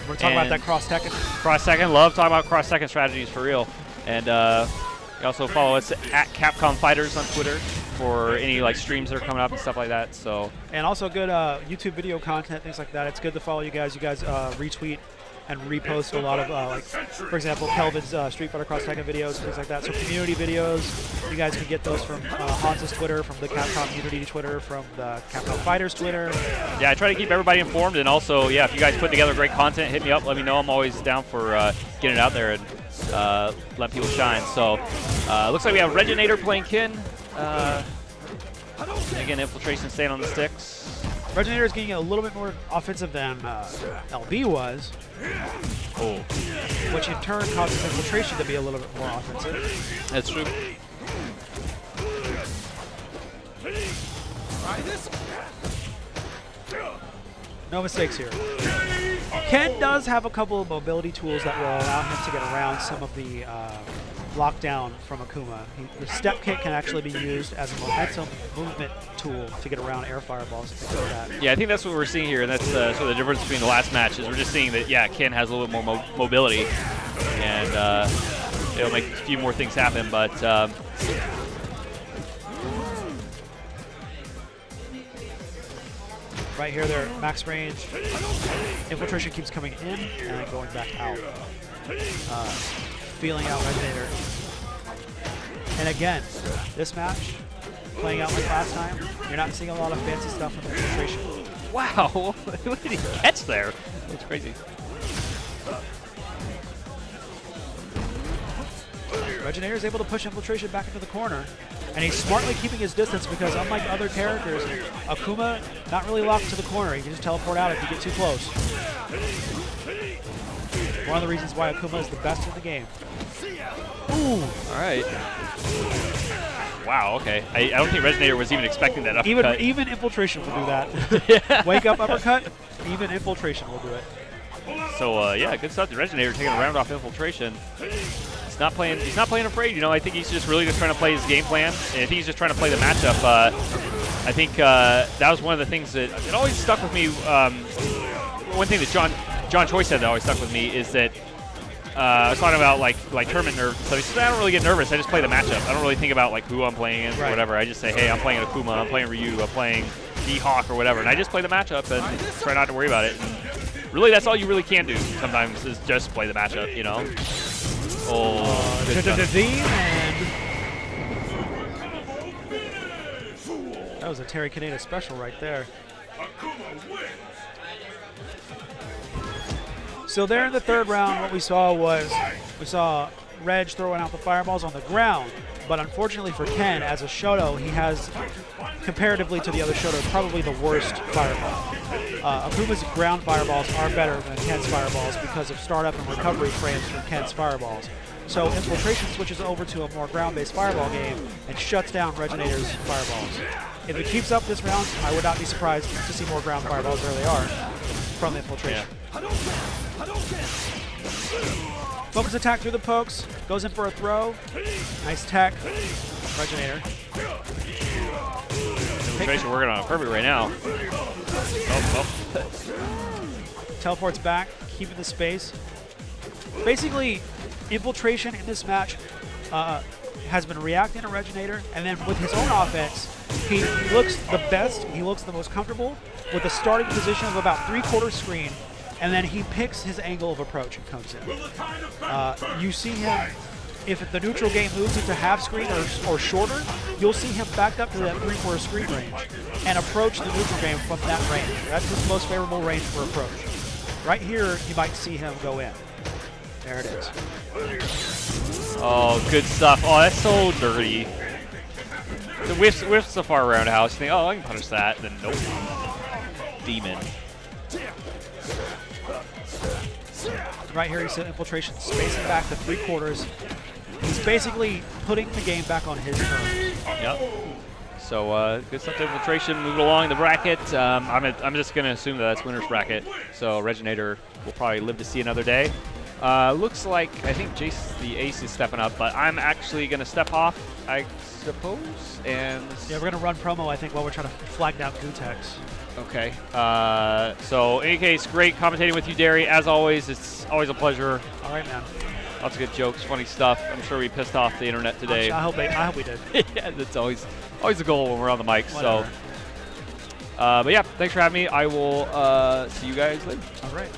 We're talking about that cross-Tekken. Cross-Tekken, love talking about cross-Tekken strategies for real. And You also follow us at Capcom Fighters on Twitter for any like streams that are coming up and stuff like that. So and also good YouTube video content, things like that. It's good to follow you guys. You guys retweet and repost a lot of like, for example, Kelvin's Street Fighter Cross Tekken videos, things like that. So community videos, you guys can get those from Hans's Twitter, from the Capcom Unity Twitter, from the Capcom Fighters Twitter. Yeah, I try to keep everybody informed, and also, yeah, if you guys put together great content, hit me up, let me know. I'm always down for getting it out there and let people shine. So looks like we have Reginator playing Kin. Again, Infiltration staying on the sticks. Reginator is getting a little bit more offensive than LB was, which in turn causes Infiltration to be a little bit more offensive. That's true. No mistakes here. Ken does have a couple of mobility tools that will allow him to get around some of the lockdown from Akuma. The step kick can actually be used as a momentum movement tool to get around air fireballs and things like that. Yeah, I think that's what we're seeing here, and that's sort of the difference between the last match is we're just seeing that, yeah, Ken has a little bit more mobility, and it'll make a few more things happen, but right here, they're max range. Infiltration keeps coming in and then going back out. Feeling out Reginator. And again, this match, playing out like last time, you're not seeing a lot of fancy stuff with Infiltration. wow, what did he catch there? That's crazy. Reginator is able to push Infiltration back into the corner, and he's smartly keeping his distance because unlike other characters, Akuma not really locked to the corner. He can just teleport out if you get too close. One of the reasons why Akuma is the best in the game. Ooh, all right. Wow, okay. I don't think Reginator was even expecting that uppercut. Even Infiltration will do that. Yeah. Wake up uppercut, even Infiltration will do it. So yeah, good stuff. The Reginator taking a round off Infiltration. He's not playing afraid. You know, I think he's just really just trying to play his game plan, and I think he's just trying to play the matchup. I think that was one of the things that it always stuck with me. One thing that John Choi said that always stuck with me is that I was talking about like tournament nerves. So he said I don't really get nervous. I just play the matchup. I don't really think about like who I'm playing against or whatever. I just say, hey, I'm playing Akuma, I'm playing Ryu, I'm playing D-Hawk or whatever, and I just play the matchup and try not to worry about it. And really, that's all you really can do sometimes is just play the matchup. You know. Oh, good stuff. That was a Terry Kaneda special right there. So there in the third round, what we saw was Reg throwing out the fireballs on the ground. But unfortunately for Ken, as a Shoto, he has, comparatively to the other Shotos, probably the worst fireball. Akuma's ground fireballs are better than Ken's fireballs because of startup and recovery frames from Ken's fireballs. So Infiltration switches over to a more ground-based fireball game and shuts down Reginator's fireballs. If it keeps up this round, I would not be surprised to see more ground fireballs. There they are from Infiltration. Yeah. Focus attack through the pokes, goes in for a throw. Nice tech. Reginator. Infiltration working on a perfect right now. Teleports back, keeping the space. Basically, Infiltration in this match has been reacting to Reginator, and then with his own offense, he looks the best, he looks the most comfortable with a starting position of about 3/4 screen, and then he picks his angle of approach and comes in. You see him, if the neutral game moves into half screen or shorter, you'll see him backed up to that 3/4 screen range and approach the neutral game from that range. That's his most favorable range for approach. Right here, you might see him go in. There it is. Oh, good stuff. Oh, that's so dirty. The whiffs the far roundhouse. You think, oh, I can punish that. Then nope. Demon. Right here, you see Infiltration spacing back to 3/4. He's basically putting the game back on his terms. Yep. So good stuff to Infiltration. Moving along the bracket. I'm just going to assume that that's winner's bracket. So Reginator will probably live to see another day. Looks like I think Jace the Ace is stepping up, but I'm actually going to step off, I suppose. And yeah, we're going to run promo, I think, while we're trying to flag down Gutex. Okay. So in any case, great commentating with you, Derry. As always, it's always a pleasure. All right, man. Lots of good jokes, funny stuff. I'm sure we pissed off the internet today. I hope we did. Yeah, that's always the goal when we're on the mic. Whatever. So, but yeah, thanks for having me. I will see you guys later. All right.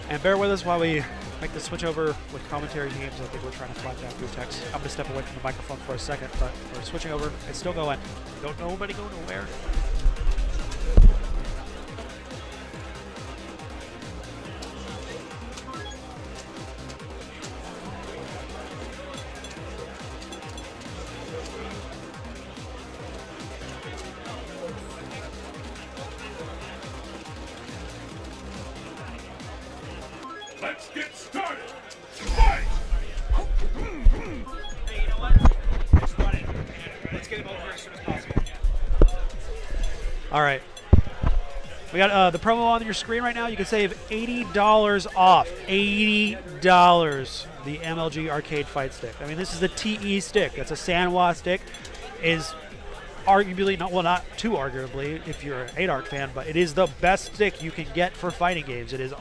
And bear with us while we make the switch over with commentary teams. I think we're trying to flag down Gutex. I'm going to step away from the microphone for a second, but we're switching over. It's still going. Don't nobody go nowhere. Let's get started. Fight! Hey, you know what? Let's run it. Let's get him over as soon as possible. All right. We got the promo on your screen right now. You can save $80 off. $80. The MLG Arcade Fight Stick. I mean, this is the TE stick. That's a Sanwa stick. Is arguably, not too arguably if you're an 8-Arc fan, but it is the best stick you can get for fighting games. It is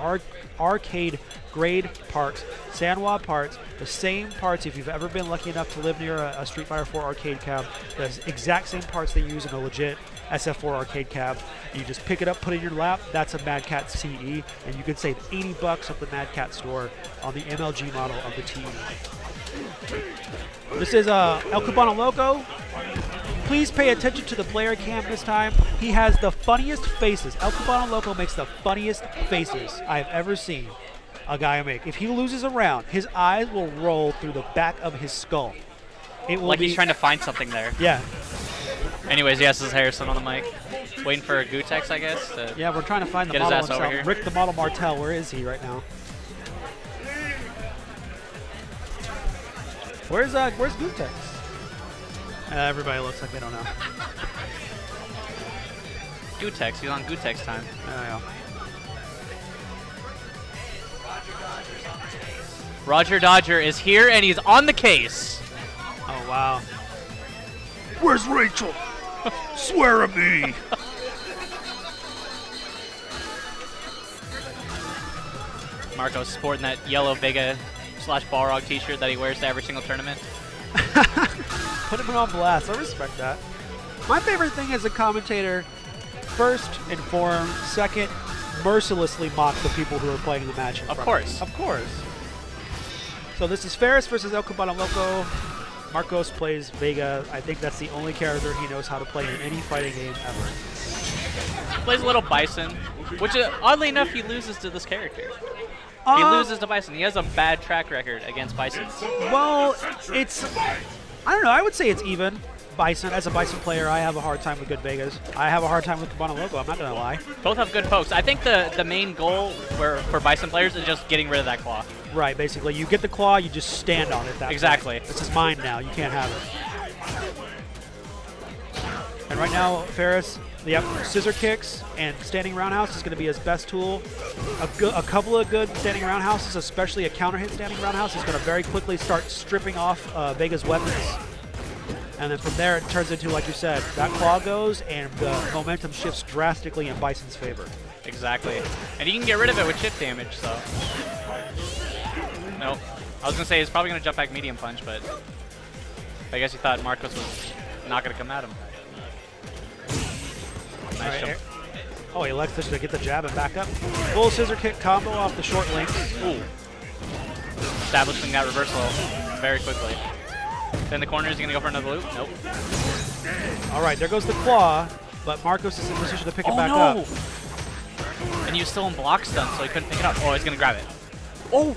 arcade grade parts, Sanwa parts, the same parts if you've ever been lucky enough to live near a Street Fighter 4 arcade cab, the exact same parts they use in a legit SF4 arcade cab. You just pick it up, put it in your lap. That's a Mad Cat CE, and you can save $80 at the Mad Cat store on the MLG model of the TE. This is El Cubano Loco. Please pay attention to the player cam this time. He has the funniest faces. El Cubano Loco makes the funniest faces I've ever seen a guy make. If he loses a round, his eyes will roll through the back of his skull. It will like he's trying to find something there. Yeah. Anyways, yes, this is Harrison on the mic. Waiting for a Gutex, I guess. Yeah, we're trying to find the get his model ass over himself. here. Rick the Model Martel, where is he right now? Where's Gutex? Everybody looks like they don't know. Gutex, he's on Gutex time. Yeah. Roger Dodger is here and he's on the case. Oh, wow. Where's Rachel? Swear at me. Marco's sporting that yellow Vega / Balrog t-shirt that he wears to every single tournament. Put him on blast. I respect that. My favorite thing as a commentator, first, inform. Second, mercilessly mock the people who are playing the match. Of course. Of course. So this is Ferris versus El Cubano Loco. Marcos plays Vega. I think that's the only character he knows how to play in any fighting game ever. Plays a little Bison, which oddly enough he loses to this character. He loses to Bison. He has a bad track record against Bison. Well, it's, I don't know, I would say it's even. Bison, as a Bison player, I have a hard time with good Vegas. I have a hard time with Cubano Loco, I'm not going to lie. Both have good pokes. I think the main goal for Bison players is just getting rid of that claw. Right, basically. You get the claw, you just stand on it. Exactly. This is mine now. You can't have it. And right now, Ferris, scissor kicks and standing roundhouse is going to be his best tool. A couple of good standing roundhouses, especially a counter hit standing roundhouse, is going to very quickly start stripping off Vega's weapons. And then from there, it turns into, like you said, that claw goes and the momentum shifts drastically in Bison's favor. Exactly. And you can get rid of it with chip damage, so. Nope. I was going to say he's probably going to jump back medium punch, but I guess he thought Marcos was not going to come at him. Nice jump. Oh, he elects to get the jab and back up. Full scissor kick combo off the short links. Ooh. Establishing that reversal very quickly. In the corner, is he going to go for another loop? Nope. All right, there goes the claw, but Marcos is in position to pick it back up. And he was still in block stun, so he couldn't pick it up. Oh, he's going to grab it. Oh!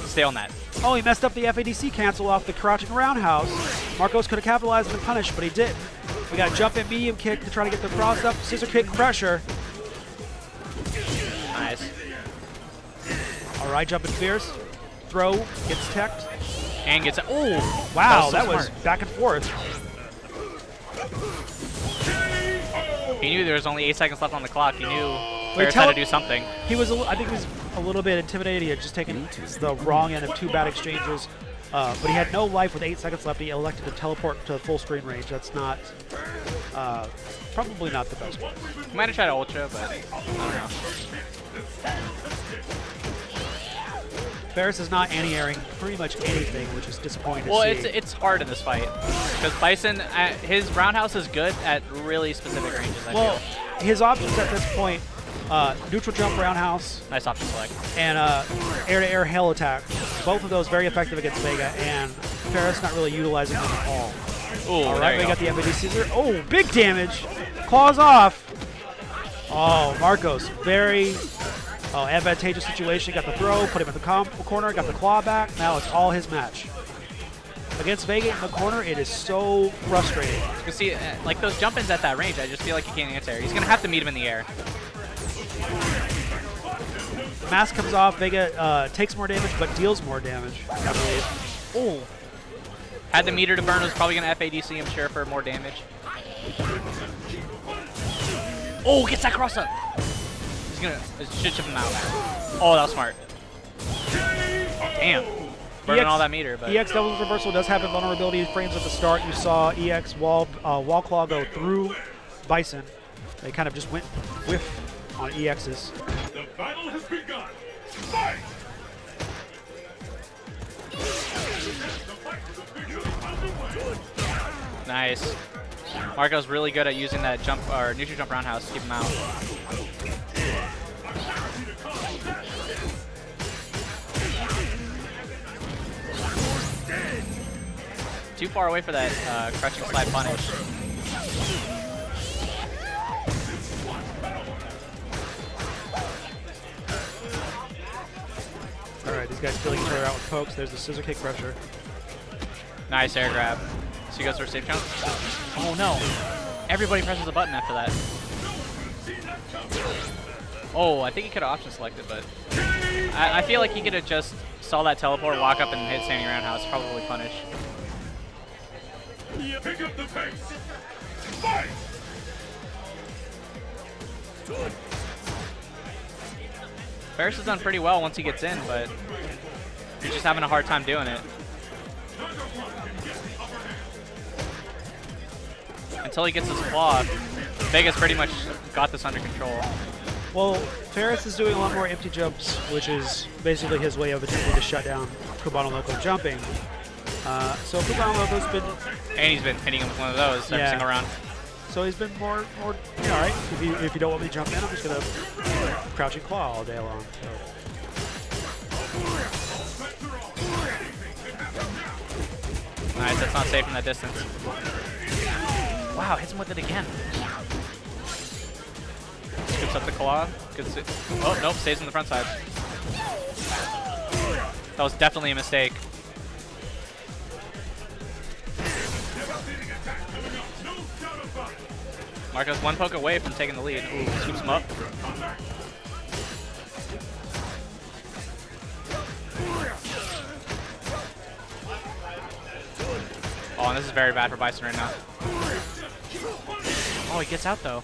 Stay on that. Oh, he messed up the FADC cancel off the crouching roundhouse. Marcos could have capitalized and punished, but he didn't. We got a jump and medium kick to try to get the cross up. Scissor kick pressure. Nice. All right, jumping fierce. Throw, gets teched. And gets it. Oh! Wow, that so was smart. back and forth. He knew there was only 8 seconds left on the clock. He knew Ferris had to do something. He was, I think he was a little bit intimidated. He had just taken the wrong end of two bad exchanges. but he had no life with 8 seconds left. He elected to teleport to full screen range. That's not, probably not the best one. He might have tried Ultra, but I don't know. Ferris is not anti-airing pretty much anything, which is disappointing to see. Well, it's hard in this fight because Bison, his roundhouse is good at really specific ranges. I feel. His options at this point, neutral jump roundhouse. Nice option select. And air-to-air hail attack. Both of those very effective against Vega, and Ferris not really utilizing them at all. Ooh, all right, we got the FAD Caesar. Oh, big damage. Claws off. Oh, Marcos, very advantageous situation. Got the throw, put him in the corner, got the claw back. Now it's all his match. Against Vega in the corner, it is so frustrating. You see, like those jump-ins at that range, I just feel like he can't answer. He's going to have to meet him in the air. Mask comes off. Vega takes more damage, but deals more damage, I believe. Oh. Had the meter to burn, was probably going to FADC, I'm sure, for more damage. Oh, gets that cross up. He's going to shit chip him out. Oh, that was smart. Damn. Burning all that meter. But EX double reversal does have invulnerability frames at the start. You saw EX wall claw go through Bison. They kind of just went whiff on EX's. The battle has begun. Fight! nice. Marco's really good at using that jump or neutral jump roundhouse to keep him out. Too far away for that crouching slide punish. Alright, these guys filling each other out with pokes. There's the scissor kick pressure. Nice air grab. So he goes for a safe jump. Oh no. Everybody presses a button after that. Oh, I think he could have option selected, but I feel like he could have just saw that teleport, walk up and hit standing roundhouse, probably punish. Pick up the pace. Fight! Ferris has done pretty well once he gets in, but he's just having a hard time doing it. Until he gets his claw, Vega's pretty much got this under control. Well, Ferris is doing a lot more empty jumps, which is basically his way of attempting to shut down Cubano Loco jumping. So Cubano Loco's been... And he's been hitting him with one of those every single round. So he's been more all right, if you don't want me to jump in, I'm just going to crouching claw all day long. So. Nice, that's not safe from that distance. Wow, hits him with it again. Scoops up the claw. Oh, nope, stays on the front side. That was definitely a mistake. Marco's one poke away from taking the lead. Ooh, scoops him up. Oh, and this is very bad for Bison right now. Oh, he gets out though.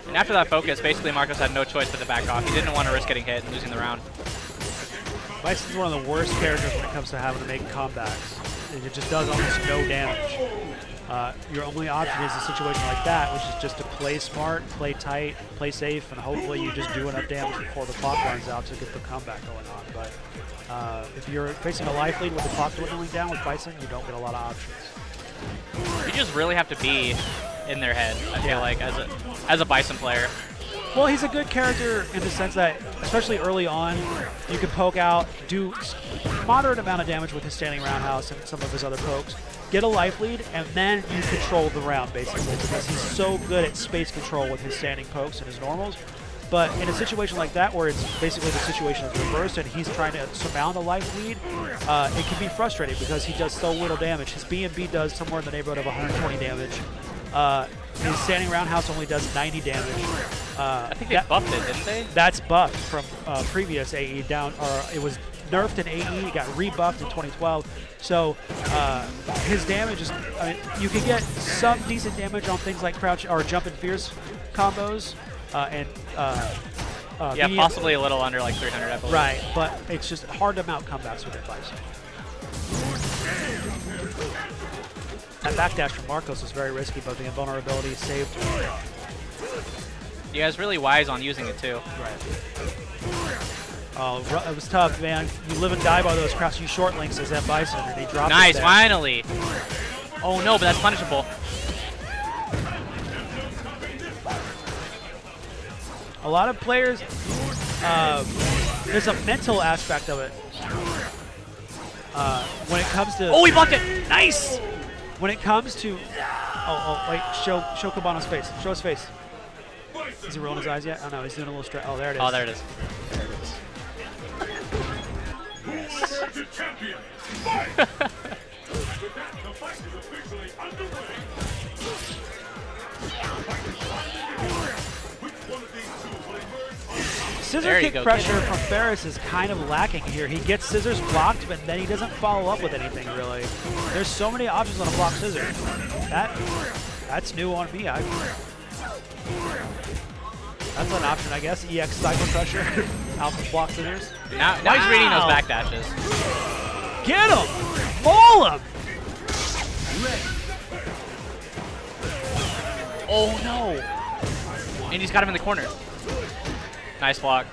And after that focus, basically Marcos had no choice but to back off. He didn't want to risk getting hit and losing the round. Bison's one of the worst characters when it comes to having to make comebacks. It just does almost no damage. Your only option is a situation like that, which is just to play smart, play tight, play safe, and hopefully you just do enough damage before the clock runs out to get the comeback going on. But if you're facing a life lead with the clock dwindling down with Bison, you don't get a lot of options. You just really have to be in their head, I feel like, as a Bison player. Well, he's a good character in the sense that, especially early on, you can poke out, do moderate amount of damage with his standing roundhouse and some of his other pokes, get a life lead, and then you control the round, basically, because he's so good at space control with his standing pokes and his normals. But in a situation like that, where it's basically the situation is reversed and he's trying to surmount a life lead, it can be frustrating because he does so little damage. His B&B does somewhere in the neighborhood of 120 damage. His standing roundhouse only does 90 damage. I think they buffed it, didn't they? That's buffed from previous AE down, or it was nerfed in AE, it got rebuffed in 2012. So his damage is, I mean, you can get some decent damage on things like crouch or jump and fierce combos and Yeah, possibly a little under like 300, I believe. Right, but it's just hard to mount comebacks with Bison. That backdash from Marcos was very risky, but the invulnerability saved. You guys really wise on using it too. Right. Oh, it was tough, man. You live and die by those crouching short links as that Bison, and he dropped it. Nice, finally. Oh no, but that's punishable. A lot of players, there's a mental aspect of it. When it comes to... Oh, he blocked it! Nice! When it comes to... Oh, wait, show Cabano's face. Show his face. Is he rolling his eyes yet? Oh, no, he's doing a little stretch. Oh, there it is. Oh, there it is. There it is. Champion, fight! The fight is officially underway. Which one of these two will emerge on Scissor kick pressure from Ferris is kind of lacking here. He gets scissors blocked, but then he doesn't follow up with anything, really. There's so many options on a block scissor. That's new on me. That's an option, I guess. EX cycle pressure, alpha block scissors. Now he's reading those backdashes. Get him! Maul him! Oh no! And he's got him in the corner. Nice block.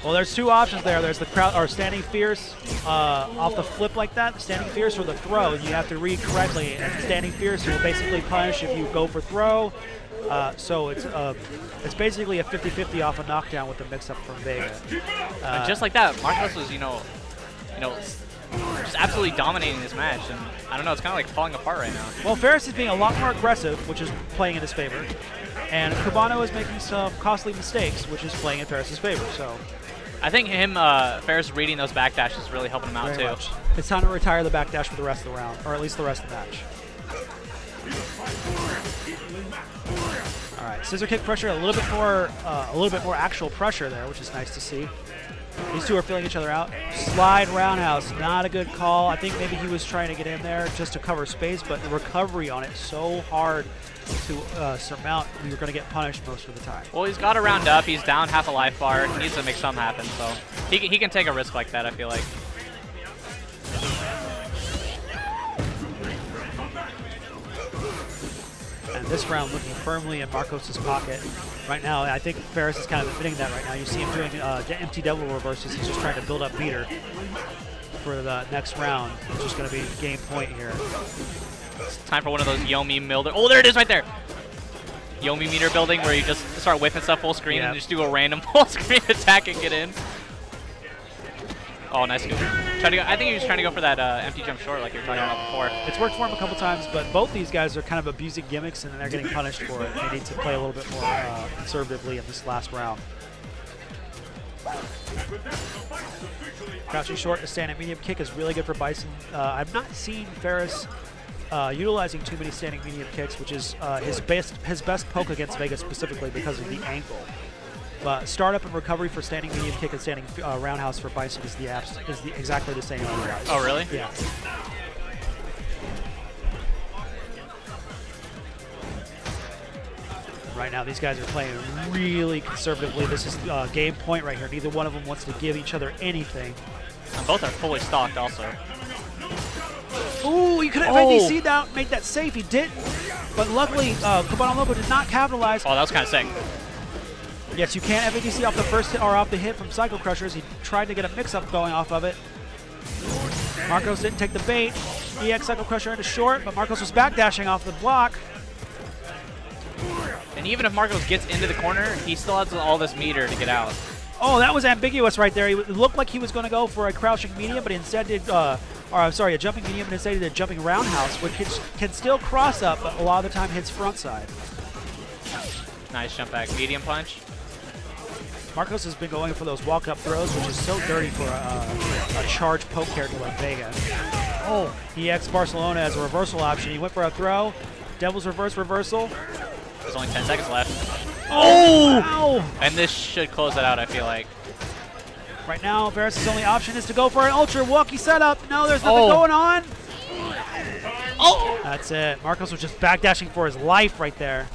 Well, there's two options there. There's the crowd or standing fierce off the flip like that. The standing fierce or the throw. You have to read correctly. And standing fierce will basically punish if you go for throw. So it's basically a 50-50 off a knockdown with the mix-up from Vega. And just like that, Marcos was, just absolutely dominating this match. And I don't know, it's kind of like falling apart right now. Well, Ferris is being a lot more aggressive, which is playing in his favor. And Cabano is making some costly mistakes, which is playing in Ferris's favor. So I think Ferris reading those backdashes is really helping him out too. Much. It's time to retire the backdash for the rest of the round, or at least the rest of the match. All right, scissor kick pressure, a little bit more actual pressure there, which is nice to see. These two are feeling each other out. Slide roundhouse, not a good call. I think maybe he was trying to get in there just to cover space, but the recovery on it so hard to surmount. You're going to get punished most of the time. Well, he's got to round up. He's down half a life bar. He needs to make something happen, so he can take a risk like that, I feel like. And this round looking firmly in Marcos' pocket. Right now, I think Ferris is kind of admitting that right now. You see him doing empty devil reverses. He's just trying to build up meter for the next round, which is going to be game point here. It's time for one of those Yomi Milder. Oh, there it is right there. Yomi meter building where you just start whipping stuff full screen and just do a random full screen attack and get in. Oh, nice good. I think he was trying to go for that empty jump short like you were talking about before. It's worked for him a couple times, but both these guys are kind of abusing gimmicks and they're getting punished for it. They need to play a little bit more conservatively in this last round. Crouching short to standing medium kick is really good for Bison. I've not seen Ferris utilizing too many standing medium kicks, which is his best poke against Vega specifically because of the angle. But startup and recovery for standing medium kick and standing roundhouse for Bison is exactly the same otherwise. Oh, really? Yeah. Right now, these guys are playing really conservatively. This is game point right here. Neither one of them wants to give each other anything. And both are fully stocked also. Ooh, he could have ADC'd out, made that safe. He didn't. But luckily, Cabano Loco did not capitalize. Oh, that was kind of sick. Yes, you can't FADC off the first hit or off the hit from Cycle Crushers. He tried to get a mix-up going off of it. Marcos didn't take the bait. EX Cycle Crusher into short, but Marcos was backdashing off the block. And even if Marcos gets into the corner, he still has all this meter to get out. Oh, that was ambiguous right there. It looked like he was going to go for a crouching medium, but instead did, a jumping medium, but instead he did a jumping roundhouse, which can still cross up, but a lot of the time hits front side. Nice jump back, medium punch. Marcos has been going for those walk-up throws, which is so dirty for a charge poke character like Vega. Oh, EX Barcelona as a reversal option. He went for a throw. Devil's reverse reversal. There's only 10 seconds left. Oh! Ow. And this should close it out, I feel like. Right now, Ferris' only option is to go for an ultra walkie setup. No, there's nothing going on. Oh! That's it. Marcos was just backdashing for his life right there.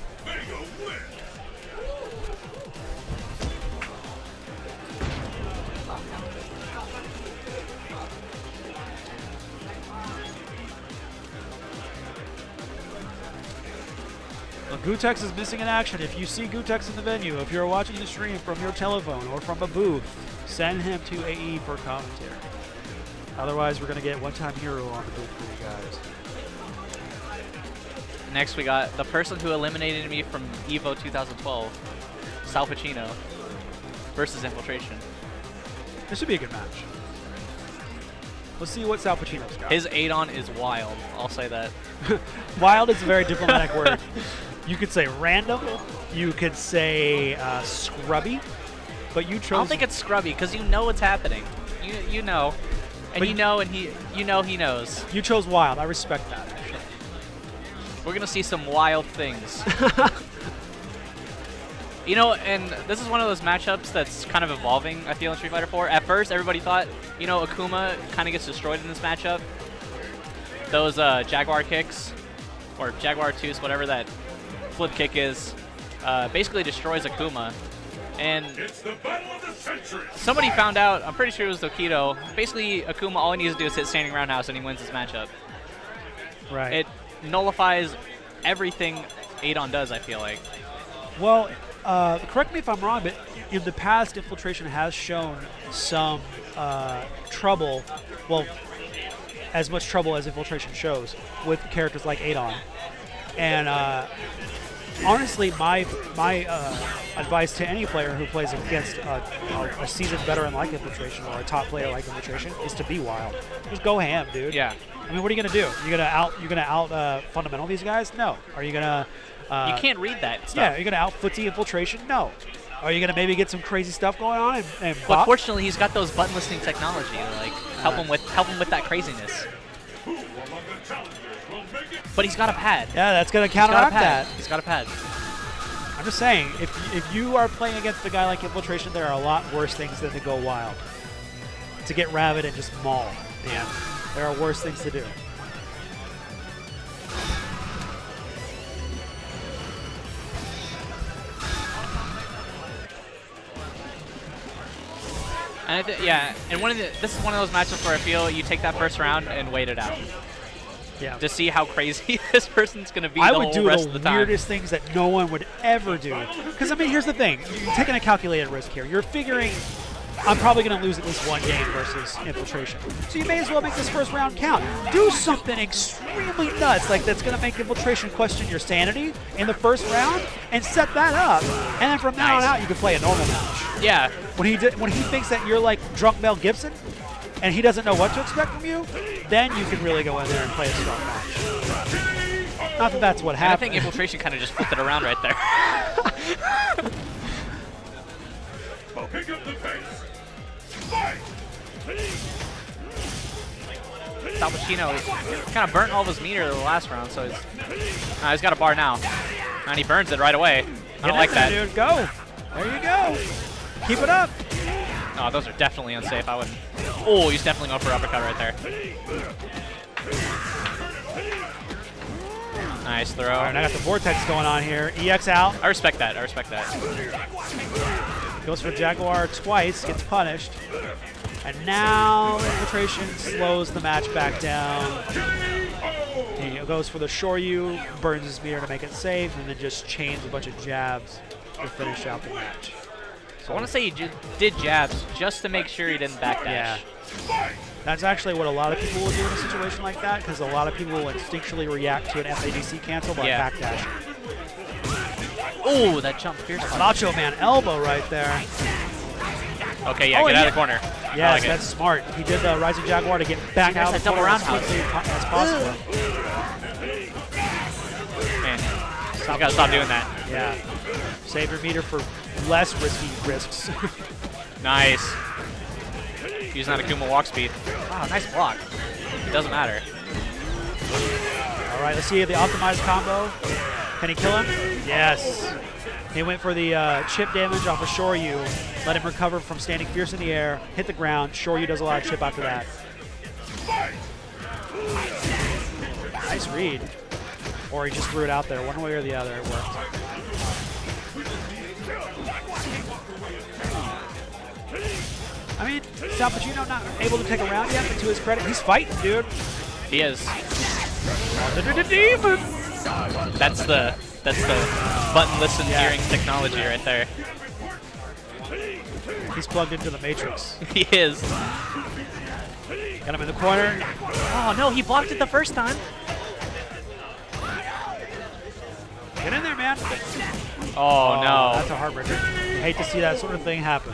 Gutex is missing in action. If you see Gutex in the venue, if you're watching the stream from your telephone or from a booth, send him to AE for commentary. Otherwise, we're going to get one-time hero on the booth for you guys. Next, we got the person who eliminated me from EVO 2012, Sal Pacino, versus Infiltration. This should be a good match. Let's see what Sal Pacino's got. His 8-on is wild. I'll say that. Wild is a very diplomatic word. You could say random. You could say scrubby. But you chose. I don't think it's scrubby because you know what's happening. You know, and but you know, and he knows. You chose wild. I respect that. Actually, we're gonna see some wild things. You know, and this is one of those matchups that's kind of evolving, I feel, in Street Fighter 4. At first, everybody thought, you know, Akuma kind of gets destroyed in this matchup. Those Jaguar kicks, or Jaguar 2s, whatever that flip kick is, basically destroys Akuma. And It's the battle of the century. somebody found out, I'm pretty sure it was Tokido, basically Akuma, all he needs to do is hit standing roundhouse and he wins this matchup. right. It nullifies everything 8-on does, I feel like. Well, correct me if I'm wrong, but in the past, Infiltration has shown some trouble, well, as much trouble as Infiltration shows with characters like 8-on. And honestly, my advice to any player who plays against a seasoned veteran like Infiltration or a top player like Infiltration is to be wild. Just go ham, dude. Yeah. I mean, what are you gonna do? You're gonna out fundamental these guys? No. Are you gonna? You can't read that stuff. Yeah. Are you gonna out footsie Infiltration? No. Are you gonna maybe get some crazy stuff going on and But bop? fortunately, he's got those button listening technology, like help him with that craziness. Who among the challengers will make it? But he's got a pad. Yeah, that's gonna He's got a counteract pad. that. He's got a pad. I'm just saying, if you are playing against a guy like Infiltration, there are a lot worse things than to go wild. To get rabid and just maul. Yeah. There are worse things to do. And this is one of those matchups where I feel you take that first round and wait it out Yeah. to see how crazy this person's gonna be I the would whole do rest the of the time. weirdest things that no one would ever do. Because, I mean, here's the thing. You're taking a calculated risk here. You're figuring, I'm probably going to lose at least one game versus Infiltration. So you may as well make this first round count. Do something extremely nuts, like that's going to make Infiltration question your sanity in the first round, and set that up. And then from now on out, you can play a normal match. Yeah. When he thinks that you're like drunk Mel Gibson, and he doesn't know what to expect from you, then you can really go in there and play a strong match. Not that that's what And I happened. think Infiltration kind of just flipped it around right there. Pick up the pace. Fight! Sal Pacino kind of burnt all of his meter the last round, so he's got a bar now. And he burns it right away. I don't like that. Dude. Go. There you go. Keep it up. Oh, those are definitely unsafe. I wouldn't. Oh, he's definitely going for an uppercut right there. Nice throw. All right, I got the vortex going on here. EX out. I respect that. I respect that. Goes for Jaguar twice. Gets punished. And now Infiltration slows the match back down. He goes for the Shoryu, burns his meter to make it safe, and then just chains a bunch of jabs to finish out the match. So I want to say he did jabs just to make sure he didn't backdash. Yeah. That's actually what a lot of people will do in a situation like that, because a lot of people will instinctually react to an FADC cancel by backdash. Oh, that jump fierce. Macho Man elbow right there. Okay, yeah, get out of the corner. Yes, like that's smart. He did the Rising Jaguar to get back out of the double corner as roundhouse. quickly as possible. Man, you gotta stop doing that. Yeah. Save your meter for less risky risks. Nice. Using that Akuma walk speed. Wow, nice block. It doesn't matter. All right, let's see the optimized combo. Can he kill him? Yes. He went for the chip damage off of Shoryu. Let him recover from standing fierce in the air. Hit the ground. Shoryu does a lot of chip after that. Nice read. Or he just threw it out there. One way or the other, it worked. I mean, Sal Pacino not able to take a round yet, but to his credit, he's fighting, dude. He is. Demon. That's the That's the button-less hearing technology right there. He's plugged into the Matrix. He is. Got him in the corner. Oh no, he blocked it the first time. Get in there, man. Oh no. That's a heartbreaker. You hate to see that sort of thing happen.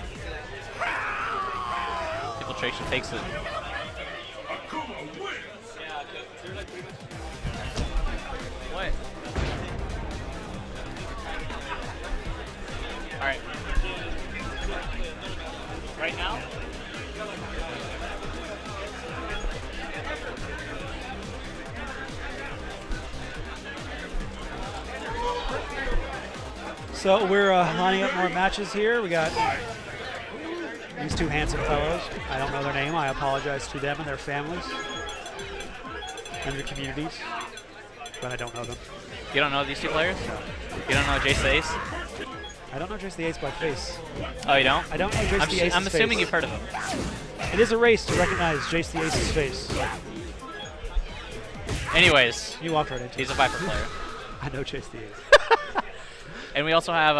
Infiltration takes it. What? All right. Right now? So we're lining up more matches here. We got these two handsome fellows. I don't know their name. I apologize to them and their families and their communities, but I don't know them. You don't know these two players? You don't know Jace the Ace? I don't know Jace the Ace by face. Oh, you don't? I don't know Jace the Ace's I'm assuming face. you've heard of him. It is a race to recognize Jace the Ace's face. Anyways, You walked right into he's it. a Viper player. I know Jace the Ace. And we also have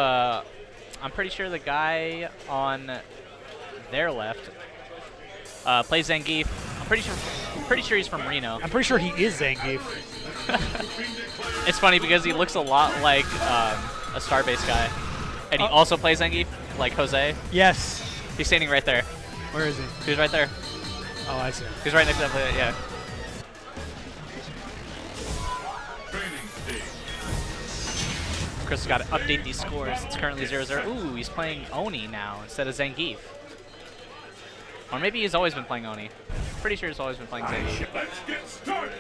I'm pretty sure the guy on their left plays Zangief. I'm pretty sure he's from Reno. I'm pretty sure he is Zangief. It's funny because he looks a lot like a Starbase guy. And he also plays Zangief, like Jose. Yes. He's standing right there. Where is he? He's right there. Oh, I see. He's right next to that player, yeah. Chris has got to update these scores. It's currently 0-0. Ooh, he's playing Oni now instead of Zangief. Or maybe he's always been playing Oni. Pretty sure he's always been playing Zangief. Let's get started.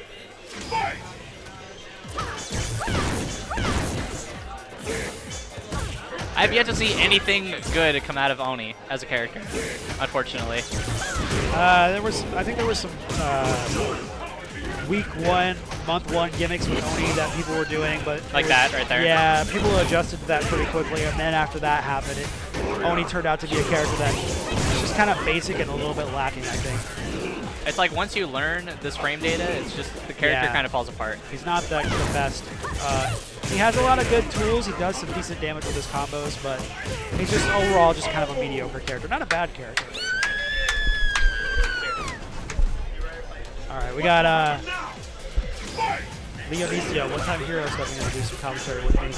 Fight! I've yet to see anything good come out of Oni as a character, unfortunately. I think there was some week one, month one gimmicks with Oni that people were doing, but Like that right there? Yeah, people adjusted to that pretty quickly, and then after that happened, Oni turned out to be a character that is just kind of basic and a little bit lacking, I think. It's like once you learn this frame data, it's just the character kind of falls apart. He's not the best. He has a lot of good tools. He does some decent damage with his combos, but he's just overall just kind of a mediocre character. Not a bad character. All right, we got Leonicio, one-time hero, stepping in to do some commentary with me.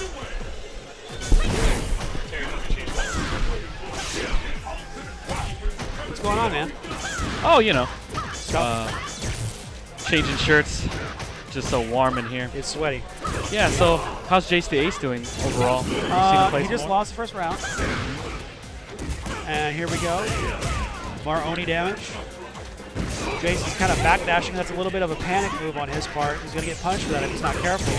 What's going on, man? Oh, you know, changing shirts. Just so warm in here. It's sweaty. Yeah, so how's Jace the Ace doing overall? He just lost the first round. And here we go. More Oni damage. Jace is kind of backdashing. That's a little bit of a panic move on his part. He's going to get punished for that if he's not careful.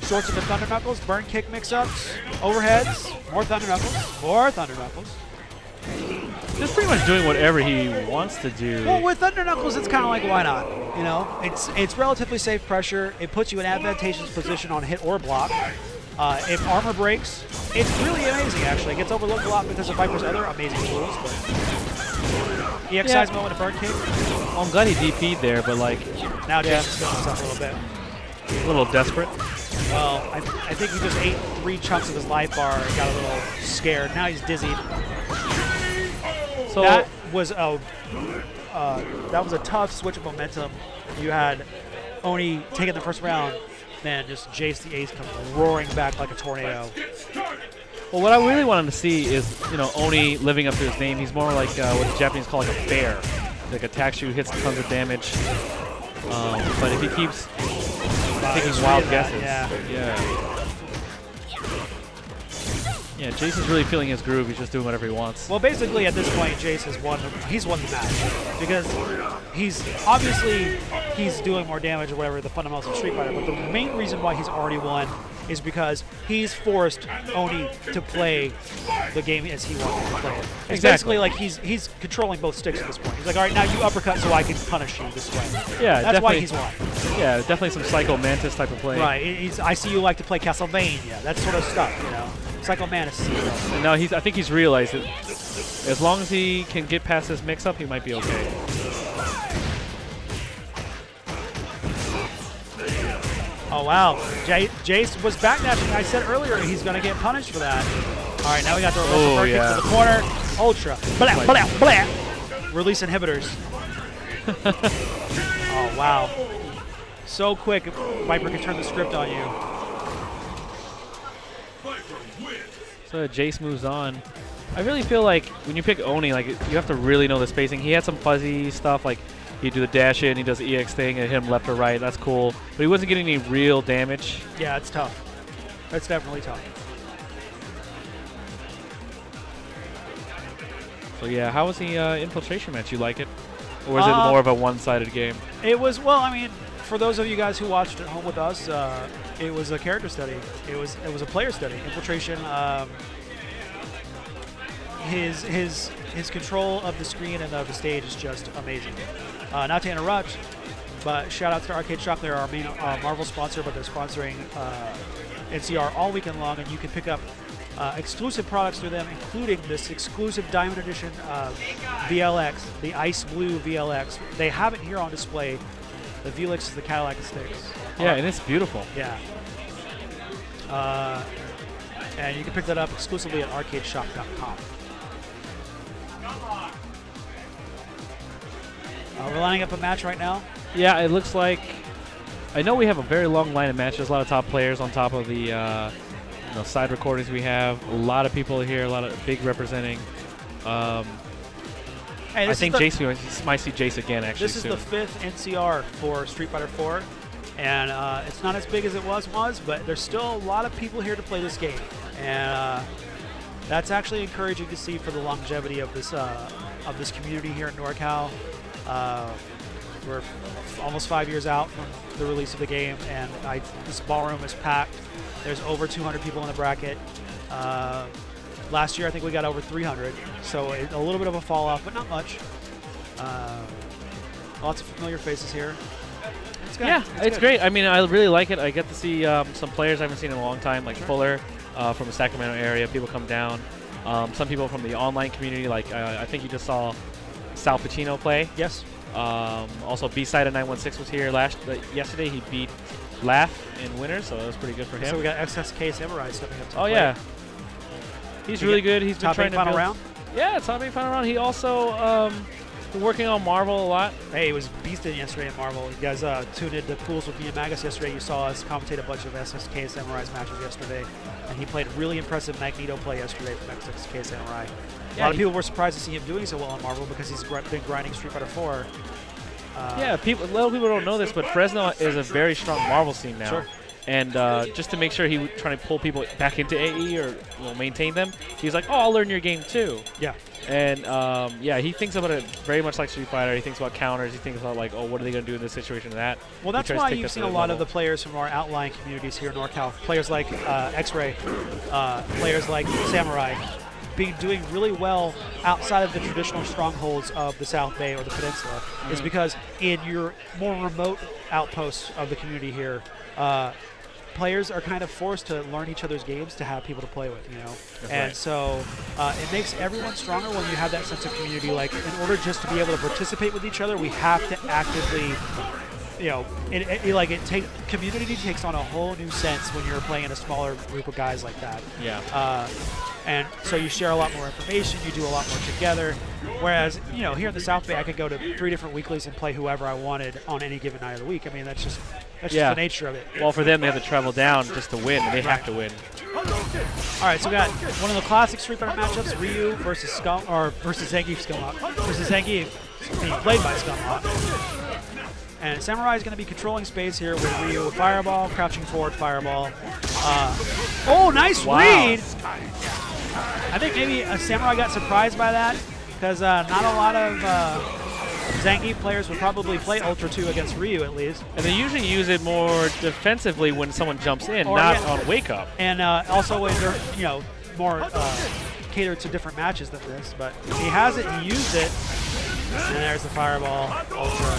Shorts into Thunder Knuckles, burn kick mix-ups, overheads, more Thunder Knuckles, more Thunder Knuckles. Just pretty much doing whatever he wants to do. Well, with Thunder Knuckles, it's kind of like, why not? You know, it's relatively safe pressure. It puts you in advantageous position on hit or block. If armor breaks, it's really amazing, actually. It gets overlooked a lot because of Viper's other amazing tools. But EXI's moment of burn kick. Well, I'm glad he DP'd there, but like... Now Jason's feeling himself a little bit. A little desperate. Well, I think he just ate 3 chunks of his life bar and got a little scared. Now he's dizzied. So that was a tough switch of momentum. You had Oni taking the first round, then just Jace the Ace comes roaring back like a tornado. well, what I really wanted to see is, you know, Oni living up to his name. He's more like what the Japanese call like a bear. Like attacks you, hits tons of damage. But if he keeps taking wild guesses, yeah, Jace is really feeling his groove. He's just doing whatever he wants. Well, basically at this point, Jace has won. He's won the match because he's obviously doing more damage or whatever the fundamentals of Street Fighter. But the main reason why he's already won is because he's forced Oni to play the game as he wants to play it. It's Exactly. basically like he's controlling both sticks at this point. He's like, all right, now you uppercut so I can punish you this way. Yeah, That's why definitely. he's won. Yeah, definitely some Psycho Mantis type of play. Right. I see you like to play Castlevania. That sort of stuff, you know. Psycho Mantis. And now I think he's realized that as long as he can get past this mix-up, he might be okay. Oh, wow. Jace was backdashing. I said earlier he's going to get punished for that. All right, now we got the reversal bird kick to the corner. Ultra. Blah, blah, blah. Release inhibitors. Oh, wow. So quick, Viper can turn the script on you. So Jace moves on. I really feel like when you pick Oni, like you have to really know the spacing. He had some fuzzy stuff, like he'd do the dash in, he does the EX thing, and hit him left or right. That's cool. But he wasn't getting any real damage. Yeah, it's tough. It's definitely tough. So yeah, how was the infiltration match? You like it? Or was it more of a one-sided game? It was, well, I mean, for those of you guys who watched at home with us, it was a character study. It was a player study. Infiltration, his control of the screen and of the stage is just amazing. Not to interrupt, but shout out to Arcade Shock. They're our main Marvel sponsor, but they're sponsoring NCR all weekend long, and you can pick up exclusive products through them, including this exclusive Diamond Edition VLX, the Ice Blue VLX. They have it here on display. The VLX is the Cadillac of sticks. Yeah, and it's beautiful. Yeah. And you can pick that up exclusively at arcadeshop.com. We're lining up a match right now. Yeah, it looks like. I know we have a very long line of matches. A lot of top players on top of the side recordings we have. A lot of people here. A lot of big representing. Hey, I think Jace might see Jace again. Actually, this is the 5th NCR for Street Fighter 4, and it's not as big as it was, but there's still a lot of people here to play this game, and that's actually encouraging to see for the longevity of this community here in NorCal. We're almost 5 years out from the release of the game, and this ballroom is packed. There's over 200 people in the bracket. Last year, I think we got over 300, so a little bit of a fall off, but not much. Lots of familiar faces here. It's good. Yeah, it's great. I mean, I really like it. I get to see some players I haven't seen in a long time, like Fuller from the Sacramento area. People come down. Some people from the online community, like I think you just saw Sal Pacino play. Yes. Also, B-Side of 916 was here yesterday. He beat Laugh in winners, so that was pretty good for him. So we got SSK Samurai stepping up to play. Yeah. He's really good. He's been trying to final build. round? Yeah, top 8 final round. He also been working on Marvel a lot. Hey, he was beasting yesterday in Marvel. You guys tuned in to Pools with me and Magus yesterday. You saw us commentate a bunch of SSK Samurai's matches yesterday, and he played a really impressive Magneto play yesterday from SSK Samurai. A lot of people were surprised to see him doing so well on Marvel because he's been grinding Street Fighter 4. Yeah, a lot of people don't know this, but Fresno is a very strong Marvel scene now. Sure. And just to make sure he was trying to pull people back into AE or maintain them, he's like, oh, I'll learn your game too. Yeah. And yeah, he thinks about it very much like Street Fighter. He thinks about counters. He thinks about like, oh, what are they going to do in this situation or that. Well, that's why you've seen a lot of the players from our outlying communities here in NorCal. Players like X-Ray, players like Samurai, doing really well outside of the traditional strongholds of the South Bay or the Peninsula, is because in your more remote outposts of the community here, players are kind of forced to learn each other's games to have people to play with, That's and right. so it makes everyone stronger when you have that sense of community. Like, in order just to be able to participate with each other, we have to actively, community takes on a whole new sense when you're playing in a smaller group of guys like that. Yeah. And so you share a lot more information, you do a lot more together. Whereas, here in the South Bay, I could go to 3 different weeklies and play whoever I wanted on any given night of the week. I mean, that's just the nature of it. Well, for them, they have to travel down just to win. They have to win. All right, so we got one of the classic Street Fighter matchups: Ryu versus Zengi Scumlock versus Zengi being played by Scumlock. And Samurai is going to be controlling space here with Ryu with Fireball, crouching forward Fireball. Nice read! I think maybe Samurai got surprised by that because not a lot of Zangief players would probably play Ultra 2 against Ryu at least. And they usually use it more defensively when someone jumps in, not on wake up. And also when they're more catered to different matches than this. But he has it, he used it, and there's the Fireball Ultra.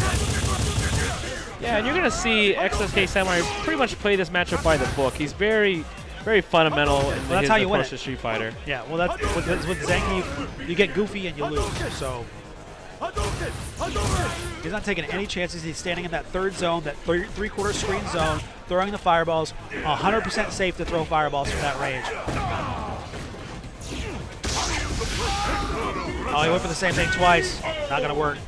Yeah, and you're going to see XSK Samurai pretty much play this matchup by the book. He's very, very fundamental in his approach to Street Fighter. Yeah, well, that's with Zangief, you get goofy and you lose. So He's not taking any chances. He's standing in that third zone, that three-quarter screen zone, throwing the fireballs. 100% safe to throw fireballs from that range. Oh, he went for the same thing twice. Not going to work.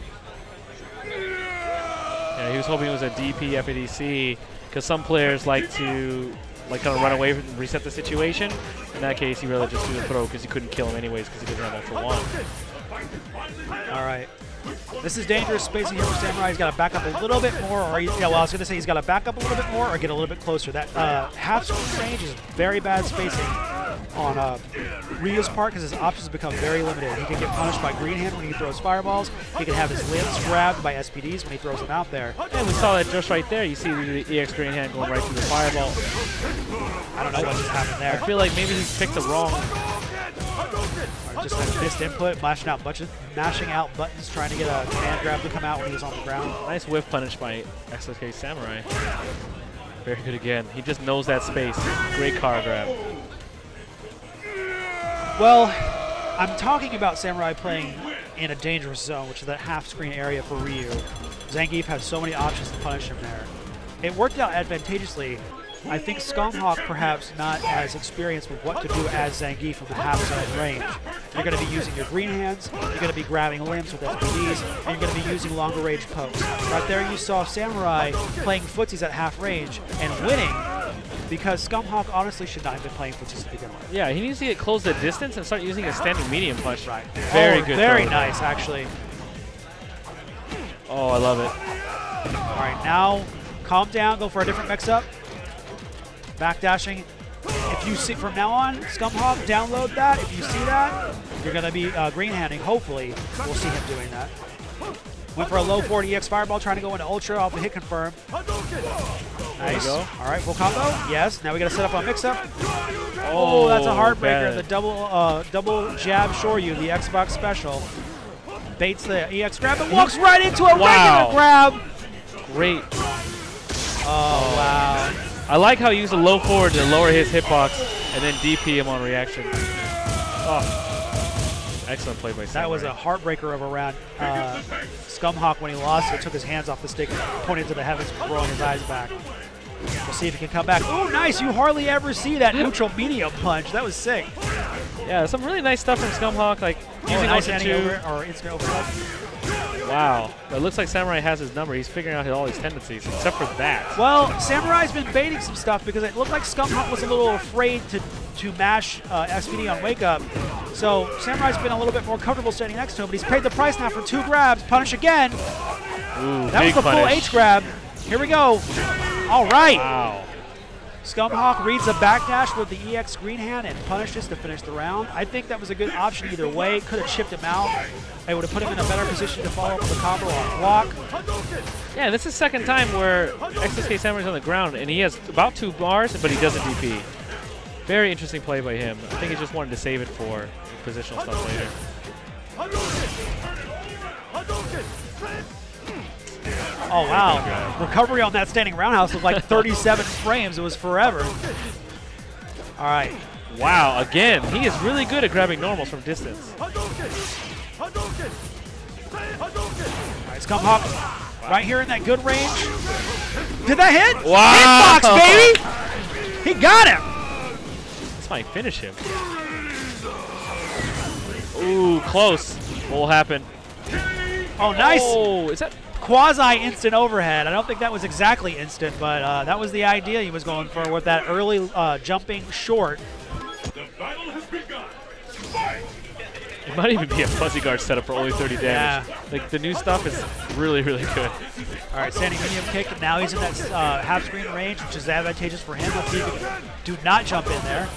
Yeah, he was hoping it was a DP FADC because some players like to kind of run away and reset the situation. In that case, he rather just do the throw because he couldn't kill him anyways because he doesn't have extra one. All right. This is dangerous spacing here for Samurai. He's got to back up a little bit more, or yeah, well, I was going to say he's got to back up a little bit more or get a little bit closer. That half screen range is very bad spacing on Ryu's part because his options become very limited. He can get punished by green hand when he throws fireballs. He can have his limbs grabbed by SPDs when he throws them out there. And we saw that just right there. You see the EX green hand going right through the fireball. I don't know what just happened there. I feel like maybe he picked the wrong. Just a missed input, mashing out buttons, trying to get a command grab to come out when he was on the ground. Nice whiff punish by SSK Samurai. Very good again. He just knows that space. Great car grab. Well, I'm talking about Samurai playing in a dangerous zone, which is that half-screen area for Ryu. Zangief has so many options to punish him there. It worked out advantageously. I think Scumhawk perhaps not as experienced with what to do as Zangief from the half-zone range. You're going to be using your green hands, you're going to be grabbing limbs with SPDs, and you're going to be using longer range pokes. Right there you saw Samurai playing footsies at half range and winning because Scumhawk honestly should not have been playing footsies to begin with. Yeah, he needs to get close the distance and start using a standing medium punch. Right. Very good. Very nice, actually. Oh, I love it. All right, now calm down, go for a different mix-up. Backdashing. If you see from now on, Scumhawk, download that. If you see that, you're going to be green-handing. Hopefully, we'll see him doing that. Went for a low 40 EX fireball, trying to go into ultra off the hit confirm. Nice. All right, full combo. Yes. Now we got to set up a mix-up. Oh, that's a heartbreaker. The double jab Shoryu, the Xbox special, baits the EX grab and walks right into a regular grab. Great. Oh wow. I like how he used a low forward to lower his hitbox and then DP him on reaction. Oh. Excellent play by Samurai. That was a heartbreaker of a round. Scumhawk, when he lost it, took his hands off the stick and pointed to the heavens, rolling his eyes back. We'll see if he can come back. Oh, nice. You hardly ever see that neutral medium punch. That was sick. Yeah, some really nice stuff from Scumhawk, like using nice instant overhead. Wow. It looks like Samurai has his number. He's figuring out all his tendencies, except for that. Well, Samurai's been baiting some stuff because it looked like Scumhawk was a little afraid to mash SPD on Wake Up. So Samurai's been a little bit more comfortable standing next to him, but he's paid the price now for 2 grabs. Punish again. Ooh, that was the full H grab. Here we go. All right. Wow. Scumhawk reads a backdash with the EX green hand and punishes to finish the round. I think that was a good option either way. Could have chipped him out. It would have put him in a better position to follow up with a combo on block. Yeah, this is the second time where SSK Samurai's on the ground, and he has about 2 bars, but he doesn't DP. Very interesting play by him. I think he just wanted to save it for positional stuff later. Oh, wow. Recovery on that standing roundhouse was like 37 frames. It was forever. All right. Wow, again, he is really good at grabbing normals from distance. All right, Scumhawk right here in that good range. Did that hit? Wow. Hitbox, baby! He got him. This might finish him. Ooh, close. What will happen? Oh, nice. Oh, is that quasi-instant overhead? I don't think that was exactly instant, but that was the idea he was going for with that early jumping short. The battle has begun. It might even be a fuzzy guard setup for only 30 damage. Yeah. Like, the new stuff is really, really good. All right, standing medium kick. Now he's in that half-screen range, which is advantageous for him. Let's see if he can do not jump in there.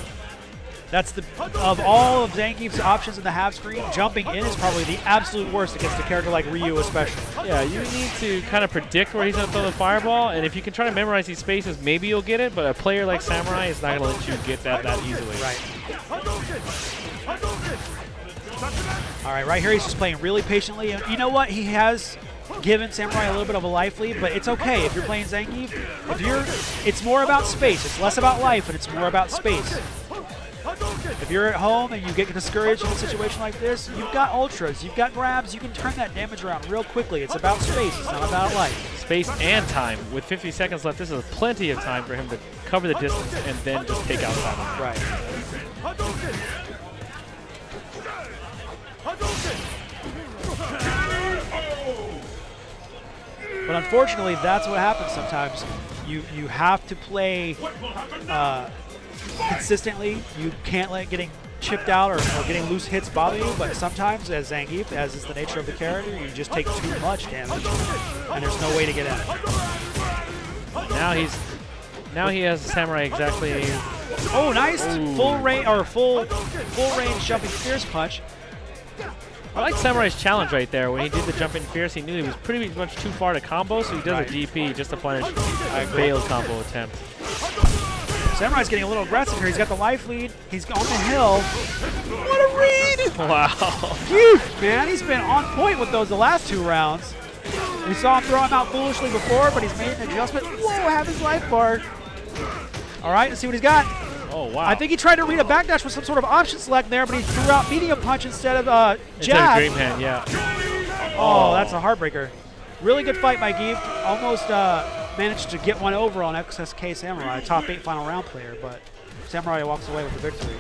That's of all of Zangief's options in the half screen, jumping in is probably the absolute worst against a character like Ryu especially. Yeah, you need to kind of predict where he's going to throw the fireball, and if you can try to memorize these spaces, maybe you'll get it, but a player like Samurai is not going to let you get that easily. Right. All right here he's just playing really patiently. And you know what? He has given Samurai a little bit of a life lead, but it's okay if you're playing Zangief. It's more about space. It's less about life, and it's more about space. If you're at home and you get discouraged in a situation like this, you've got ultras, you've got grabs, you can turn that damage around real quickly. It's about space, it's not about life. Space and time. With 50 seconds left, this is plenty of time for him to cover the distance and then just take out Simon. Right. But unfortunately, that's what happens sometimes. You have to play consistently. You can't let getting chipped out or getting loose hits bother you, but sometimes, as Zangief, as is the nature of the character, you just take too much damage, and there's no way to get in. Now he has Samurai exactly. Oh, nice! Ooh. Full range jumping fierce punch. I like Samurai's challenge right there. When he did the jump in fierce, he knew he was pretty much too far to combo, so he does a DP just to punish a failed combo attempt. Samurai's getting a little aggressive here. He's got the life lead. He's on the hill. What a read! Wow. Huge, man. He's been on point with those the last 2 rounds. We saw him throw him out foolishly before, but he's made an adjustment. Whoa, have his life bar. All right, let's see what he's got. Oh, wow. I think he tried to read a backdash with some sort of option select there, but he threw out medium punch instead of jab. Instead of Dream Hand, yeah. Oh, that's a heartbreaker. Really good fight by Geef. Almost managed to get one over on SSK Samurai, top 8 final round player, but Samurai walks away with the victory.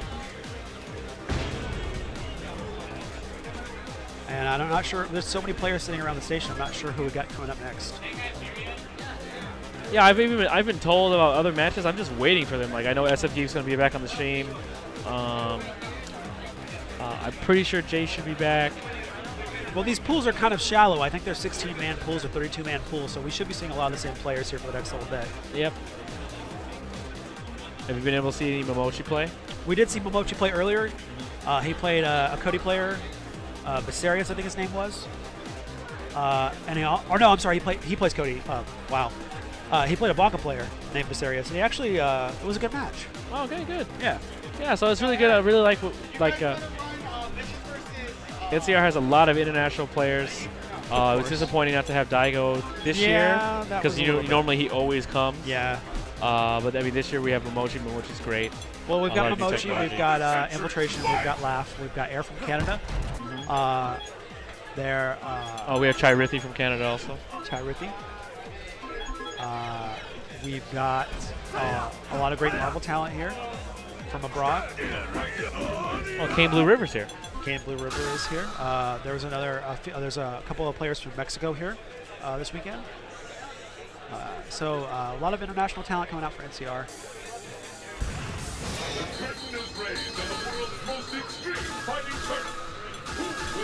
And I'm not sure, there's so many players sitting around the station, I'm not sure who we got coming up next. Yeah, I've been told about other matches. I'm just waiting for them. Like, I know SFG is going to be back on the stream. I'm pretty sure Jay should be back. Well, these pools are kind of shallow. I think they're 16-man pools or 32-man pools, so we should be seeing a lot of the same players here for the next little bit. Yep. Have you been able to see any Momochi play? We did see Momochi play earlier. He played a Cody player, Basarius, I think his name was. And I'm sorry, he plays Cody. Wow. He played a Blanca player named Basarius, and he actually, it was a good match. Oh, okay, good. Yeah. Yeah, so it's really good. I really like NCR has a lot of international players. It was disappointing not to have Daigo this year because normally he always comes. Yeah. But I mean, this year we have Momochi. Momochi's great. Well, we've got Momochi, we've got Infiltration, we've got Laugh, we've got Air from Canada. We have Chai Rithi from Canada also. Chai Rithi. We've got a lot of great Marvel talent here from abroad. Oh, Kane Blue River's here. Kane Blue River is here. There's a couple of players from Mexico here this weekend. So a lot of international talent coming out for NCR.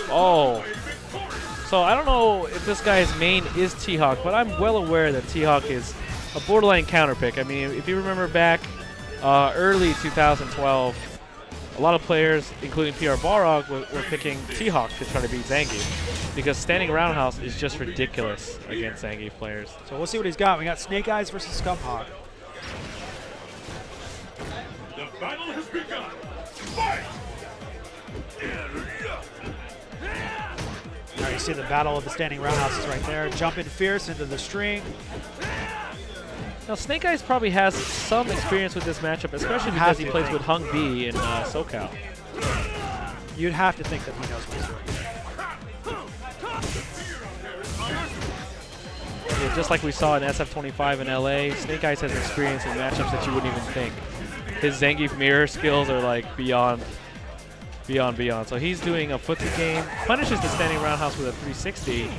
Oh. So I don't know if this guy's main is T-Hawk, but I'm well aware that T-Hawk is a borderline counter pick. I mean, if you remember back early 2012, a lot of players, including PR Balrog, were picking T-Hawk to try to beat Zangief because standing roundhouse is just ridiculous against Zangief players. So we'll see what he's got. We got Snake Eyes versus Scumhawk. The battle has begun. Fight! Now you see the battle of the standing roundhouses right there. Jumping fierce into the string. Now Snake Eyes probably has some experience with this matchup, especially because he plays with Hung B in SoCal. You'd have to think that he knows what he's doing. Yeah, just like we saw in SF25 in LA, Snake Eyes has experience in matchups that you wouldn't even think. His Zangief mirror skills are like beyond. So he's doing a footsie game, punishes the standing roundhouse with a 360.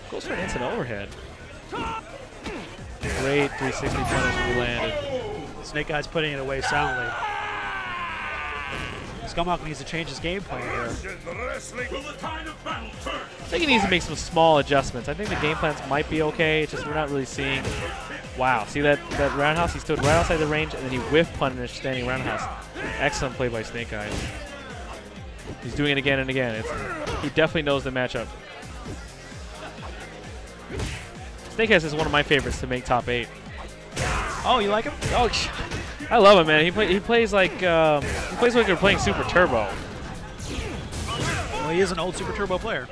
Goes for an instant overhead. Great 360 punish he landed. Snake Eyes putting it away soundly. Scumhawk needs to change his game plan here. I think he needs to make some small adjustments. I think the game plans might be okay, it's just we're not really seeing. Wow, see that roundhouse? He stood right outside the range and then he whiff punished standing roundhouse. Excellent play by Snake Eyes. He's doing it again and again. He definitely knows the matchup. Snake Eyes is one of my favorites to make top 8. Oh, you like him? Oh, I love him, man. He plays like you're playing Super Turbo. Well, he is an old Super Turbo player.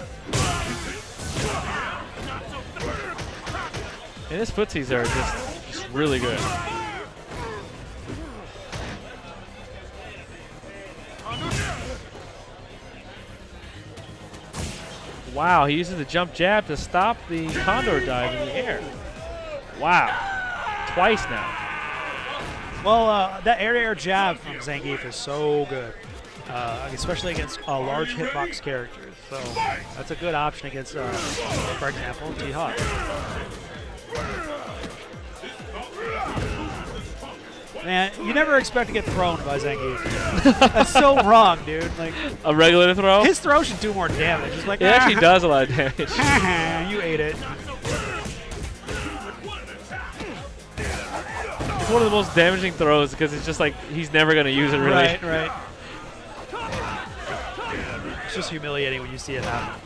And his footsies are just really good. Wow, he uses the jump jab to stop the condor dive in the air. Wow. Twice now. Well, that air-to-air jab from Zangief is so good, especially against large hitbox characters. So that's a good option against, for example, T-Hawk. Man, you never expect to get thrown by Zangief. That's so wrong, dude. Like a regular throw? His throw should do more damage. It's like, it actually does a lot of damage. You ate it. It's one of the most damaging throws because it's just like he's never going to use it really. Right, right. It's just humiliating when you see it happen.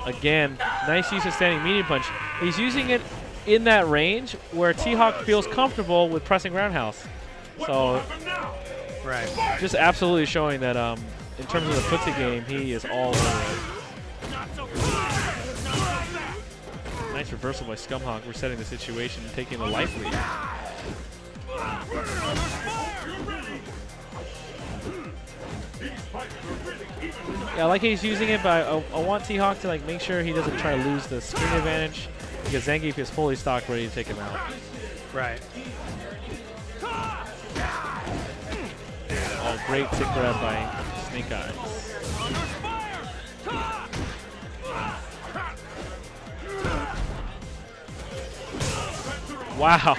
Again, nice use of standing medium punch. He's using it in that range where T-Hawk feels comfortable with pressing roundhouse. So, right. Just absolutely showing that in terms of the footsie game, he is all over it. Nice reversal by Scumhawk, resetting the situation and taking the life lead. Yeah, I like he's using it, but I want T-Hawk to like make sure he doesn't try to lose the screen advantage because Zangief is fully stocked, ready to take him out. Right. Oh, great tick grab by Snake Eyes. Wow,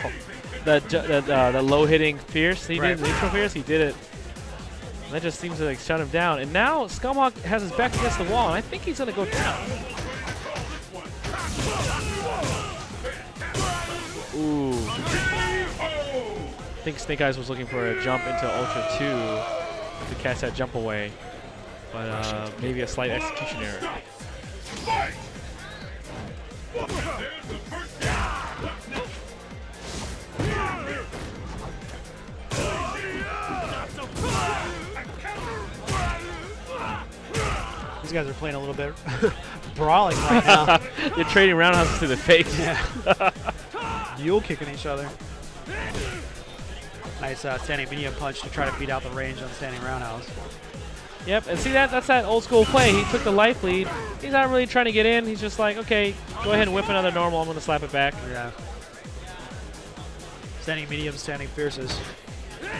that low hitting Fierce he did, neutral Fierce, he did it. That just seems to like shut him down. And now Scumhawk has his back against the wall, and I think he's gonna go down. Ooh. I think Snake Eyes was looking for a jump into Ultra 2 to catch that jump away, but maybe a slight execution error. These guys are playing a little bit brawling right now. They're trading roundhouses to the face. Yeah. Mule kicking each other. Nice standing medium punch to try to beat out the range on standing roundhouse. Yep, and see that's that old school play. He took the life lead. He's not really trying to get in. He's just like, okay, go ahead and whip another normal. I'm going to slap it back. Yeah. Standing medium, standing fierces.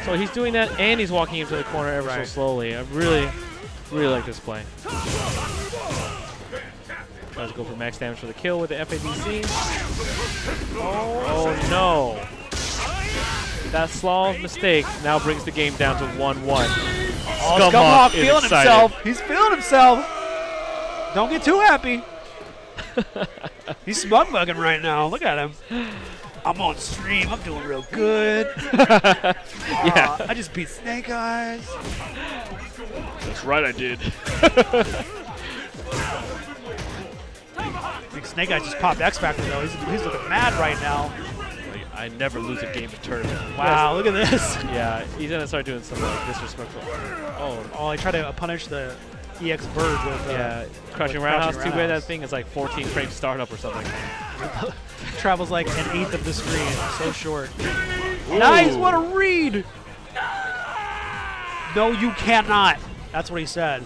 So he's doing that, and he's walking into the corner ever so slowly. I really like this play. Tries to go for max damage for the kill with the FADC. Oh no. That small mistake now brings the game down to 1-1. Oh, Scumhawk feeling himself. He's feeling himself. Don't get too happy. He's smug-mugging right now. Look at him. I'm on stream. I'm doing real good. Yeah. I just beat Snake Eyes. That's right, I did. I think Snake Eyes just popped X Factor though. He's looking mad right now. I never lose a game in tournament. Wow, look at this. Yeah, he's gonna start doing some disrespectful. Oh, I try to punish the EX Bird with crushing roundhouse. Too bad that thing is like 14 frames startup or something. Travels like an eighth of the screen. So short. Ooh. Nice, what a read! No, you cannot. That's what he said.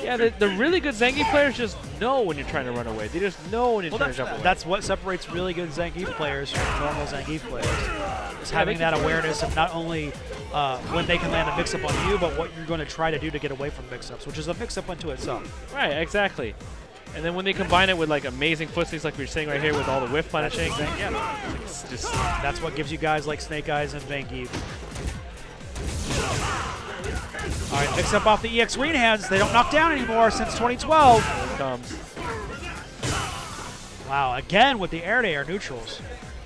Yeah, the really good Zangief players just know when you're trying to run away. They just know when you're trying to jump away. That's what separates really good Zangief players from normal Zangief players. Is having that awareness of not only when they can land a mix-up on you, but what you're going to try to do to get away from mix-ups, which is a mix-up unto itself. Right, exactly. And then when they combine it with like amazing footsies like we were saying right here with all the whiff punishing, it's just, that's what gives you guys like Snake Eyes and Zangief. All right, mix up off the EX Green Hands. They don't knock down anymore since 2012. Here it comes. Wow, again with the air-to-air neutrals.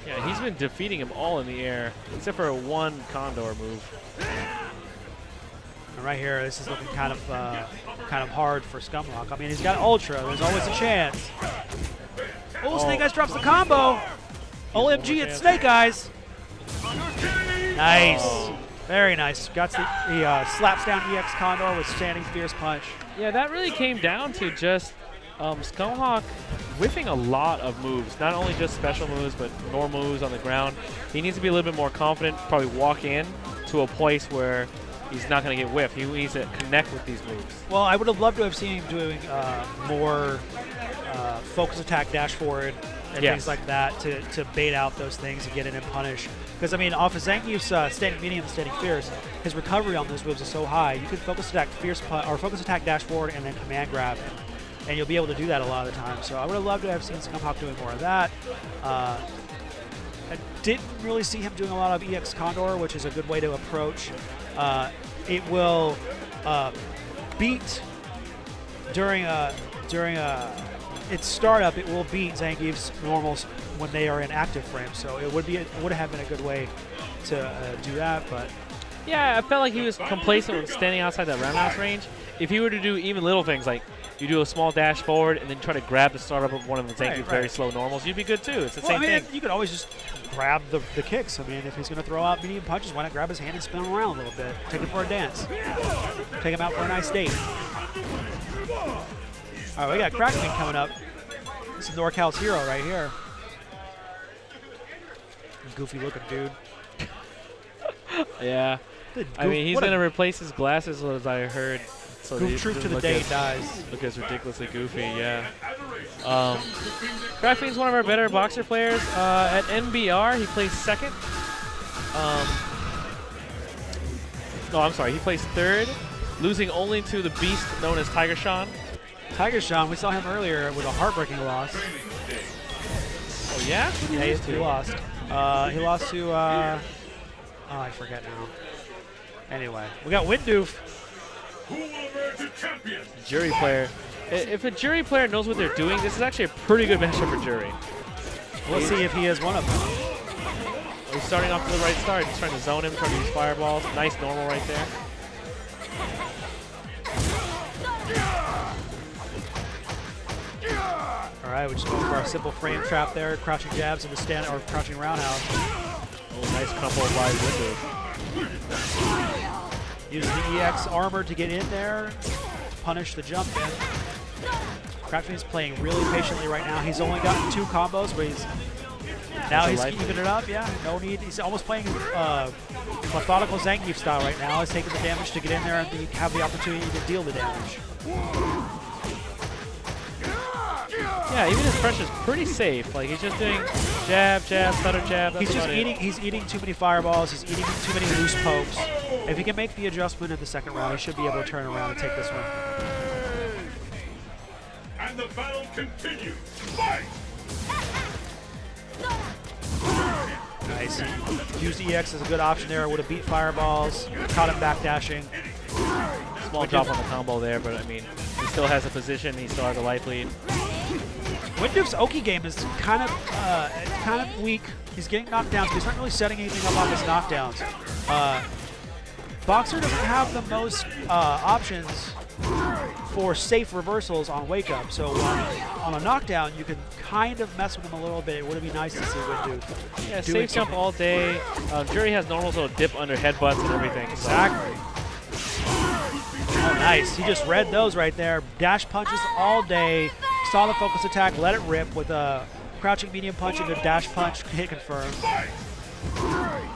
Yeah, he's been defeating him all in the air, except for one Condor move. And right here, this is looking kind of hard for Scumhawk. I mean, he's got Ultra. There's always a chance. Oh, Snake Eyes drops the combo. OMG, it's Snake Eyes. Nice. Very nice. Got the slaps down EX Condor with standing fierce punch. Yeah, that really came down to just Scumhawk whiffing a lot of moves. Not only just special moves, but normal moves on the ground. He needs to be a little bit more confident, probably walk in to a place where he's not going to get whiffed. He needs to connect with these moves. Well, I would have loved to have seen him doing more focus attack dash forward and things like that to bait out those things and get in and punish. Because, I mean, off of Zangief's standing medium and standing fierce, his recovery on those moves is so high, you can focus attack or focus attack dash forward and then command grab, and you'll be able to do that a lot of the time. So I would have loved to have seen Scumhawk doing more of that. I didn't really see him doing a lot of EX Condor, which is a good way to approach. It will beat during its startup. It will beat Zangief's normals when they are in active frame. So it would have been a good way to do that. But yeah, I felt like he was complacent when standing outside that roundhouse range. If he were to do even little things like you do a small dash forward and then try to grab the startup of one of the Zangief's very slow normals, you'd be good too. It's the same thing. You could always just grab the kicks. I mean, if he's going to throw out medium punches, why not grab his hand and spin him around a little bit? Take him for a dance. Take him out for a nice date. All right, we got Crackman coming up. This is NorCal's hero right here. Goofy looking dude. Yeah. I mean, he's going to replace his glasses, as I heard. So goof troop to the day he dies. Look as ridiculously goofy, yeah. Crackman's one of our better boxer players. At NBR, he plays second. No, I'm sorry, he plays third, losing only to the beast known as Tiger Sean. Tiger Sean, we saw him earlier with a heartbreaking loss. Oh, yeah? Yeah, he lost. He lost to, oh, I forget now. Anyway, we got Windoof. Jury player. If a jury player knows what they're doing, this is actually a pretty good matchup for jury. We'll see if he is one of them. He's starting off to the right start. He's trying to zone him, trying to use fireballs. Nice normal right there. All right, we're just going for our simple frame trap there. Crouching jabs into stand or crouching roundhouse. Oh, nice combo by Windoof. Use the EX armor to get in there, punish the jump in. Crackman's playing really patiently right now. He's only gotten 2 combos, but he's keeping it up. Yeah, no need. He's almost playing methodical Zangief style right now. He's taking the damage to get in there and have the opportunity to deal the damage. Yeah, even his pressure's pretty safe. Like he's just doing jab, jab, stutter jab. He's just eating. He's eating too many fireballs. He's eating too many loose pokes. If he can make the adjustment in the second round, he should be able to turn around and take this one. And the battle continues. Fight! Nice. Used EX as a good option there. Would have beat fireballs. Caught him backdashing. Small drop on the combo there, but I mean, he still has a position. He still has a life lead. Windoof's Oki game is kind of weak. He's getting knockdowns, but he's not really setting anything up on his knockdowns. Boxer doesn't have the most options for safe reversals on wake up, so on a knockdown you can kind of mess with him a little bit. It would be nice to see Windoof. Yeah, safe jump all day. Jury has normal sort of dip under headbutts and everything. Exactly. Oh, nice. He just read those right there. Dash punches all day. Saw the focus attack, let it rip with a crouching medium punch into dash punch, hit confirm.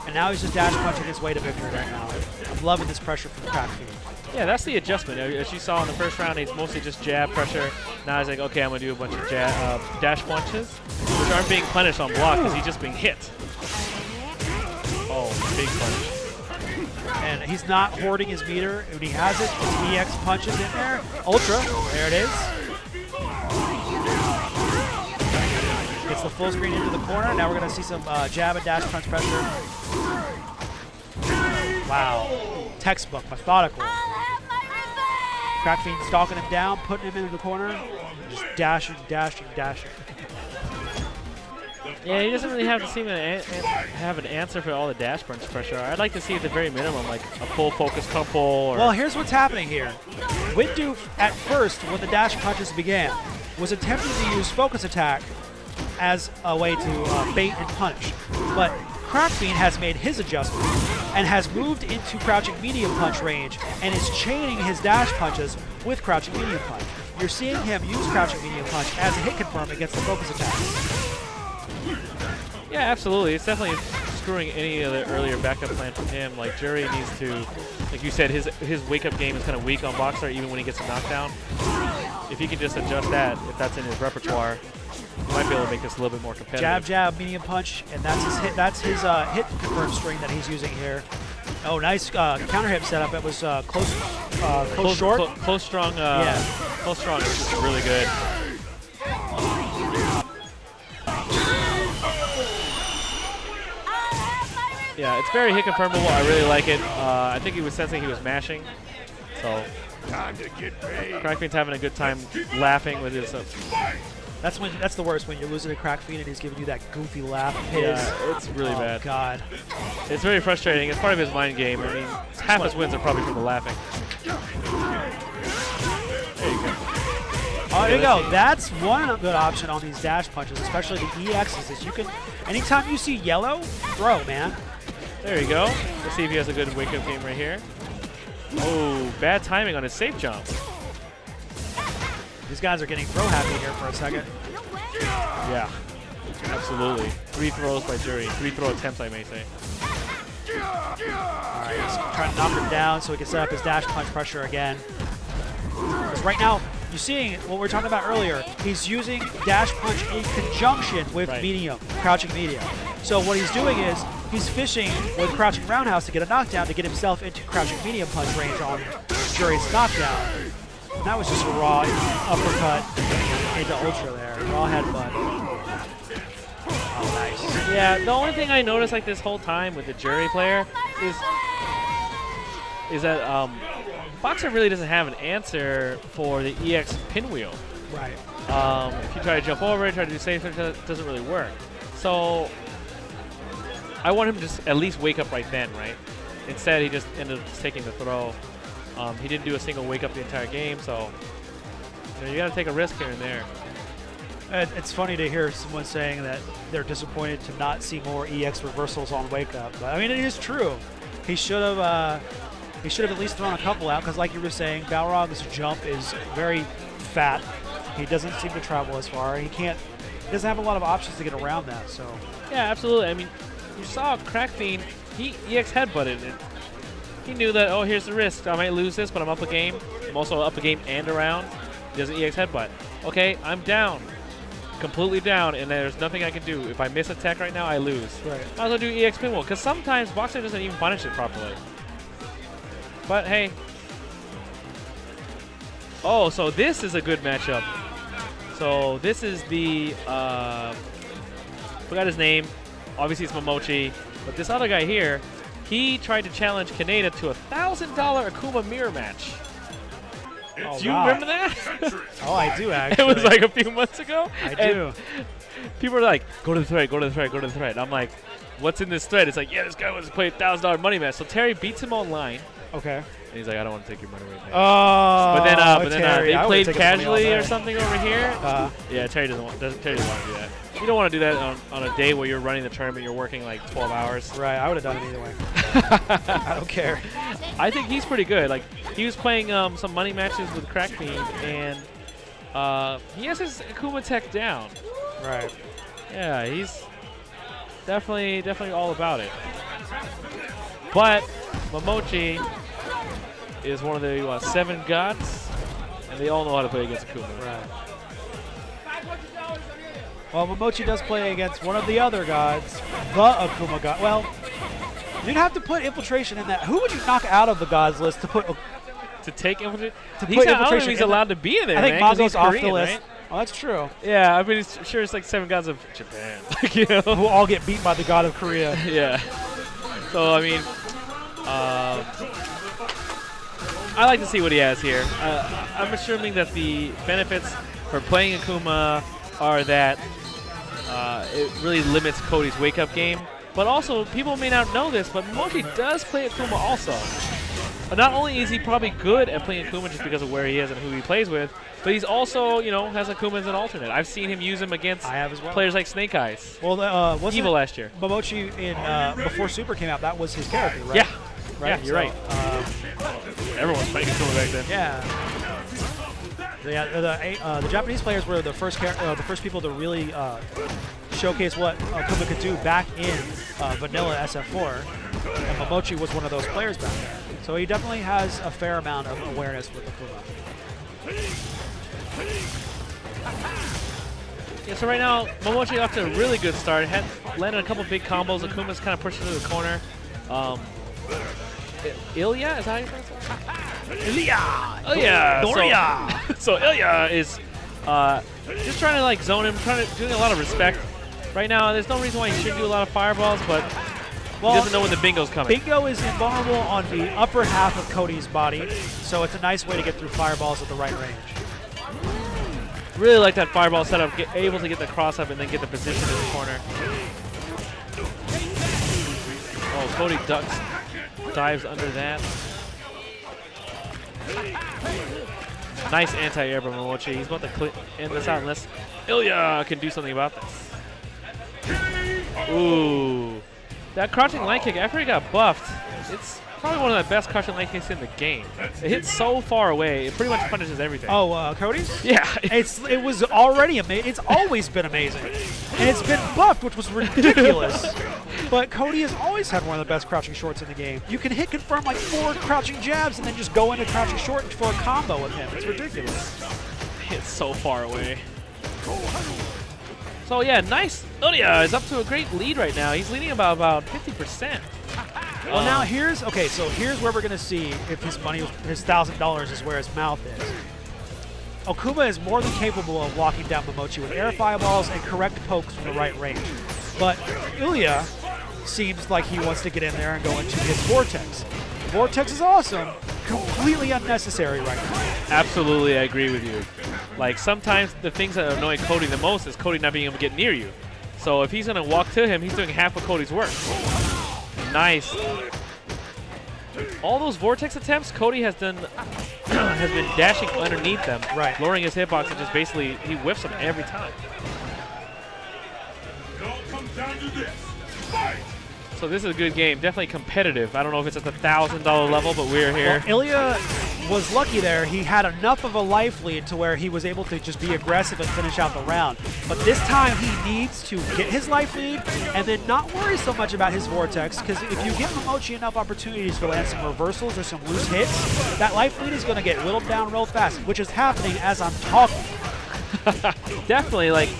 And now he's just dash punching his way to victory right now. I'm loving this pressure from Crackman. Yeah, that's the adjustment. As you saw in the first round, he's mostly just jab pressure. Now he's like, okay, I'm going to do a bunch of dash punches, which aren't being punished on block because he's just being hit. Oh, big punish. And he's not hoarding his meter. When he has it, his EX punches in there. Ultra, there it is. Gets the full screen into the corner. Now we're going to see some jab and dash punch pressure. Wow. Textbook, methodical. Crackfiend stalking him down, putting him into the corner. Just dashing, dashing, dashing. Yeah, he doesn't really have to seem to have an answer for all the dash punch pressure. I'd like to see at the very minimum like a full focus couple. Or well, here's what's happening here. Windoof, at first, when the dash punches began, was attempting to use focus attack as a way to bait and punish. But Crackfiend has made his adjustment and has moved into crouching medium punch range and is chaining his dash punches with crouching medium punch. You're seeing him use crouching medium punch as a hit confirm against the focus attack. Yeah, absolutely. It's definitely screwing any of the earlier backup plan from him. Like Jury needs to, like you said, his wake-up game is kind of weak on Boxer even when he gets a knockdown. If he can just adjust that, if that's in his repertoire, he might be able to make this a little bit more competitive. Jab, jab, medium punch, and that's his hit. That's his hit confirm string that he's using here. Oh, nice counter hip setup. It was close short. Close strong. Yeah. Close strong is just really good. Yeah, it's very hit confirmable. I really like it. I think he was sensing he was mashing, so Crackfiend's having a good time laughing with his. That's the worst when you're losing to Crackfiend and he's giving you that goofy laugh. Yeah, it's really bad. Oh God, it's very frustrating. It's part of his mind game. I mean, half his wins are probably from the laughing. There you go. Oh, there you go. That's one good option on these dash punches, especially the EXs. Is you can, anytime you see yellow, throw, man. There you go. Let's see if he has a good wake-up game right here. Oh, bad timing on his safe jump. These guys are getting throw happy here for a second. Yeah, absolutely. 3 throws by Jury. 3 throw attempts, I may say. All right, he's trying to knock him down so he can set up his dash punch pressure again. Because right now, you're seeing what we were talking about earlier. He's using dash punch in conjunction with medium, crouching medium. So what he's doing is he's fishing with crouching roundhouse to get a knockdown to get himself into crouching medium punch range on Jury's knockdown. And that was just a raw uppercut into ultra there, raw headbutt. Oh, nice. Yeah, the only thing I noticed like this whole time with the Jury player is that Boxer really doesn't have an answer for the EX pinwheel. Right. If you try to jump over it, try to do safe, it doesn't really work. So I want him to just at least wake up right then, right? Instead, he just ended up taking the throw. He didn't do a single wake up the entire game, so you got to take a risk here and there. It's funny to hear someone saying that they're disappointed to not see more EX reversals on wake up, but I mean it is true. He should have at least thrown a couple out because, like you were saying, Balrog's jump is very fat. He doesn't seem to travel as far. He doesn't have a lot of options to get around that. So yeah, absolutely. I mean, you saw Crackfiend. He EX headbutted it. He knew that, oh, here's the risk. I might lose this, but I'm up a game. I'm also up a game and around. He does an EX headbutt. Okay, I'm down. Completely down, and there's nothing I can do. If I miss attack right now, I lose. Right. Might as well do EX pinwheel, because sometimes Boxer doesn't even punish it properly. But hey. Oh, so this is a good matchup. So this is the, forgot his name. Obviously it's Momochi. But this other guy here, he tried to challenge Kaneda to a $1,000 Akuma mirror match. Oh, do you remember that? Oh, I do, actually. It was like a few months ago. I do. People are like, go to the thread, go to the thread, go to the thread. I'm like, what's in this thread? It's like, yeah, this guy wants to play a $1,000 money match. So Terry beats him online. Okay. And he's like, I don't want to take your money away. Oh, but then Terry, they played casually or something over here. Yeah, Terry doesn't want to do that. You don't want to do that on a day where you're running the tournament. You're working like 12 hours. Right. I would have done it either way. I don't care. I think he's pretty good. Like he was playing some money matches with Crackfiend, and he has his Akuma tech down. Right. Yeah, he's definitely all about it. But Momochi is one of the 7 gods, and they all know how to play against Akuma. Right. Well, Momochi does play against one of the other gods, the Akuma god. Well, you'd have to put infiltration in that. Who would you knock out of the gods list to put? To take infiltration? To put infiltration. I don't think he's allowed to be in there. I think man, Mago's off Korean, the list. Right? Oh, that's true. Yeah, I mean, it's like 7 gods of Japan. Like, you know, who all get beat by the god of Korea. Yeah. So I mean, I like to see what he has here. I'm assuming that the benefits for playing Akuma are that it really limits Cody's wake-up game. But also, people may not know this, but Momochi does play Akuma also. But not only is he probably good at playing Akuma just because of where he is and who he plays with, but he's also, you know, has Akuma as an alternate. I've seen him use him against players like Snake Eyes. Well, wasn't Evil last year. Momochi in before Super came out, that was his character, right? Yeah. Right? Yeah, you're right. Everyone was playing Akuma back then. Yeah. The Japanese players were the first people to really showcase what Akuma could do back in vanilla SF4, and Momochi was one of those players back there. So he definitely has a fair amount of awareness with Akuma. Yeah, so right now, Momochi off to a really good start. Had landed a couple big combos. Akuma's kind of pushing through the corner. Ilya? Is that how you pronounce it? Ilya! Ilya! Doria! So Ilya is just trying to like zone him, doing a lot of respect. Right now, there's no reason why he shouldn't do a lot of fireballs, but he doesn't know when the bingo's coming. Bingo is invulnerable on the upper half of Cody's body, so it's a nice way to get through fireballs at the right range. Really like that fireball setup, able to get the cross up and then get the position in the corner. Oh, Cody ducks, dives under that. Nice anti-air by Momochi. He's about to end this out unless Ilya can do something about this. Ooh. That crouching line kick, after he got buffed, it's probably one of the best crouching line kicks in the game. It hits so far away, it pretty much punishes everything. Oh, Cody's? Yeah. It was already amazing. It's always been amazing. And it's been buffed, which was ridiculous. But Cody has always had one of the best crouching shorts in the game. You can hit confirm like 4 crouching jabs and then just go into crouching short for a combo with him. It's ridiculous. Hits so far away. So yeah, nice. Ilya is up to a great lead right now. He's leading about 50%. Well, now here's where we're gonna see if his money, his $1,000 is where his mouth is. Akuma is more than capable of locking down Momochi with air fireballs and correct pokes from the right range. But Ilya seems like he wants to get in there and go into his Vortex. Vortex is awesome, completely unnecessary right now. Absolutely, I agree with you. Like, sometimes the things that annoy Cody the most is Cody not being able to get near you. So if he's going to walk to him, he's doing half of Cody's work. Nice. All those Vortex attempts, Cody has done has been dashing underneath them, right, lowering his hitbox, and just basically he whiffs them every time. It all comes down to this. Fight! So this is a good game, definitely competitive. I don't know if it's at the $1,000 level, but we're here. Well, Ilya was lucky there. He had enough of a life lead to where he was able to just be aggressive and finish out the round. But this time he needs to get his life lead and then not worry so much about his Vortex, because if you give Momochi enough opportunities to land some reversals or some loose hits, that life lead is going to get whittled down real fast, which is happening as I'm talking. Definitely, like,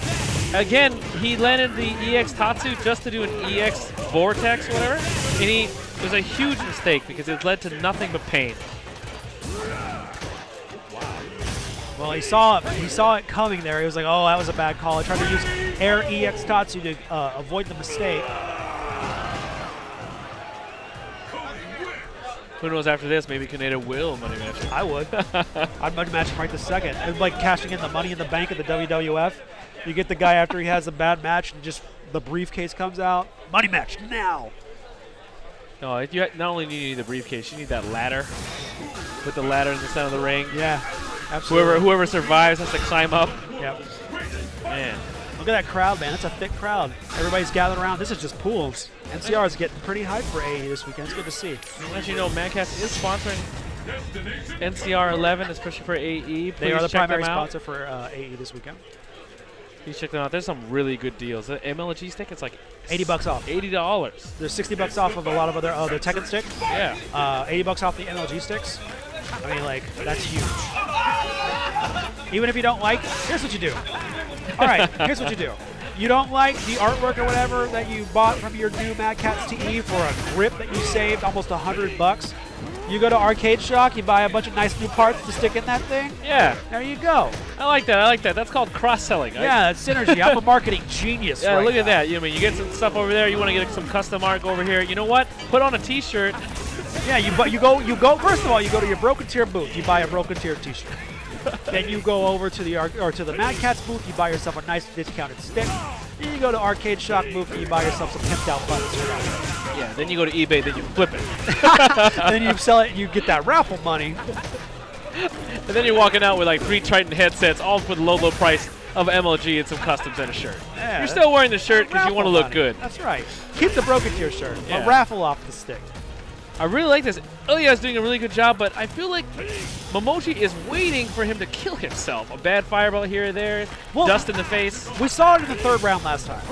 again, he landed the EX Tatsu just to do an EX Vortex or whatever, and it was a huge mistake because it led to nothing but pain. Well, he saw it coming there. He was like, oh, that was a bad call. I tried to use air EX Tatsu to avoid the mistake. Who knows, after this, maybe Kaneda will money match him. I would. I'd money match him right this second. It's like cashing in the money in the bank of the WWF. You get the guy after he has a bad match and just the briefcase comes out. Money match now. No, not only do you need the briefcase, you need that ladder. Put the ladder in the center of the ring. Yeah, absolutely. Whoever survives has to climb up. Yep. Man. Look at that crowd, man. That's a thick crowd. Everybody's gathered around. This is just pools. NCR is getting pretty hyped for AE this weekend. It's good to see. As you know, Madcast is sponsoring NCR 11, especially for AE. They are the primary sponsor for AE this weekend. Please check them out. There's some really good deals. The MLG stick, it's like $80 off. $80. There's $60 off of a lot of other Tekken stick. Yeah. $80 off the MLG sticks. I mean, like, that's huge. Even if you don't like, here's what you do. All right, here's what you do. You don't like the artwork or whatever that you bought from your new Mad Catz TE for a grip that you saved almost $100. You go to Arcade Shock, you buy a bunch of nice new parts to stick in that thing. Yeah. There you go. I like that. I like that. That's called cross-selling. Yeah, that's synergy. I'm a marketing genius. Yeah, right look now. at that. You get some stuff over there. You want to get some custom art over here. You know what? Put on a T-shirt. Yeah, you go. First of all, you go to your Broken Tier booth. You buy a Broken Tier T-shirt. Then you go over to the Mad Catz booth. You buy yourself a nice discounted stick. Then you go to Arcade Shock booth and you buy yourself some pimped out buttons. Yeah. Then you go to eBay. Then you flip it. Then you sell it. And you get that raffle money. And then you're walking out with like 3 Triton headsets, all for the low price of MLG and some customs and a shirt. Yeah, you're still wearing the shirt because you want to look good. That's right. Keep the Broken Tier shirt. Yeah. But raffle off the stick. I really like this. Ilya is doing a really good job, but I feel like Momochi is waiting for him to kill himself. A bad fireball here or there, dust in the face. We saw it in the third round last time.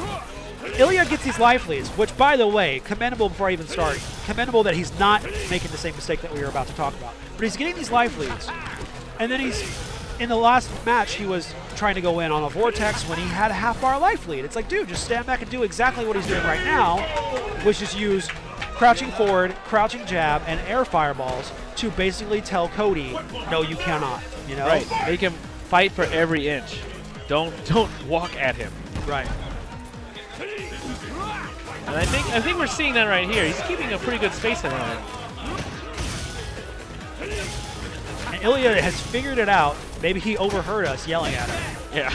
Ilya gets these life leads, which, by the way, commendable before I even start. Commendable that he's not making the same mistake that we were about to talk about. But he's getting these life leads. And then in the last match, he was trying to go in on a Vortex when he had a half-bar life lead. It's like, dude, just stand back and do exactly what he's doing right now, which is use crouching forward, crouching jab, and air fireballs to basically tell Cody, no, you cannot. You know? Right. Make him fight for every inch. Don't walk at him. Right. And I think we're seeing that right here. He's keeping a pretty good space around it. And Ilya has figured it out. Maybe he overheard us yelling at him. Yeah.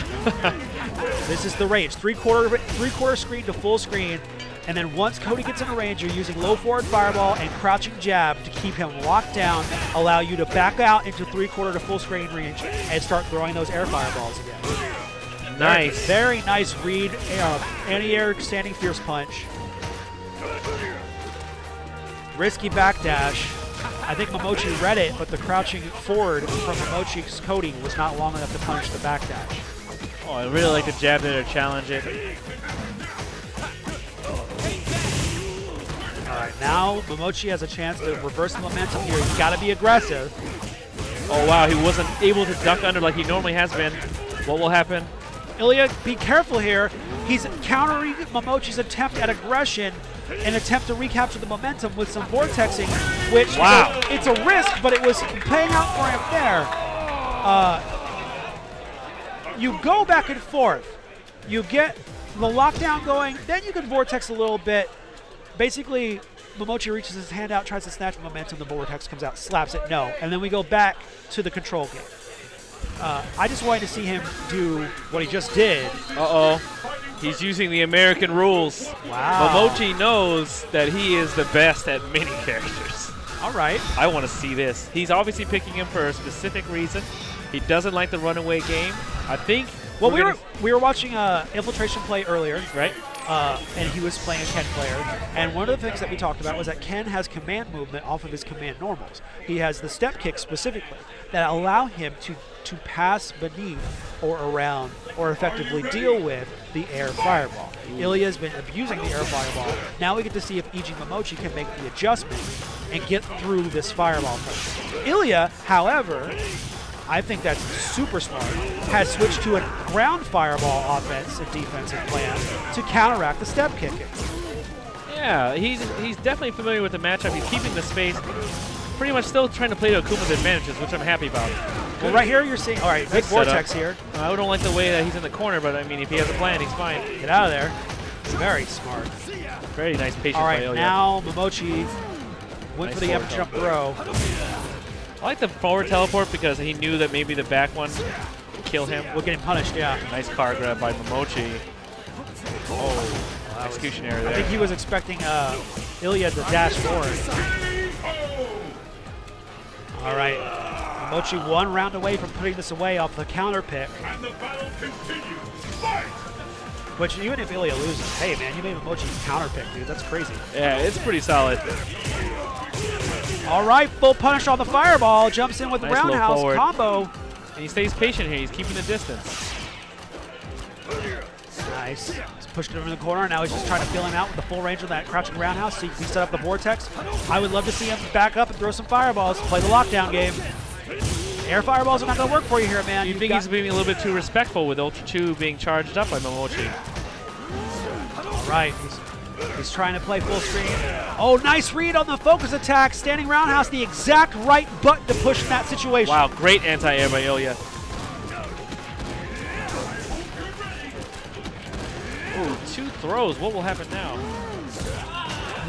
This is the range. Three-quarter screen to full screen. And then once Cody gets in a range, you're using low forward fireball and crouching jab to keep him locked down, allow you to back out into three-quarter to full screen range and start throwing those air fireballs again. Nice. Very nice read. Anti-air standing fierce punch. Risky backdash. I think Momochi read it, but the crouching forward from Momochi's Cody was not long enough to punish the backdash. Oh, I really like the jab there to challenge it. All right, now Momochi has a chance to reverse the momentum here. He's got to be aggressive. Oh, wow, he wasn't able to duck under like he normally has been. What will happen? Ilya, be careful here. He's countering Momochi's attempt at aggression, an attempt to recapture the momentum with some vortexing, which it's a risk, but it was paying out for him there. You go back and forth. You get the lockdown going, then you can vortex a little bit. Basically, Momochi reaches his hand out, tries to snatch momentum, the vortex comes out, slaps it, no. And then we go back to the control game. I just wanted to see him do what he just did. Uh-oh. He's using the American rules. Wow. Momochi knows that he is the best at mini characters. All right. I want to see this. He's obviously picking him for a specific reason. He doesn't like the runaway game. I think. Well, we were watching Infiltration play earlier, right? And he was playing a Ken player. And one of the things that we talked about was that Ken has command movement off of his command normals. He has the step kicks specifically that allow him to pass beneath or around or effectively deal with the air fireball. Ilya's been abusing the air fireball. Now we get to see if E.G. Momochi can make the adjustment and get through this fireball pressure. Ilya, however, I think that's super smart, has switched to a ground fireball offense and defensive plan to counteract the step kicking. Yeah, he's definitely familiar with the matchup. He's keeping the space. Pretty much still trying to play to Akuma's advantages, which I'm happy about. Well, right here you're seeing, all right, big vortex here. I don't like the way that he's in the corner, but I mean, if he has a plan, he's fine. Get out of there. Very smart. Very nice patience all by right, Ilya. now Momochi went for the up jump throw. I like the forward teleport because he knew that maybe the back one would kill him. We're getting punished, yeah. Nice car grab by Momochi. Oh, execution error there. I think he was expecting Ilya to dash forward. All right, Momochi 1 round away from putting this away off the counter pick. And the battle continues. Fight! Which, even if Ilya loses, hey man, you made Momochi counter pick, dude. That's crazy. Yeah, it's pretty solid. All right, full punish on the fireball. Jumps in with the Nice roundhouse low combo. And he stays patient here. He's keeping the distance. Nice. He's pushed it over in the corner. Now he's just trying to feel him out with the full range of that crouching roundhouse. See if he set up the vortex. I would love to see him back up and throw some fireballs. Play the lockdown game. Air fireballs are not going to work for you here, man. You think he's being a little bit too respectful with Ultra 2 being charged up by Momochi? All right. He's trying to play full screen. Oh, nice read on the focus attack. Standing roundhouse, the exact right button to push in that situation. Wow, great anti-air by Ilya. Ooh, 2 throws. What will happen now?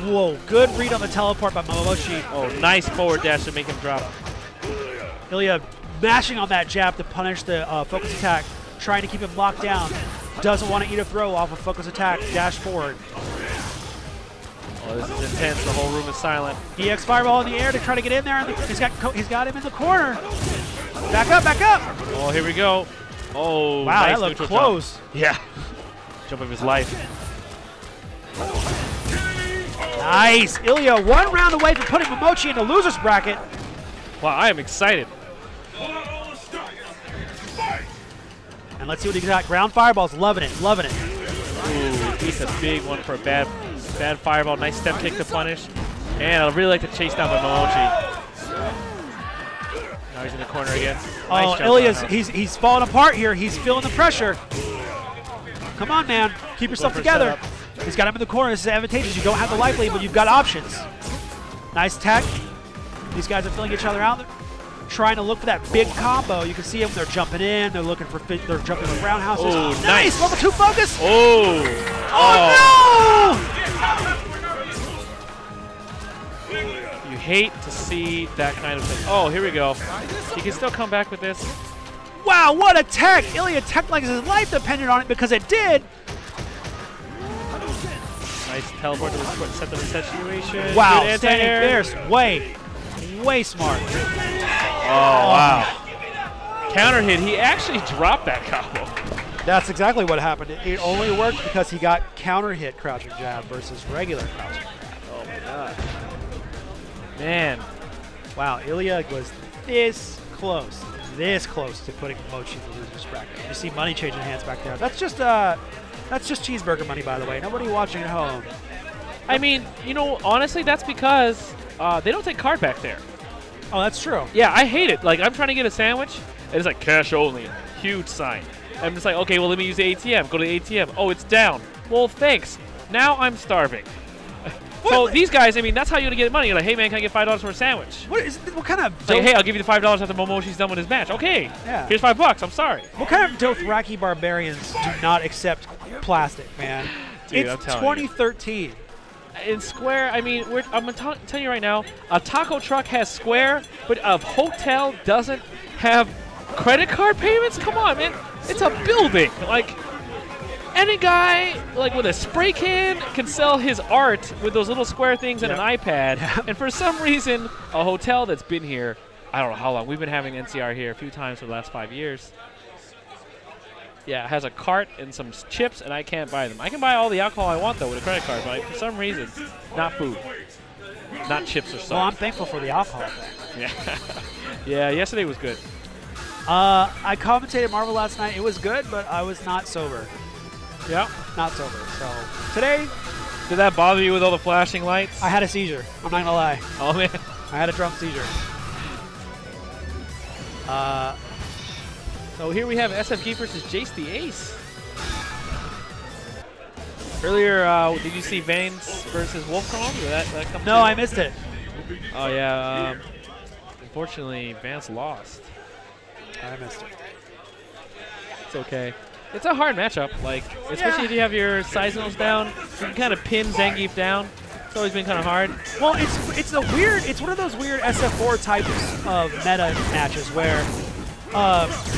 Whoa, good read on the teleport by Momochi. Oh, nice forward dash to make him drop. Ilya mashing on that jab to punish the focus attack, trying to keep him locked down. Doesn't want to eat a throw off of focus attack, dash forward. Oh, this is intense. The whole room is silent. EX fireball in the air to try to get in there. He's got him in the corner. Back up, back up. Oh, here we go. Oh, wow, nice that looked neutral close. Jump. Yeah. Jump of his life. Nice. Ilya 1 round away from putting Momochi in the loser's bracket. Wow, I am excited. And let's see what he got. Ground fireballs, loving it, loving it. Ooh, he's a big one for a bad fireball. Nice step kick to punish. And I'd really like to chase down by Momochi. Now he's in the corner again. Nice Ilya's, he's falling apart here. He's feeling the pressure. Come on, man. Keep yourself together. He's got him in the corner. This is advantageous. You don't have the life lead, but you've got options. Nice tech. These guys are filling each other out. Trying to look for that big combo. You can see them. They're jumping in. They're looking for. They're jumping with roundhouses. Oh, nice. Level 2 focus. Oh. No! You hate to see that kind of thing. Oh, here we go. He can still come back with this. Wow, what a tech! Ilya tech like his life depended on it because it did. Nice teleport to the set the reset situation. Wow, good standing anti-air. fierce. Way smart. Oh, wow. Counter hit. He actually dropped that combo. That's exactly what happened. It only worked because he got counter hit crouching jab versus regular crouching jab. Oh, my God. Man. Wow, Ilya was this close to putting Mochi in the loser's bracket. You see money changing hands back there. That's just cheeseburger money, by the way. Nobody watching at home. I mean, you know, honestly, that's because they don't take card back there. Oh, that's true. Yeah, I hate it. Like, I'm trying to get a sandwich, and it's like cash only. Huge sign. I'm just like, okay, well, let me use the ATM. Go to the ATM. Oh, it's down. Well, thanks. Now I'm starving. So these guys, I mean, that's how you're going to get money. You're like, hey, man, can I get $5 for a sandwich? What kind of... It's like, hey, I'll give you the $5 after Momoshi's done with his match. Okay, yeah. Here's $5. I'm sorry. What kind of Dothraki barbarians do not accept plastic, man? Dude, it's 2013. In Square, I mean, I'm going to tell you right now, a taco truck has Square, but a hotel doesn't have credit card payments? Come on, man. It's a building. Like, any guy like with a spray can sell his art with those little square things and an iPad. And for some reason, a hotel that's been here, I don't know how long. We've been having NCR here a few times for the last 5 years. Yeah, it has a cart and some chips, and I can't buy them. I can buy all the alcohol I want, though, with a credit card, but for some reason, not food. Not chips or salt. Well, I'm thankful for the alcohol thing. Yeah. Yeah, yesterday was good. I commentated Marvel last night. It was good, but I was not sober. Yeah. Not sober. So today... Did that bother you with all the flashing lights? I had a seizure. I'm not going to lie. Oh, man. I had a drunk seizure. So here we have SFG versus Jace the Ace. Earlier, did you see Vance versus Wolfcom? Did that come No, I missed it. Oh, yeah. Unfortunately, Vance lost. I missed it. It's okay. It's a hard matchup, like, especially if you have your Seismos down. You can kind of pin Zangief down. It's always been kind of hard. Well, it's one of those weird SF4 types of meta matches where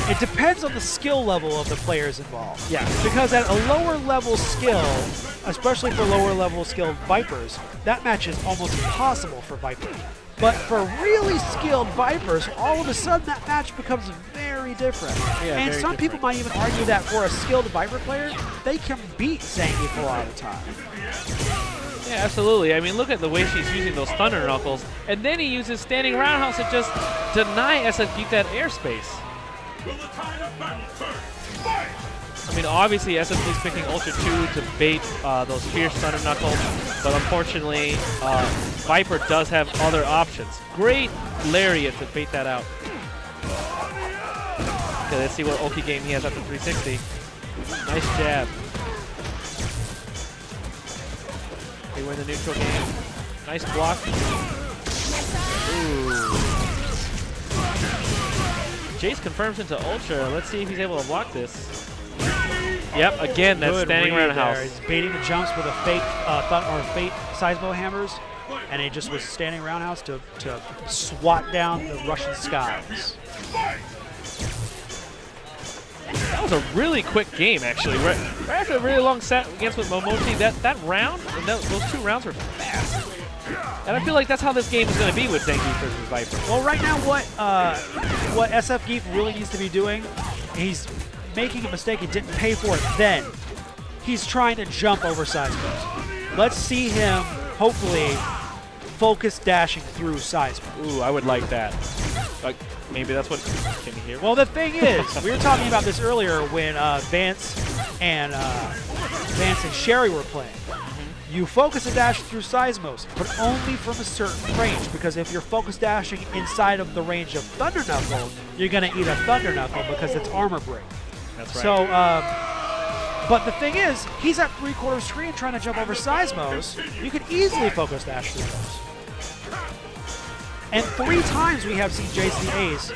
it depends on the skill level of the players involved. Yeah. Because at a lower level skill, especially for lower level skilled Vipers, that match is almost impossible for Viper. But for really skilled Vipers, all of a sudden that match becomes very different. Yeah, and very some different. people might even argue that for a skilled Viper player, they can beat Zangief a lot of the time. Yeah, absolutely. I mean, look at the way she's using those Thunder Knuckles. And then he uses Standing Roundhouse to just deny SFG that airspace. I mean, obviously, SFG's picking Ultra 2 to bait those fierce Thunder Knuckles. But unfortunately, Viper does have other options. Great Lariat to bait that out. Okay, let's see what Oki game he has after 360. Nice jab. They win the neutral game. Nice block. Ooh. Jace confirms into Ultra. Let's see if he's able to block this. Yep, again, that standing roundhouse. He's baiting the jumps with a fake fake Seismo hammers, and he just was standing roundhouse to swat down the Russian skies. That was a really quick game, actually. Right after a really long set against with Momochi, that round, and those 2 rounds were fast. And I feel like that's how this game is going to be with Zangief versus Viper. Well, right now, what SFG really needs to be doing, he's making a mistake he didn't pay for it then. He's trying to jump over Seismos. Let's see him hopefully focus dashing through Seismo. Ooh, I would like that. Like, maybe that's what. Can you hear? Well, the thing is, we were talking about this earlier when Vance and Sherry were playing. You focus a dash through Seismos, but only from a certain range, because if you're focus dashing inside of the range of Thunder Knuckle, you're going to eat a Thunder Knuckle because it's armor break. That's right. So, but the thing is, he's at 3/4 screen trying to jump over Seismos. You could easily focus dash through those. And 3 times we have seen JCA's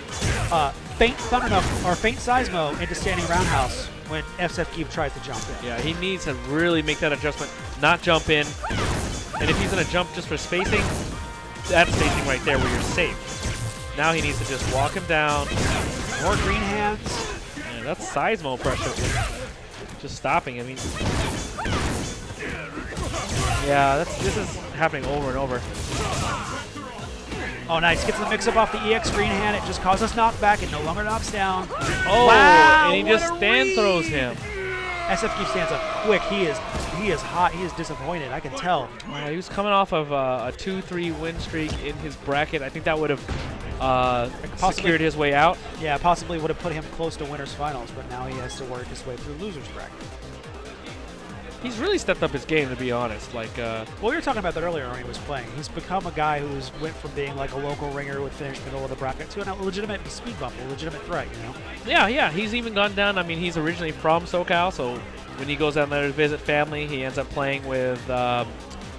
feint Thunder Knuckle or feint Seismo into standing roundhouse when SSF4 tries to jump in. Yeah, he needs to really make that adjustment, not jump in. And if he's going to jump just for spacing, that's spacing right there where you're safe. Now he needs to just walk him down. More green hands. Yeah, that's Seismo pressure. Just stopping. I mean, yeah, this is happening over and over. Oh, nice. Gets the mix-up off the EX green hand. It just causes knockback. It no longer knocks down. Oh, wow, and he just stand throws him. SSF4 stands up quick. He is hot. He is disappointed. I can tell. He was coming off of a 2-3 win streak in his bracket. I think that would have secured his way out. Yeah, possibly would have put him close to winners finals, but now he has to work his way through losers bracket. He's really stepped up his game, to be honest. Like, well, we were talking about that earlier when he was playing. He's become a guy who's went from being like a local ringer who would finish middle of the bracket to a legitimate speed bump, a legitimate threat, you know? Yeah. He's even gone down. I mean, he's originally from SoCal, so when he goes down there to visit family, he ends up playing with, the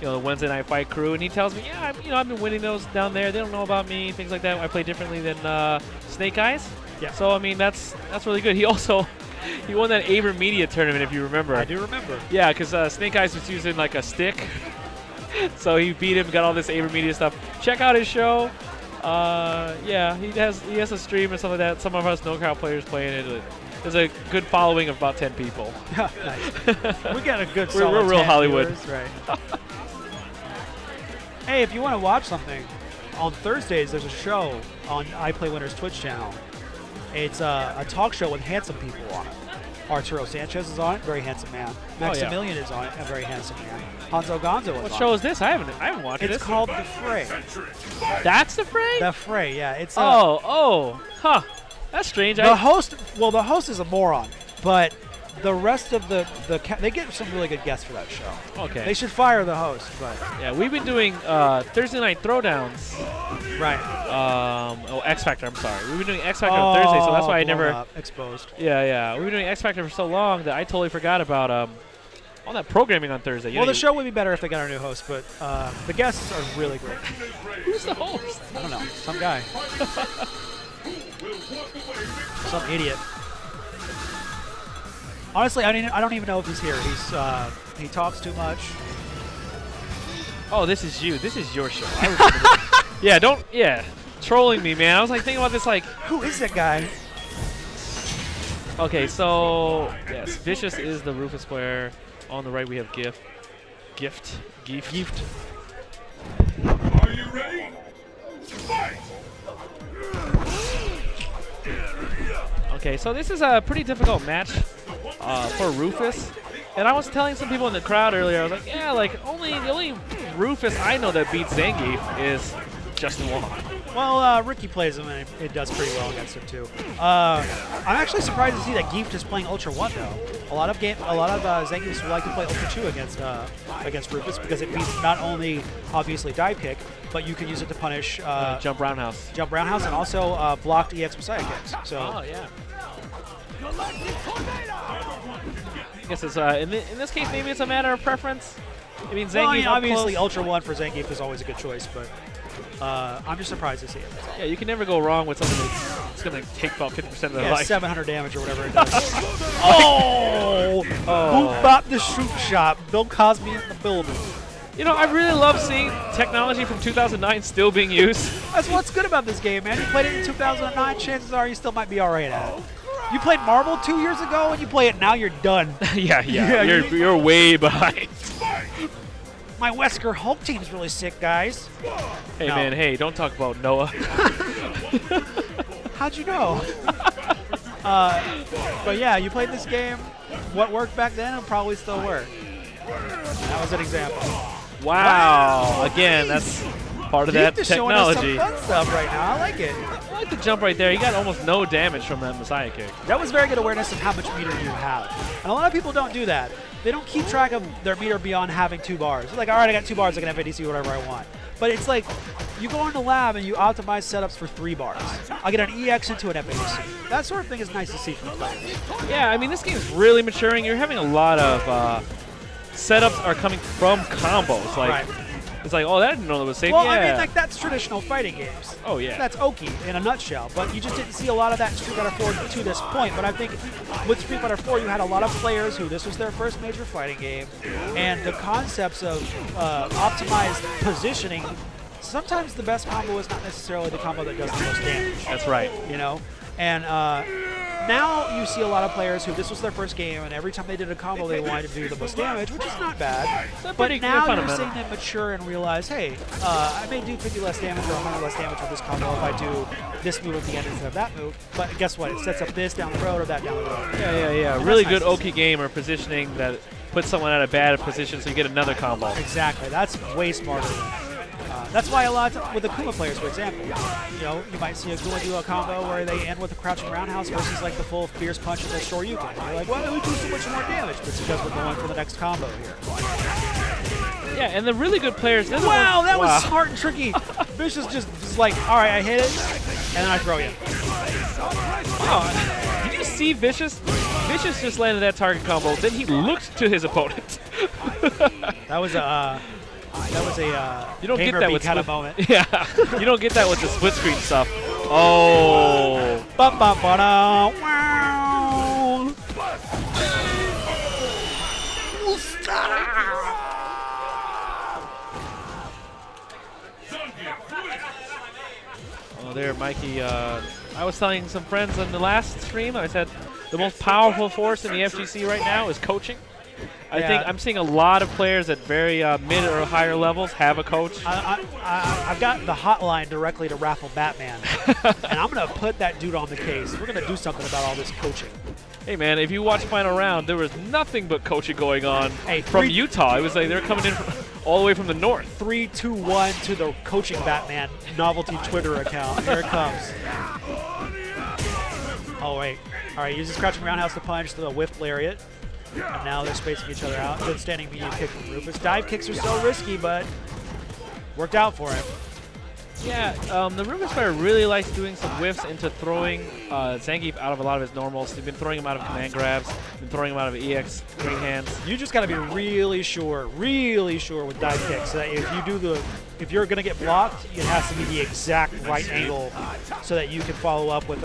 Wednesday Night Fight crew, and he tells me, yeah, I've been winning those down there. They don't know about me, things like that. I play differently than Snake Eyes. Yeah. So I mean, that's really good. He also. He won that Aber Media tournament, if you remember. I do remember. Yeah, because Snake Eyes was using like a stick. So he beat him, got all this Aber Media stuff. Check out his show. Yeah, he has a stream and stuff like that. Some of us NorCal players playing it. There's a good following of about 10 people. Nice. We got a good We're real Hollywood. Viewers, right. Hey, if you want to watch something, on Thursdays there's a show on iPlayWinner's Twitch channel. It's a talk show with handsome people on it. Arturo Sanchez is on it, very handsome man. Maximilian is on it, a very handsome man. Hanzo Gonzo is on it. What show is this? I haven't watched it. It's called The Fray. That's The Fray? The Fray, yeah. It's huh. That's strange. The host is a moron, but the rest of they get some really good guests for that show. Okay. They should fire the host, but yeah, we've been doing Thursday night throwdowns. Right. X Factor. I'm sorry. We've been doing X Factor on Thursday, so that's why I never exposed. Yeah. We've been doing X Factor for so long that I totally forgot about all that programming on Thursday. Well, the show would be better if they got our new host, but the guests are really great. Who's the host? I don't know. Some guy. Some idiot. Honestly, I don't even know if he's here. He talks too much. Oh, this is you. This is your show. Yeah, trolling me, man. I was like thinking about this, like, who is that guy? Okay, so yes, Vicious is the Rufus player. On the right, we have Gift. Are you ready? Fight! Okay, so this is a pretty difficult match for Rufus. And I was telling some people in the crowd earlier, I was like, yeah, like the only Rufus I know that beats Zangief is Justin Wong. Well, Ricky plays him, and it does pretty well against him too. I'm actually surprised to see that Gieft is playing Ultra 1 though. A lot of Zangiefs would like to play Ultra 2 against Rufus because it beats not only obviously die pick, but you can use it to punish jump roundhouse, and also blocked EX Messiah kicks. So. Oh yeah. I guess it's in this case maybe it's a matter of preference. I mean, Zangief obviously Ultra 1 for Zangief is always a good choice, but I'm just surprised to see it. Yeah, you can never go wrong with something that's going to take about 50% of their life. 700 damage or whatever it does. Oh! Who bought the shoot shop? Bill Cosby in the building. You know, I really love seeing technology from 2009 still being used. That's what's good about this game, man. You played it in 2009, chances are you still might be all right at it. You played Marvel 2 years ago, and you play it now, you're done. yeah. You're way behind. My Wesker Hulk team's really sick, guys. Hey, man, hey, don't talk about Noah. How'd you know? But yeah, you played this game. What worked back then will probably still work. That was an example. Wow. Again, that's part of that just showing us some technology. fun stuff right now. I like it. I like the jump right there. He got almost no damage from that Messiah kick. That was very good awareness of how much meter you have. And a lot of people don't do that. They don't keep track of their meter beyond having 2 bars. They're like, all right, I got 2 bars. I can FADC whatever I want. But it's like you go into lab and you optimize setups for 3 bars. I'll get an EX into an FADC. That sort of thing is nice to see from the players. Yeah, I mean, this game is really maturing. You're having a lot of setups are coming from combos. Like, it's like, oh, that didn't know that was safe. Well, yeah. I mean, like, that's traditional fighting games. Oh, yeah. That's Oki in a nutshell. But you just didn't see a lot of that in Street Fighter 4 to this point. But I think with Street Fighter 4, you had a lot of players who this was their first major fighting game. And the concepts of optimized positioning, sometimes the best combo is not necessarily the combo that does the most damage. That's right. You know? And now you see a lot of players who this was their first game, and every time they did a combo, they wanted to do the most damage, which is not bad. But now you're seeing them mature and realize, hey, I may do 50 less damage or 100 less damage with this combo if I do this move at the end instead of that move. But guess what? It sets up this down the road or that down the road. Yeah. And really that's good Oki game or positioning that puts someone at a bad position so you get another combo. Exactly. That's way smarter. That's why a lot with the Kuma players, for example, you know, you might see a Kuma do a combo where they end with a crouching roundhouse versus like the full fierce punch of the Shoryuken. And you're like, why do we do so much more damage? But it's because we're going for the next combo here. Yeah, and the really good players. Wow, that was smart and tricky. Vicious just like, all right, I hit it, and then I throw you. Wow. Did you see Vicious? Vicious just landed that target combo. Then he looked to his opponent. That was a. You don't get that with kind of moment. Yeah, you don't get that with the split screen stuff. Oh. Wow. Oh, there, Mikey. I was telling some friends on the last stream, I said the most powerful force in the FGC right now is coaching. I think I'm seeing a lot of players at very mid or higher levels have a coach. I've got the hotline directly to Raffle Batman, and I'm going to put that dude on the case. We're going to do something about all this coaching. Hey, man, if you watch Final Round, there was nothing but coaching going on from Utah. It was like they're coming in all the way from the north. 3, 2, 1 to the Coaching Batman novelty Twitter account. Here it comes. Oh, wait. All right, uses crouching roundhouse to punch to the whiff lariat. And now they're spacing each other out. Good standing medium kick from Rufus. Dive kicks are so risky, but worked out for him. Yeah, the Rufus player really likes doing some whiffs into throwing Zangief out of a lot of his normals. They've been throwing him out of command grabs, been throwing him out of EX green hands. You just got to be really sure with dive kicks so that if you're going to get blocked, it has to be the exact right angle so that you can follow up with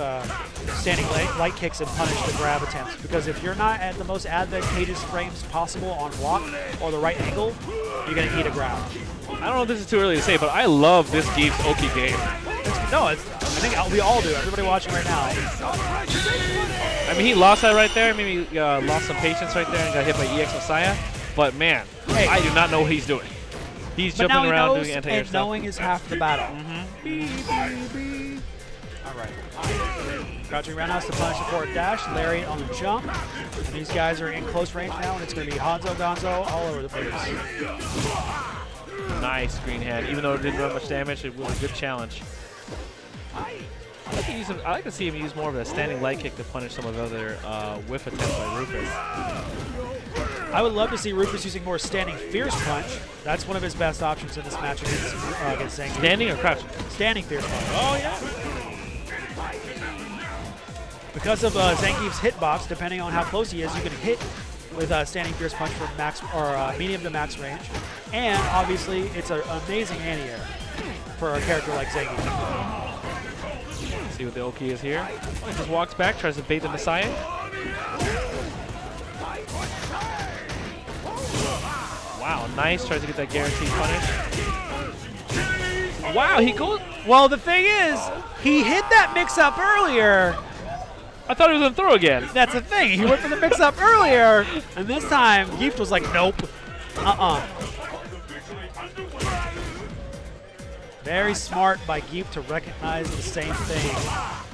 standing light kicks and punish the grab attempts. Because if you're not at the most advantageous frames possible on block or the right angle, you're going to eat a grab. I don't know if this is too early to say, but I love this Geef's Oki game. I think we all do. Everybody watching right now. I mean, he lost that right there. Maybe lost some patience right there and got hit by EX Messiah. But, man, I do not know what he's doing. He's jumping around doing anti-air and stuff. knowing is half the battle. All right. Crouching roundhouse to punish the forward dash. Lariat on the jump. And these guys are in close range now, and it's going to be Hanzo Gonzo all over the place. Nice green hand. Even though it didn't run much damage, it was a good challenge. I like to see him use more of a standing light kick to punish some of the other whiff attempts by Rufus. I would love to see Rufus using more standing fierce punch. That's one of his best options in this match against Zangief. Standing or crouching? Standing fierce punch. Oh, yeah. Because of Zangief's hitbox, depending on how close he is, you can hit with standing fierce punch from max or medium to max range. And obviously, it's an amazing anti-air for a character like Zangief. See what the Oki is here. Oh, he just walks back, tries to bait the Messiah. Wow, nice. Tries to get that guaranteed punish. Wow, he goes. Well, the thing is, he hit that mix-up earlier. I thought he was going to throw again. That's the thing. He went for the mix-up earlier, and this time, Geeft was like, nope. Very smart by Geeft to recognize the same thing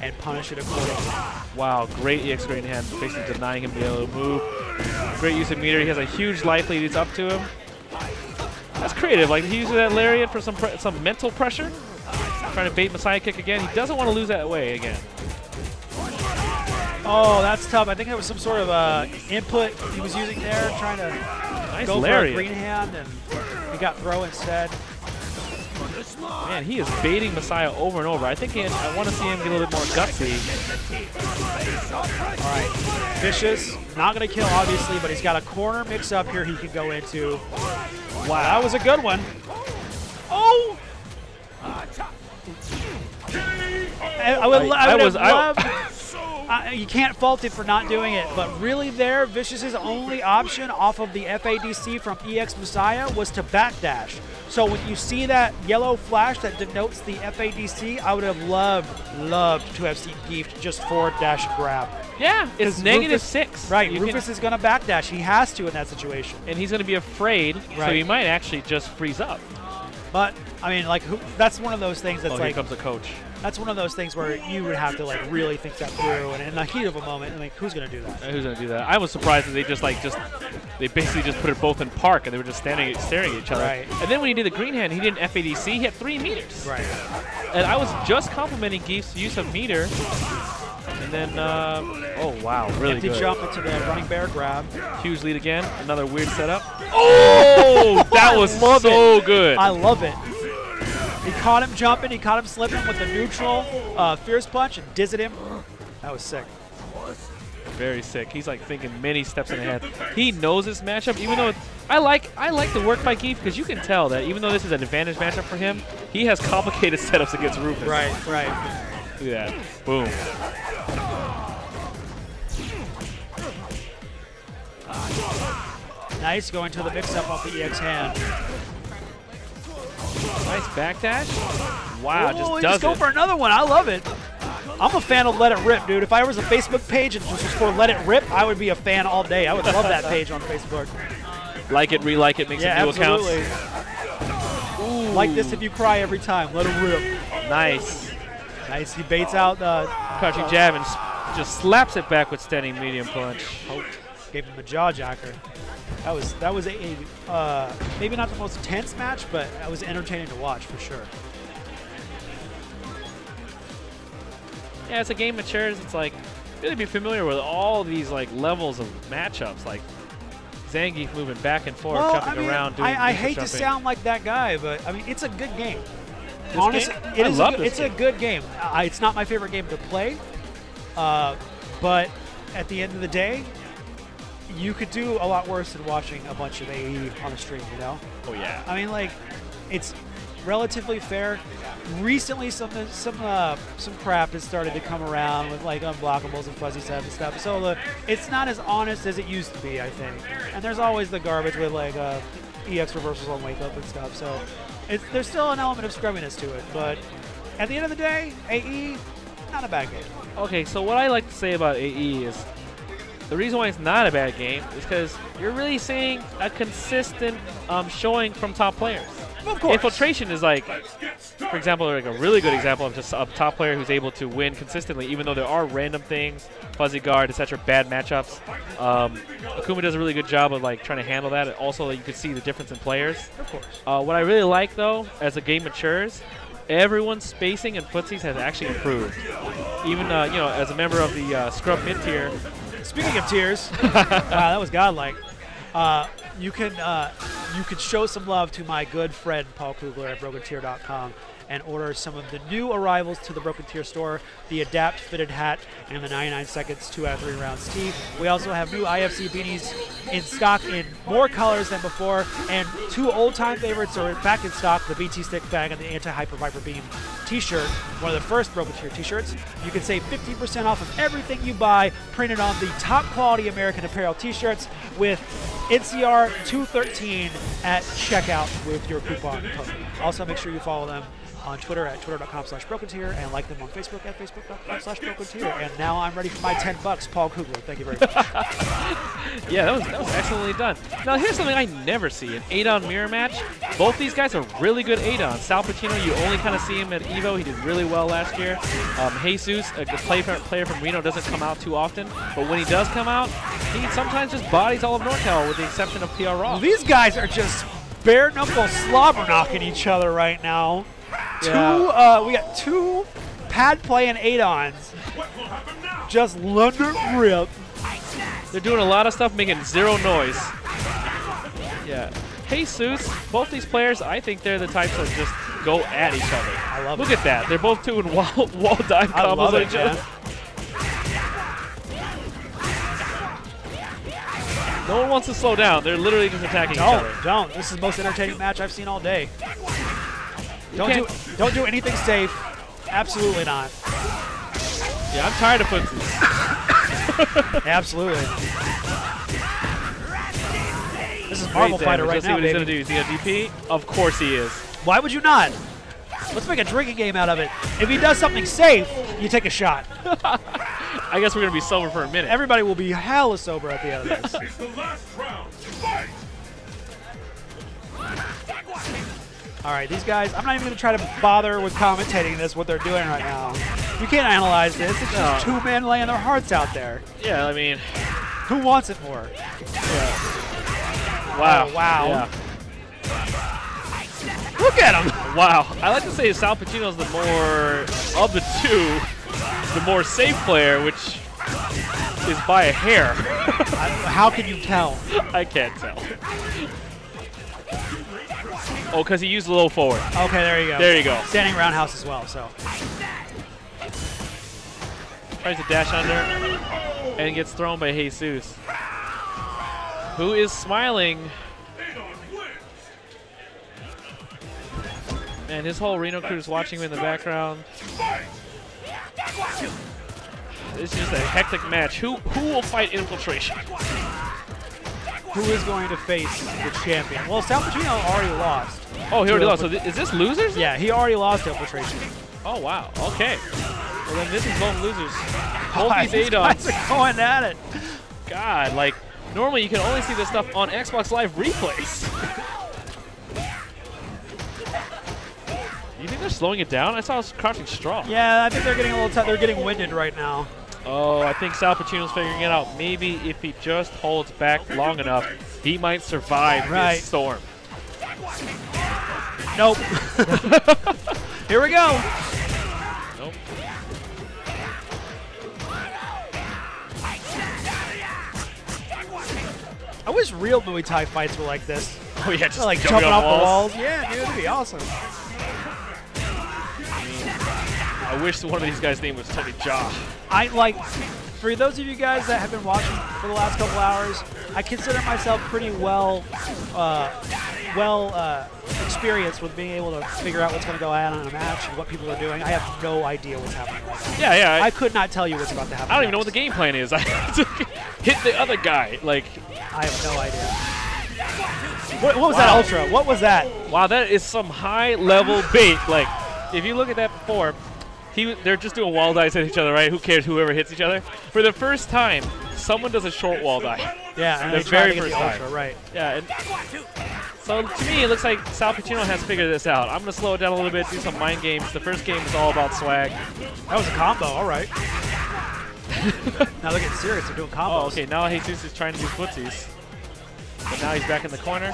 and punish it accordingly. Wow, great EX green hand, basically denying him the able to move. Great use of meter. He has a huge life lead. It's up to him. That's creative. Like he uses that lariat for some mental pressure. Trying to bait Messiah kick again. He doesn't want to lose that way again. Oh, that's tough. I think there was some sort of input he was using there, trying to go lariat. for a green hand, and he got throw instead. Man, he is baiting Messiah over and over. I think I want to see him get a little bit more gutsy. All right, Vicious, not going to kill, obviously, but he's got a corner mix-up here he can go into. Wow, that was a good one. Oh! I would love. You can't fault it for not doing it, but really there, Vicious's only option off of the FADC from EX Messiah was to backdash. So when you see that yellow flash that denotes the FADC, I would have loved to have seen Gieft just forward dash and grab. Yeah, it's -6. Right, Rufus is going to backdash. He has to in that situation. And he's going to be afraid, so he might actually just freeze up. But, I mean, like, that's one of those things that's here like... comes the coach. That's one of those things where you would have to, like, really think that through. And in the heat of a moment, like, who's going to do that? Who's going to do that? I was surprised that they they basically just put it both in park, and they were just staring at each other. Right. And then when he did the green hand, he didn't FADC. He had 3 meters. Right. And I was just complimenting Gief's use of meter. And then, oh, wow, really Empty good. jump into the running bear grab. Huge lead again. Another weird setup. Oh, that was so good. I love it. He caught him jumping. He caught him slipping with the neutral fierce punch and dizzed him. That was sick. Very sick. He's like thinking many steps ahead. He knows this matchup, even though I like the work by Gief because you can tell that even though this is an advantage matchup for him, he has complicated setups against Rufus. Right. Look at that. Boom. Nice going to the mix-up off the EX hand. Nice backdash. Wow, just go for another one. I love it. I'm a fan of Let It Rip, dude. If I was a Facebook page and just was for Let It Rip, I would be a fan all day. I would love that page on Facebook. Like it, re-like it, makes it new accounts. Ooh. Like this if you cry every time. Let it rip. Nice. Nice. He baits out the crouching jab and just slaps it back with standing medium punch. Oh, gave him a jaw jacker. That was a maybe not the most tense match, but that was entertaining to watch for sure. Yeah, as the game matures, it's like really be familiar with all these like levels of matchups, like Zangief moving back and forth, jumping around, doing I hate jumping. to sound like that guy, but I mean it's a good game. Honestly, it's a good game. It's not my favorite game to play, but at the end of the day, you could do a lot worse than watching a bunch of AE on a stream, you know? Oh yeah. I mean, like, it's relatively fair. Recently, some crap has started to come around with like unblockables and fuzzy stuff and stuff. So it's not as honest as it used to be, I think. And there's always the garbage with like EX reversals on wake up and stuff. So there's still an element of scrubbiness to it. But at the end of the day, AE, not a bad game. Okay, so what I like to say about AE is the reason why it's not a bad game is because you're really seeing a consistent showing from top players. Of course. Infiltration is like, for example, like a really good example of just a top player who's able to win consistently, even though there are random things, fuzzy guard, etc., bad matchups. Akuma does a really good job of like trying to handle that. And also, you can see the difference in players. Of course. What I really like though, as the game matures, everyone's spacing and footsies has actually improved. Even you know, as a member of the scrub mid tier. Speaking of tiers, wow, that was godlike. You can show some love to my good friend Paul Kugler at BrokenTier.com and order some of the new arrivals to the Broken Tier store, the Adapt Fitted Hat and the 99 Seconds 2 out of 3 rounds tee. We also have new IFC beanies in stock in more colors than before, and 2 old-time favorites are back in stock, the BT Stick Bag and the Anti-Hyper Viper Beam t-shirt, one of the first Broken Tier t-shirts. You can save 15% off of everything you buy printed on the top quality American Apparel t-shirts with NCR 213 at checkout with your coupon code. Also, make sure you follow them on Twitter at twitter.com/brokentier and like them on Facebook at facebook.com/brokentier. And now I'm ready for my $10, Paul Kugler. Thank you very much. Yeah, that was excellently done. Now here's something I never see: an 8-on mirror match. Both these guys are really good 8-on. Sal Patino, you only kind of see him at Evo. He did really well last year. Jesus, a player from Reno, doesn't come out too often, but when he does come out, he sometimes just bodies all of NorCal with the exception of PR Raw. Well, these guys are just bare knuckle slobber knocking each other right now. Yeah. We got 2 pad playing 8-ons. Just London rip. They're doing a lot of stuff, making 0 noise. Yeah. Jesus, both these players, I think they're the types that just go at each other. I love it. Look at that. They're both doing wall dive I combos love at it, each man. other. No one wants to slow down. They're literally just attacking each other. Don't. This is the most entertaining match I've seen all day. Don't do anything safe. Absolutely not. Yeah, I'm tired of footsies. Absolutely. This is Marvel Fighter right Let's see now, what he's baby. going to do. Is he going to DP? Of course he is. Why would you not? Let's make a drinking game out of it. If he does something safe, you take a shot. I guess we're going to be sober for a minute. Everybody will be hella sober at the end of this. It's the last round. Fight! All right, these guys, I'm not even going to try to bother with commentating this, what they're doing right now. You can't analyze this. It's just 2 men laying their hearts out there. Yeah, I mean, Who wants it more? wow. Oh, wow. Yeah. Look at him. Wow. I like to say Sal Pacino's the more, of the 2, the more safe player, which is by a hair. How can you tell? I can't tell. Oh, because he used a low forward. Okay, there you go. There you go. Standing roundhouse as well, so. Tries to dash under and gets thrown by Jesus, who is smiling. And his whole Reno crew is watching him in the background. This is just a hectic match. Who will fight Infiltration? Who is going to face the champion? Well, Sal Pacino already lost. Oh, he already lost. So is this losers? Yeah, he already lost Infiltration. Oh, wow. Okay. Well, then this is both losers. Both these These 8-ons. guys are going at it. God, like, normally you can only see this stuff on Xbox Live replays. You think they're slowing it down? I saw us crouching strong. Yeah, I think they're getting a little they're getting winded right now. Oh, I think Sal Pacino's figuring it out. Maybe if he just holds back long enough, he might survive this storm. Nope. Here we go. Nope. I wish real Muay Thai fights were like this. Oh yeah, just Like jumping off the walls. Yeah, dude, it'd be awesome. I wish one of these guys' name was Tony Jaa. I like, for those of you guys that have been watching for the last couple hours, I consider myself pretty well experienced with being able to figure out what's going to go on in a match and what people are doing. I have no idea what's happening right now. Yeah. I could not tell you what's about to happen. I don't even know what the game plan is. I have to hit the other guy. Like, I have no idea. What was that ultra? What was that? wow, that is some high-level bait. Like, if you look at that before, they're just doing wall dives at each other, right? Who cares whoever hits each other? For the first time, someone does a short wall dive. Yeah, and The they try to very get the first ultra, right. Yeah, and so to me, it looks like Sal Pacino has figured this out. I'm going to slow it down a little bit, do some mind games. The first game is all about swag. That was a combo, all right. Now they're getting serious, they're doing combos. Oh, okay, now Jesus is trying to do footsies. But now he's back in the corner.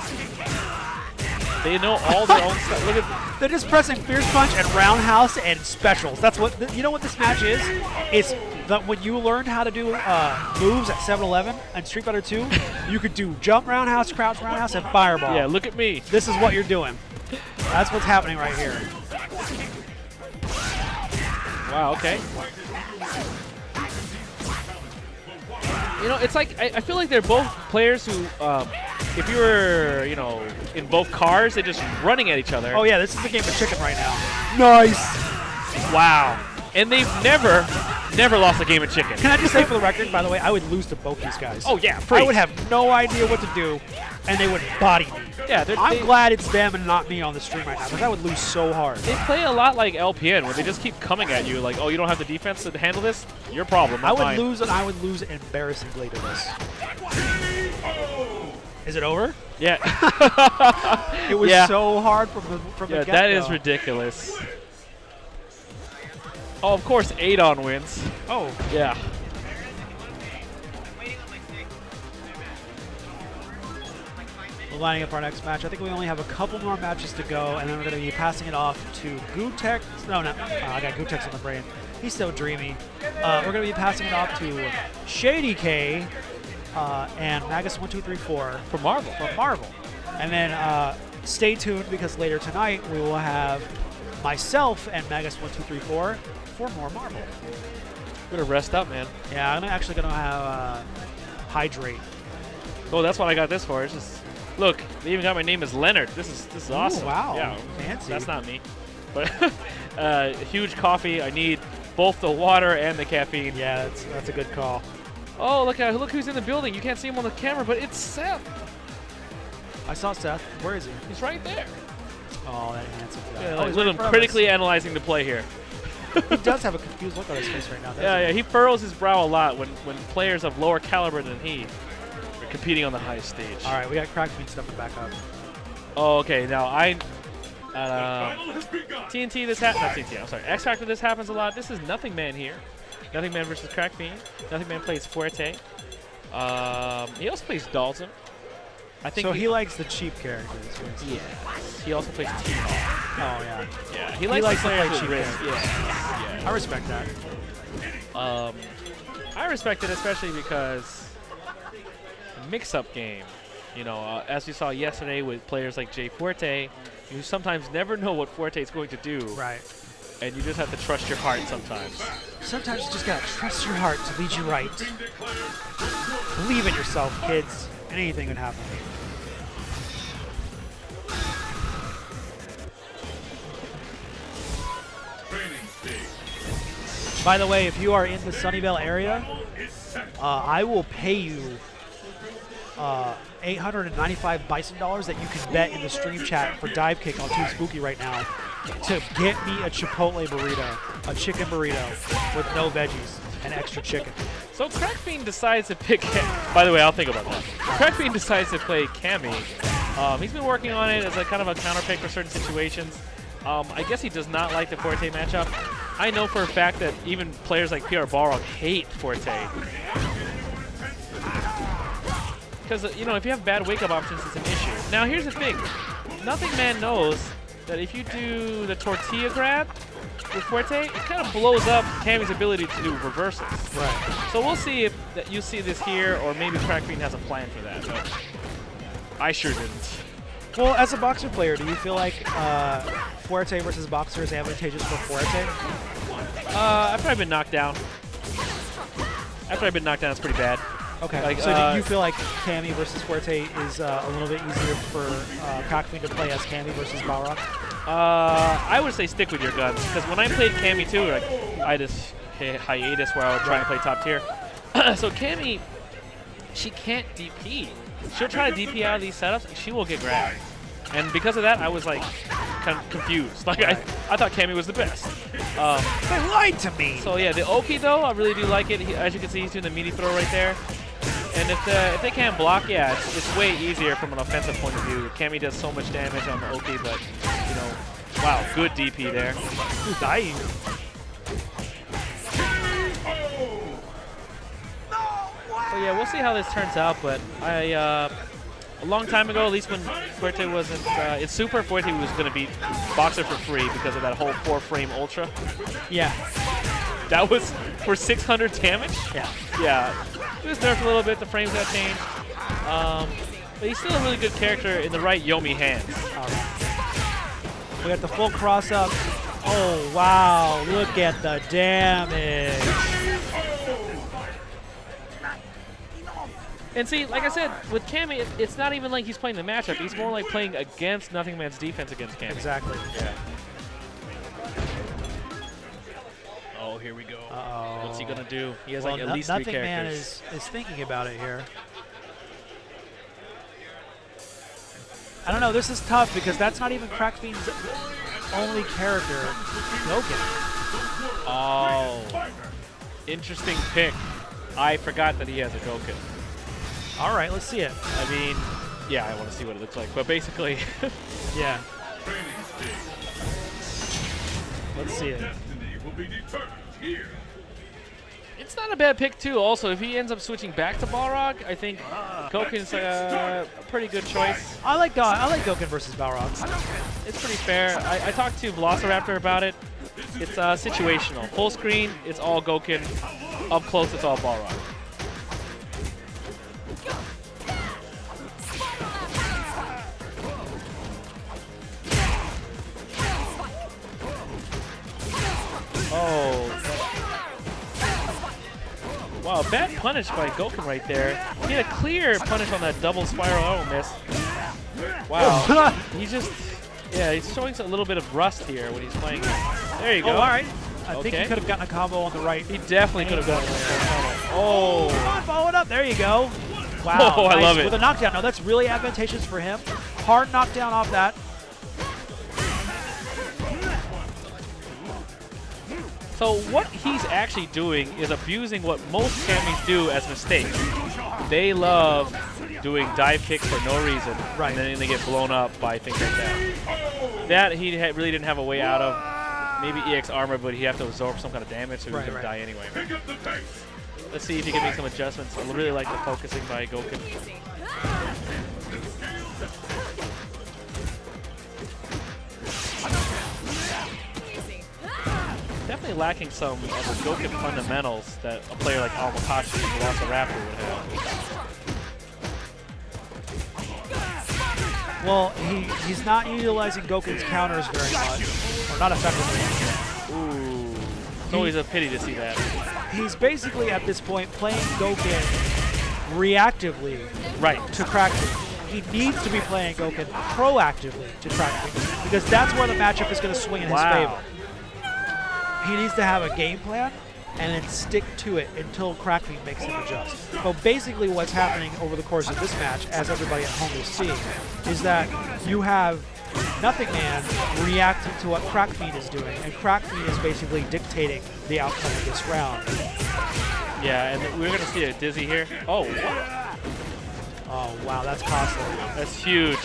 They know all their own stuff. Look at, They're just pressing Fierce Punch and Roundhouse and Specials. That's what, you know what this match is? It's that when you learned how to do moves at 7-Eleven and Street Fighter 2, you could do jump Roundhouse, crouch Roundhouse, and Fireball. yeah, look at me. This is what you're doing. That's what's happening right here. Wow, okay. You know, it's like, I feel like they're both players who, if you were, you know, in both cars, they're just running at each other. Oh yeah, this is a game of chicken right now. Nice. Wow. And they've never lost a game of chicken. Can I just say for the record, by the way, I would lose to both these guys. Oh, yeah, I would have no idea what to do, and they would body me. Yeah, I'm glad it's them and not me on the stream right now, because I would lose so hard. They play a lot like LPN, where they just keep coming at you like, oh, you don't have the defense to handle this? Your problem, not mine. lose, and I would lose embarrassingly to this. Is it over? Yeah. It was Yeah. so hard from the Yeah, get-go. that is ridiculous. Oh, of course, 8-on wins. Oh, Yeah. We're lining up our next match. I think we only have a couple more matches to go, and then we're going to be passing it off to Gutex. No, no, I got Gutex on the brain. He's so dreamy. We're going to be passing it off to Shady K and Magus1234 For Marvel. from Marvel. And then stay tuned because later tonight we will have myself and Magus1234 for more Marvel. Better rest up, man. Yeah, I'm actually going to have Hydrate. Oh, that's what I got this for. It's just, look, they even got my name as Leonard. This is awesome. Wow. Yeah, Fancy. that's not me. But huge coffee. I need both the water and the caffeine. Yeah, that's a good call. Oh, look who's in the building. You can't see him on the camera, but it's Seth. I saw Seth. Where is he? He's right there. Oh, that handsome guy. Yeah, Oh, like, he's look right at in him front of critically us. analyzing the play here. He does have a confused look on his face right now, doesn't Yeah, he? yeah. He furrows his brow a lot when players of lower caliber than he are competing on the highest stage. All right, we got Crackbean stepping back up. Oh, okay. Now Battle has begun. TNT, this not TNT. I'm sorry. X Factor, this happens a lot. This is Nothing Man here. Nothing Man versus Crackbean. Nothing Man plays Fuerte. He also plays Dalton. I think So he likes the cheap characters. Yeah. He also plays T-Hawk. Oh, yeah. Yeah. He likes likes to the play players with cheap risk. characters. Yeah. I respect that. I respect it especially because the mix-up game, you know, as we saw yesterday with players like Jay Fuerte, you sometimes never know what Fuerte is going to do. Right. And you just have to trust your heart sometimes. Sometimes you just gotta trust your heart to lead you right. Believe in yourself, kids, and anything can happen. By the way, if you are in the Sunnyvale area, I will pay you 895 Bison dollars that you can bet in the stream chat for Dive Kick on Team Spooky right now to get me a Chipotle burrito, a chicken burrito with no veggies and extra chicken. So Crackbean decides to pick. By the way, I'll think about that. Crackbean decides to play Cammy. He's been working on it as a kind of a counter pick for certain situations. I guess he does not like the Forte matchup. I know for a fact that even players like PR Balrog hate Forte. Because, you know, if you have bad wake-up options, it's an issue. Now, here's the thing. Nothing Man knows that if you do the tortilla grab with Forte, it kind of blows up Cammy's ability to do reversals. Right. So we'll see if that you see this here, or maybe Crackbean has a plan for that. But I sure didn't. Well, as a boxer player, do you feel like Fuerte versus Boxer is advantageous for Fuerte? I've probably been knocked down. It's pretty bad. Okay. Like, so do you feel like Cammy versus Fuerte is a little bit easier for Crackbean to play as Cammy versus Balrog? I would say stick with your guns, because when I played Cammy too, like I had this hiatus where I would try and play top tier. So Cammy, she can't DP. She'll try to DP out of these setups, and she will get grabbed. And because of that, I was like kind of confused. Like I thought Cammy was the best. They lied to me. So yeah, the Oki though, I really do like it. As you can see, he's doing the meaty throw right there. And if they can't block, yeah, it's way easier from an offensive point of view. Cammy does so much damage on the Oki, but you know, wow, good DP there. Who's dying? So yeah, we'll see how this turns out. But a long time ago, at least when Fuerte wasn't in Super, Fuerte was going to beat Boxer for free because of that whole 4-frame Ultra. Yeah. That was for 600 damage. Yeah. Yeah, it was nerfed a little bit. The frames got changed. But he's still a really good character in the right Yomi hands. All right. We got the full cross up. Oh, wow. Look at the damage. And see, like I said, with Cammy, it's not even like he's playing the matchup. He's more like playing against Nothing Man's defense against Cammy. Exactly. Yeah. Oh, here we go. Uh-oh. What's he going to do? He has Well, like at least 3 Nothing characters. Man is thinking about it here. I don't know. This is tough because that's not even Crackbean's only character. Goken. Oh. Interesting pick. I forgot that he has a Goken. All right, let's see it. I mean, yeah, I want to see what it looks like. But basically, Yeah. Let's see it. Destiny will be determined here. It's not a bad pick, too. Also, if he ends up switching back to Balrog, I think Goken's a pretty good choice. I like Goken versus Balrog. It's pretty fair. I talked to Velociraptor about it. It's situational. Full screen, it's all Goken. Up close, it's all Balrog. Oh. Wow, bad punish by Goken right there. He had a clear punish on that double spiral auto miss. Wow. He's just, yeah, he's showing a little bit of rust here when he's playing. There you go. Oh, all right. I think he could have gotten a combo on the right. He definitely could have gotten a combo. Oh. Come on, follow it up. There you go. Wow. Oh, nice. I love it. With a knockdown. No, that's really advantageous for him. Hard knockdown off that. So what he's actually doing is abusing what most camis do as mistakes. They love doing dive kicks for no reason, right? And then they get blown up by things like that. That he really didn't have a way out of. Maybe EX armor, but he'd have to absorb some kind of damage, so he was going to die anyway. Let's see if he can make some adjustments. I really like the focusing by Goken. Definitely lacking some of the Goken fundamentals that a player like Almakashi and Velociraptor would have. Well, he's not utilizing Goken's counters very much, or not effectively. Ooh, it's always a pity to see that. He's basically at this point playing Goken reactively, to crack me. He needs to be playing Goken proactively to crack me, because that's where the matchup is going to swing in his favor. He needs to have a game plan and then stick to it until Crackbeam makes him adjust. So basically what's happening over the course of this match, as everybody at home is seeing, is that you have Nothing Man reacting to what Crackbeam is doing, and Crackbeam is basically dictating the outcome of this round. Yeah, and we're going to see a Dizzy here. Oh, oh wow, that's costly. That's huge.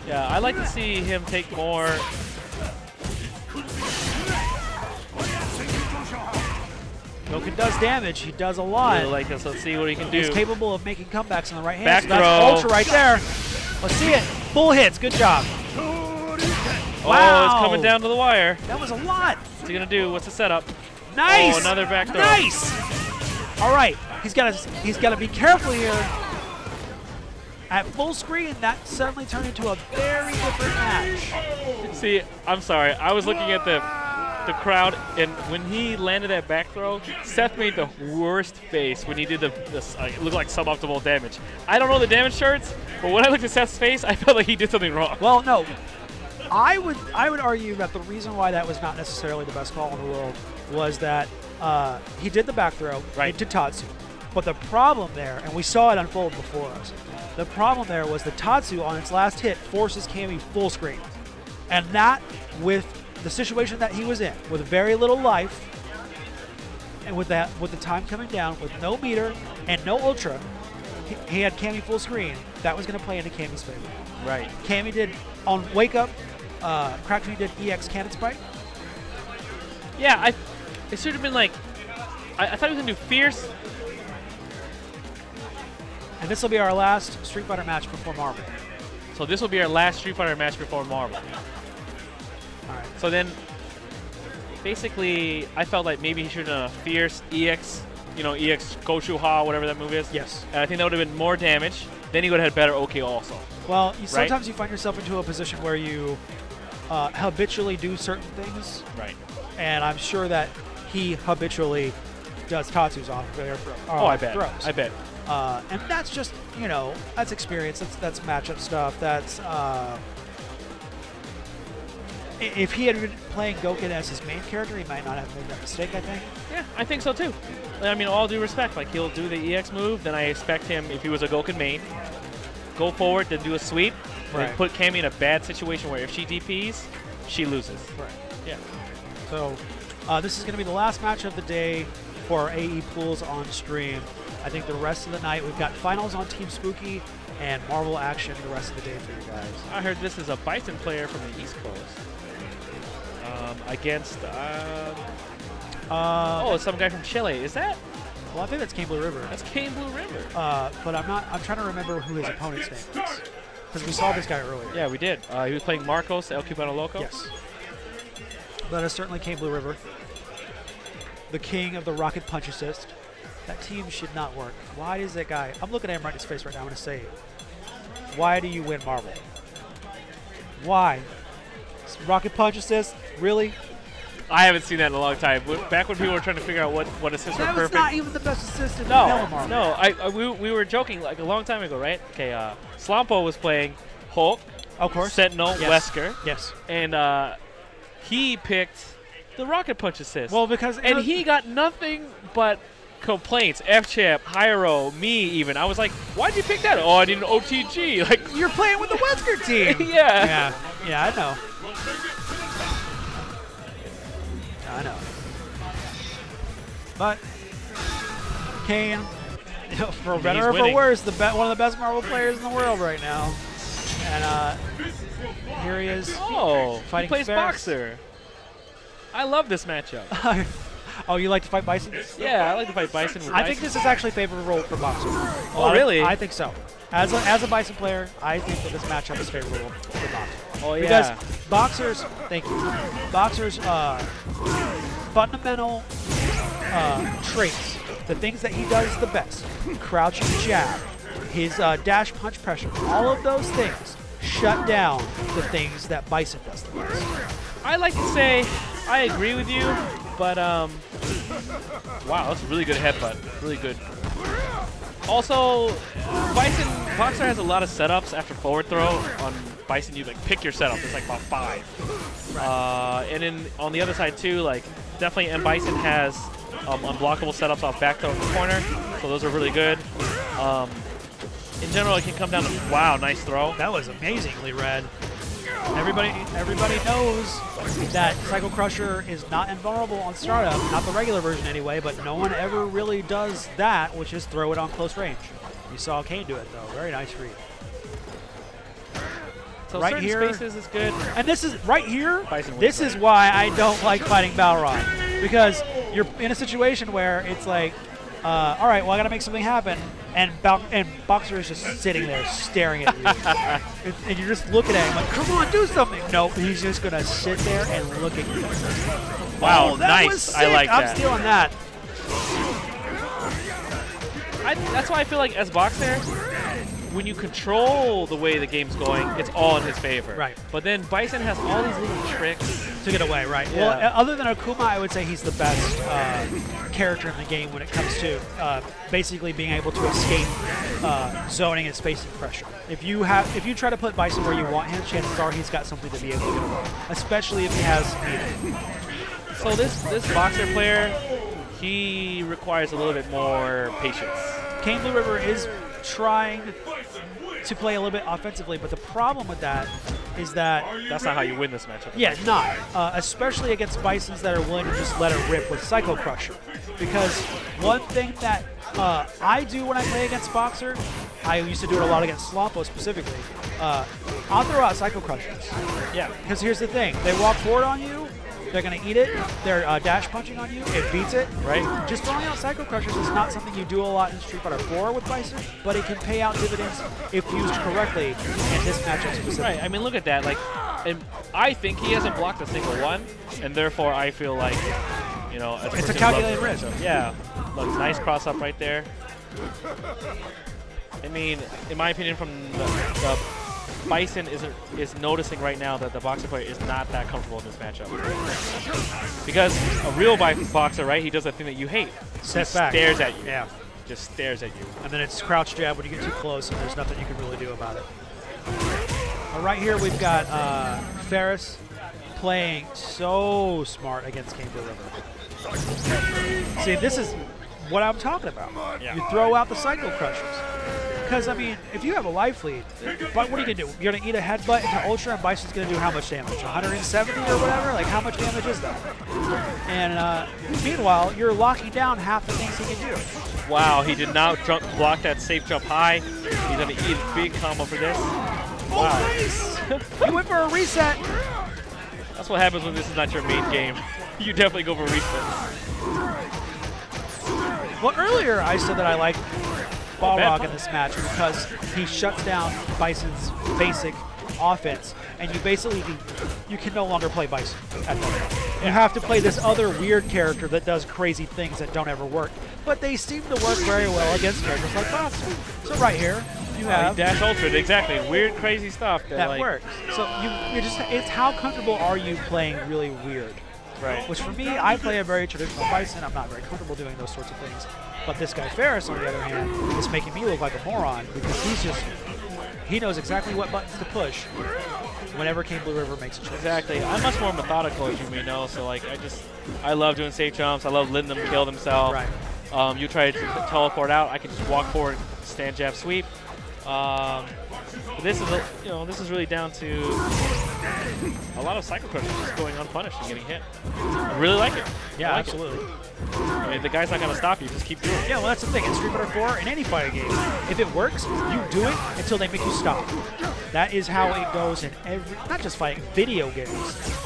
Yeah, I like to see him take more. Goken does damage. He does a lot. Really like this. Let's see what he can do. He's capable of making comebacks on the right hand. Back so throw. That's ultra right there. Let's see it. Full hits. Good job. Wow. It's coming down to the wire. That was a lot. What's he going to do? What's the setup? Nice. Oh, another back throw. Nice. All right. He's got to be careful here. At full screen, that suddenly turned into a very different match. See, I'm sorry. I was looking at the crowd, and when he landed that back throw, Seth made the worst face when he did this. It looked like suboptimal damage. I don't know the damage charts, but when I looked at Seth's face, I felt like he did something wrong. Well, no. I would argue that the reason why that was not necessarily the best call in the world was that he did the back throw into Tatsu. But the problem there, and we saw it unfold before us, the problem there was the Tatsu on its last hit forces Cammy full screen. And that, with the situation that he was in, with very little life, and with the time coming down, with no meter and no ultra, he had Cammy full screen. That was going to play into Cammy's favor. Right. Cammy did, on Wake Up, Crackbeam did EX Cannon Spike. Yeah, it should have been like, I thought he was going to do Fierce. And this will be our last Street Fighter match before Marvel. So this will be our last Street Fighter match before Marvel. All right. So then, basically, I felt like maybe he should have done a Fierce EX, EX Goshu Ha, whatever that move is. Yes. And I think that would have been more damage. Then he would have had better OK also. Well, sometimes you find yourself into a position where you habitually do certain things. Right. And I'm sure that he habitually does Tatsus off of air throw. I bet. Throws. I bet. And that's just, that's experience. That's matchup stuff. That's if he had been playing Goken as his main character, he might not have made that mistake, I think. Yeah, I think so too. I mean, all due respect, like he'll do the EX move, then I expect him, if he was a Goken main, go forward, then do a sweep, and put Cammy in a bad situation where if she DPs, she loses. Right. Yeah. So this is going to be the last match of the day for our AE pools on stream. I think the rest of the night, we've got finals on Team Spooky and Marvel action the rest of the day for you guys. I heard this is a Bison player from the East Coast against Oh, it's some guy from Chile. Is that? Well, I think that's Cane Blue River. That's Cane Blue River. But I'm trying to remember who his opponent's name is. Because we saw this guy earlier. Yeah, we did. He was playing Marcos, El Cubano Loco. Yes. But it's certainly Cane Blue River. The king of the rocket punch assist. That team should not work. Why does that guy... I'm looking at him right in his face right now. I'm going to say it. Why do you win Marvel? Why? Rocket punch assist? Really? I haven't seen that in a long time. Back when people were trying to figure out what assists were That was perfect. not even the best assist in Marvel. We were joking like a long time ago, right? Okay, Slompo was playing Hulk, of course, Sentinel, yes. Wesker. Yes. And he picked the rocket punch assist. Well, because... And he got nothing but complaints. F-Champ, Hyro, me even. I was like, why'd you pick that? Oh, I need an OTG. Like, you're playing with the Wesker team. Yeah. Yeah, I know. I know. But Kane, for better or for worse, one of the best Marvel players in the world right now. And here he is. Oh, fighting he plays Ferris. Boxer. I love this matchup. Oh, you like to fight Bison? Yeah, I like to fight Bison with I think this is actually favorable for Boxer. Oh, really? I think so. As a Bison player, I think that this matchup is favorable for Boxer. Oh, yeah. Because Boxer's, Boxer's fundamental traits, the things that he does the best, crouching jab, his dash punch pressure, all of those things shut down the things that Bison does the best. I like to say I agree with you, but wow, that's a really good headbutt. Really good. Also, Boxer has a lot of setups after forward throw. On Bison, you like pick your setup. It's like about 5. Right. And then on the other side too, like definitely M Bison has unblockable setups off back throw in the corner, so those are really good. In general, it can come down to wow, nice throw. That was amazingly read. Everybody knows that Cycle Crusher is not invulnerable on startup, not the regular version anyway, but no one ever really does that, which is throw it on close range. You saw Kane do it though. Very nice read. So right certain here, spaces is good. And this is right here. Bison This is why I don't like fighting Balrog, because you're in a situation where it's like, all right, well I got to make something happen, and Boxer is just sitting there staring at you, and you're just looking at him like, come on, do something. Nope, he's just gonna sit there and look at you. Wow, oh, that nice. Was sick. I like that. I'm stealing that. That's why I feel like as Boxer, when you control the way the game's going, it's all in his favor. Right. But then Bison has all these little tricks to get away, right? Yeah. Well, other than Akuma, I would say he's the best character in the game when it comes to basically being able to escape zoning and spacing pressure. If you try to put Bison where you want him, chances are he's got something to be able to get away, especially if he has speed. So this Boxer player, he requires a little bit more patience. Cane Blue River is trying to play a little bit offensively, but the problem with that is that that's not how you win this matchup. Yeah, not. Especially against Bisons that are willing to just let it rip with Psycho Crusher. Because one thing that I do when I play against Boxer, I used to do it a lot against Slompo specifically, I'll throw out Psycho Crushers. Yeah, because here's the thing. They walk forward on you, they're going to eat it, they're dash punching on you, it beats it, right? Just throwing out Psycho Crushers is not something you do a lot in Street Fighter 4 with Bison, but it can pay out dividends if used correctly in this matchup specifically. Right, I mean, look at that. Like, and I think he hasn't blocked a single one, and therefore I feel like, you know, as it's a calculated risk. Yeah, look, nice cross up right there. I mean, in my opinion, from the Bison is noticing right now that the Boxer player is not that comfortable in this matchup. Because a real Boxer, right, he does that thing that you hate. Step he back. Stares at you. Yeah. Just stares at you. And then it's crouch jab when you get too close, and there's nothing you can really do about it. Right here we've got Ferris playing so smart against Cane Blue River. See, this is what I'm talking about. Yeah. You throw out the Psycho Crushers. Because, I mean, if you have a life lead, but what are you going to do? You're going to eat a headbutt into Ultra, and Bison's going to do how much damage? 170 or whatever? Like, how much damage is that? And meanwhile, you're locking down half the things he can do. Wow, he did not block that safe jump high. He's going to eat a big combo for this. Oh, nice! He went for a reset. That's what happens when this is not your main game. You definitely go for resets. Well, earlier I said that I like Balrog in this match because he shuts down Bison's basic offense, and you can no longer play Bison at that point. You have to play this other weird character that does crazy things that don't ever work, but they seem to work very well against characters like Fox. So right here, you have Dash Ultra, exactly. Weird, crazy stuff that like, works. So you just, it's how comfortable are you playing really weird? Right. Which for me, I play a very traditional Bison. I'm not very comfortable doing those sorts of things. But this guy Ferris, on the other hand, is making me look like a moron because he knows exactly what buttons to push whenever King Blue River makes a choice. Exactly. I'm much more methodical, as you may know. So like, I love doing safe jumps. I love letting them kill themselves. Right. You try to teleport out. I can just walk forward, stand, jab, sweep. This is this is really down to a lot of Psycho Crushers just going unpunished and getting hit. I really like it. Yeah, like absolutely. I mean, the guy's not going to stop you. Just keep doing it. Yeah, well, that's the thing. In Street Fighter 4, in any fighting game, if it works, you do it until they make you stop. That is how it goes in not just fighting, video games.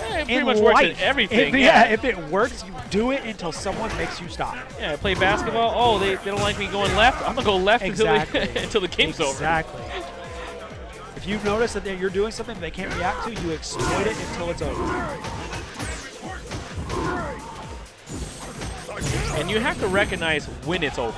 Yeah, it pretty much works in everything. If it works, you do it until someone makes you stop. Yeah, I play basketball. Oh, they don't like me going left. I'm going to go left until the game's over. Exactly. If you notice that you're doing something they can't react to, you exploit it until it's over. And you have to recognize when it's over.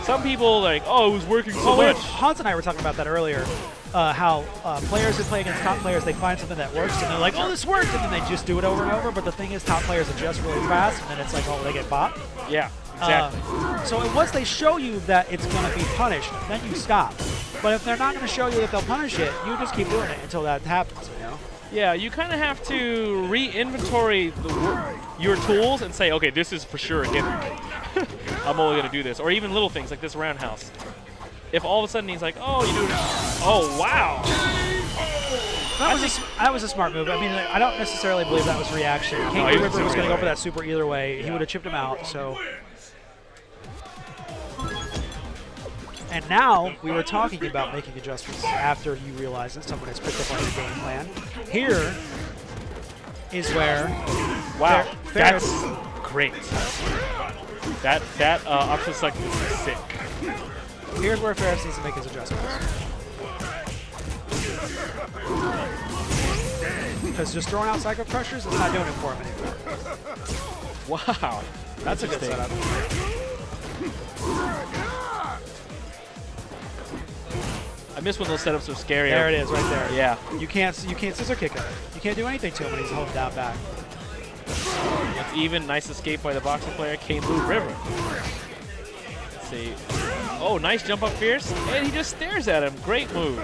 Some people are like, oh, it was working so much. Hans and I were talking about that earlier. How players who play against top players, they find something that works, and they're like, oh, this worked, and then they just do it over and over. But the thing is, top players adjust really fast, and then it's like, oh, they get bought. Yeah, exactly. So once they show you that it's going to be punished, then you stop. But if they're not going to show you that they'll punish it, you just keep doing it until that happens, you know? Yeah, you kind of have to re-inventory your tools and say, okay, this is for sure a gimmick. I'm only going to do this. Or even little things like this roundhouse. If all of a sudden he's like, oh, you do it. Oh, wow. That was a smart move. I mean, I don't necessarily believe that was reaction. King Blue River was going to go for that super either way. He would have chipped him out, so. And now we were talking about making adjustments after you realize that someone has picked up on your game plan. Here is where that's great. That option select is sick. Here's where Ferris needs to make his adjustments. Because just throwing out Psycho Crushers is not doing it for him anymore. Wow. That's a good setup. I miss when those setups are scary. There it is, right there. Yeah. You can't scissor kick him. You can't do anything to him when he's holding down back. It's even. Nice escape by the boxing player, King Blue River. Let's see. Oh, nice jump up Fierce, and he just stares at him. Great move.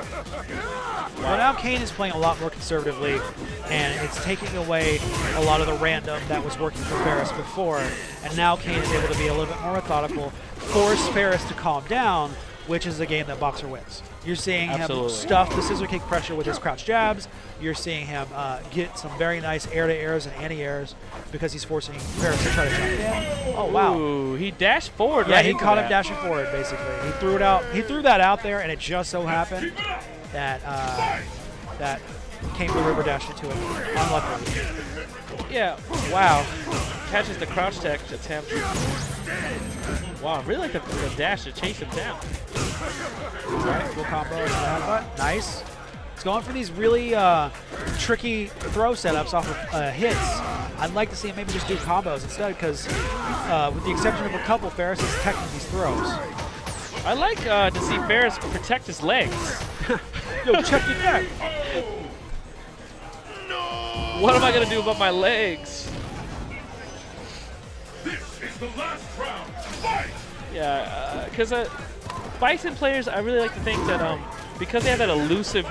Well, now Kane is playing a lot more conservatively, and it's taking away a lot of the random that was working for Ferris before, and now Kane is able to be a little bit more methodical, force Ferris to calm down, which is a game that Boxer wins. You're seeing him stuff the scissor kick pressure with his crouch jabs. You're seeing him get some very nice air-to-airs and anti-airs because he's forcing Ferris to try to jump in. Oh, wow. Ooh, he dashed forward. Yeah, he caught him dashing forward, basically. He threw it out. He threw that out there, and it just so happened that that King Blue River dashed into it. Unluckily. Yeah. Wow. Catches the crouch tech attempt. Wow, I really like the dash to chase him down. Right, full combo into that butt. Nice. It's going for these really tricky throw setups off of hits. I'd like to see him maybe just do combos instead, because with the exception of a couple, Ferris is protecting these throws. I like to see Ferris protect his legs. Yo, check your neck. What am I going to do about my legs? This is the last round. Fight! Yeah, because Bison players, I really like to think that because they have that elusive,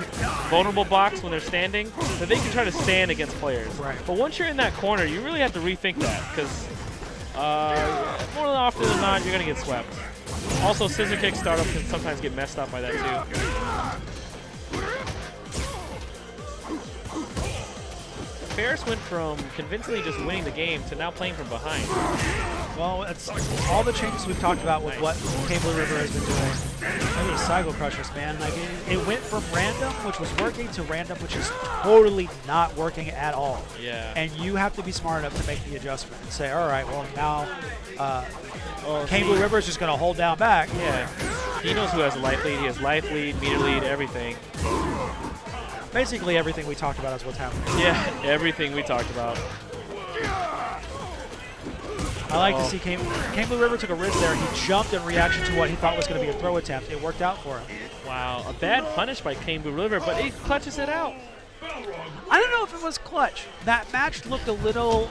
vulnerable box when they're standing, that they can try to stand against players. Right. But once you're in that corner, you really have to rethink that, because more often than not, you're going to get swept. Also, scissor kick startup can sometimes get messed up by that too. Ferris went from convincingly just winning the game to now playing from behind. Well, it's all the changes we've talked about with what Cable River has been doing. Look at the Cycle Crushers, man. Like it went from random, which was working, to random, which is totally not working at all. Yeah. And you have to be smart enough to make the adjustment and say, all right, well now Cable River is just going to hold down back. Yeah. He knows who has a life lead. He has life lead, meter lead, everything. Basically everything we talked about is what's happening. Yeah, everything we talked about. I like to see Cable River took a risk there. He jumped in reaction to what he thought was going to be a throw attempt. It worked out for him. Wow, a bad punish by Cable River, but he clutches it out. I don't know if it was clutch. That match looked a little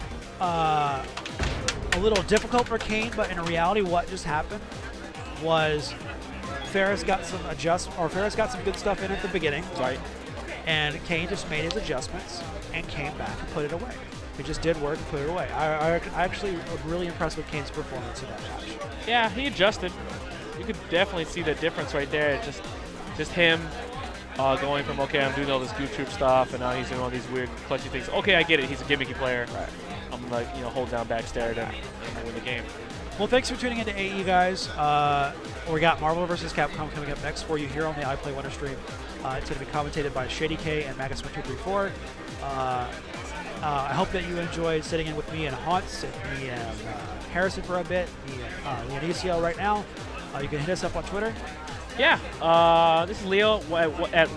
difficult for Kane, but in reality, what just happened was Ferris got some good stuff in at the beginning. Right. And Kane just made his adjustments and came back and put it away. It just did work and put it away. I actually am really impressed with Kane's performance in that match. Yeah, he adjusted. You could definitely see the difference right there. Just him going from, okay, I'm doing all this Goo Troop stuff, and now he's doing all these weird clutchy things. Okay, I get it. He's a gimmicky player. Right. I'm like, hold down back stare and win the game. Well, thanks for tuning into AE, guys. We got Marvel vs. Capcom coming up next for you here on the iPlay Wonder stream. It's going to be commentated by Shady K and Magus1234. I hope that you enjoyed sitting in with me and Haunts and me and Harrison for a bit, me and Leonicio right now. You can hit us up on Twitter. Yeah, this is Leo at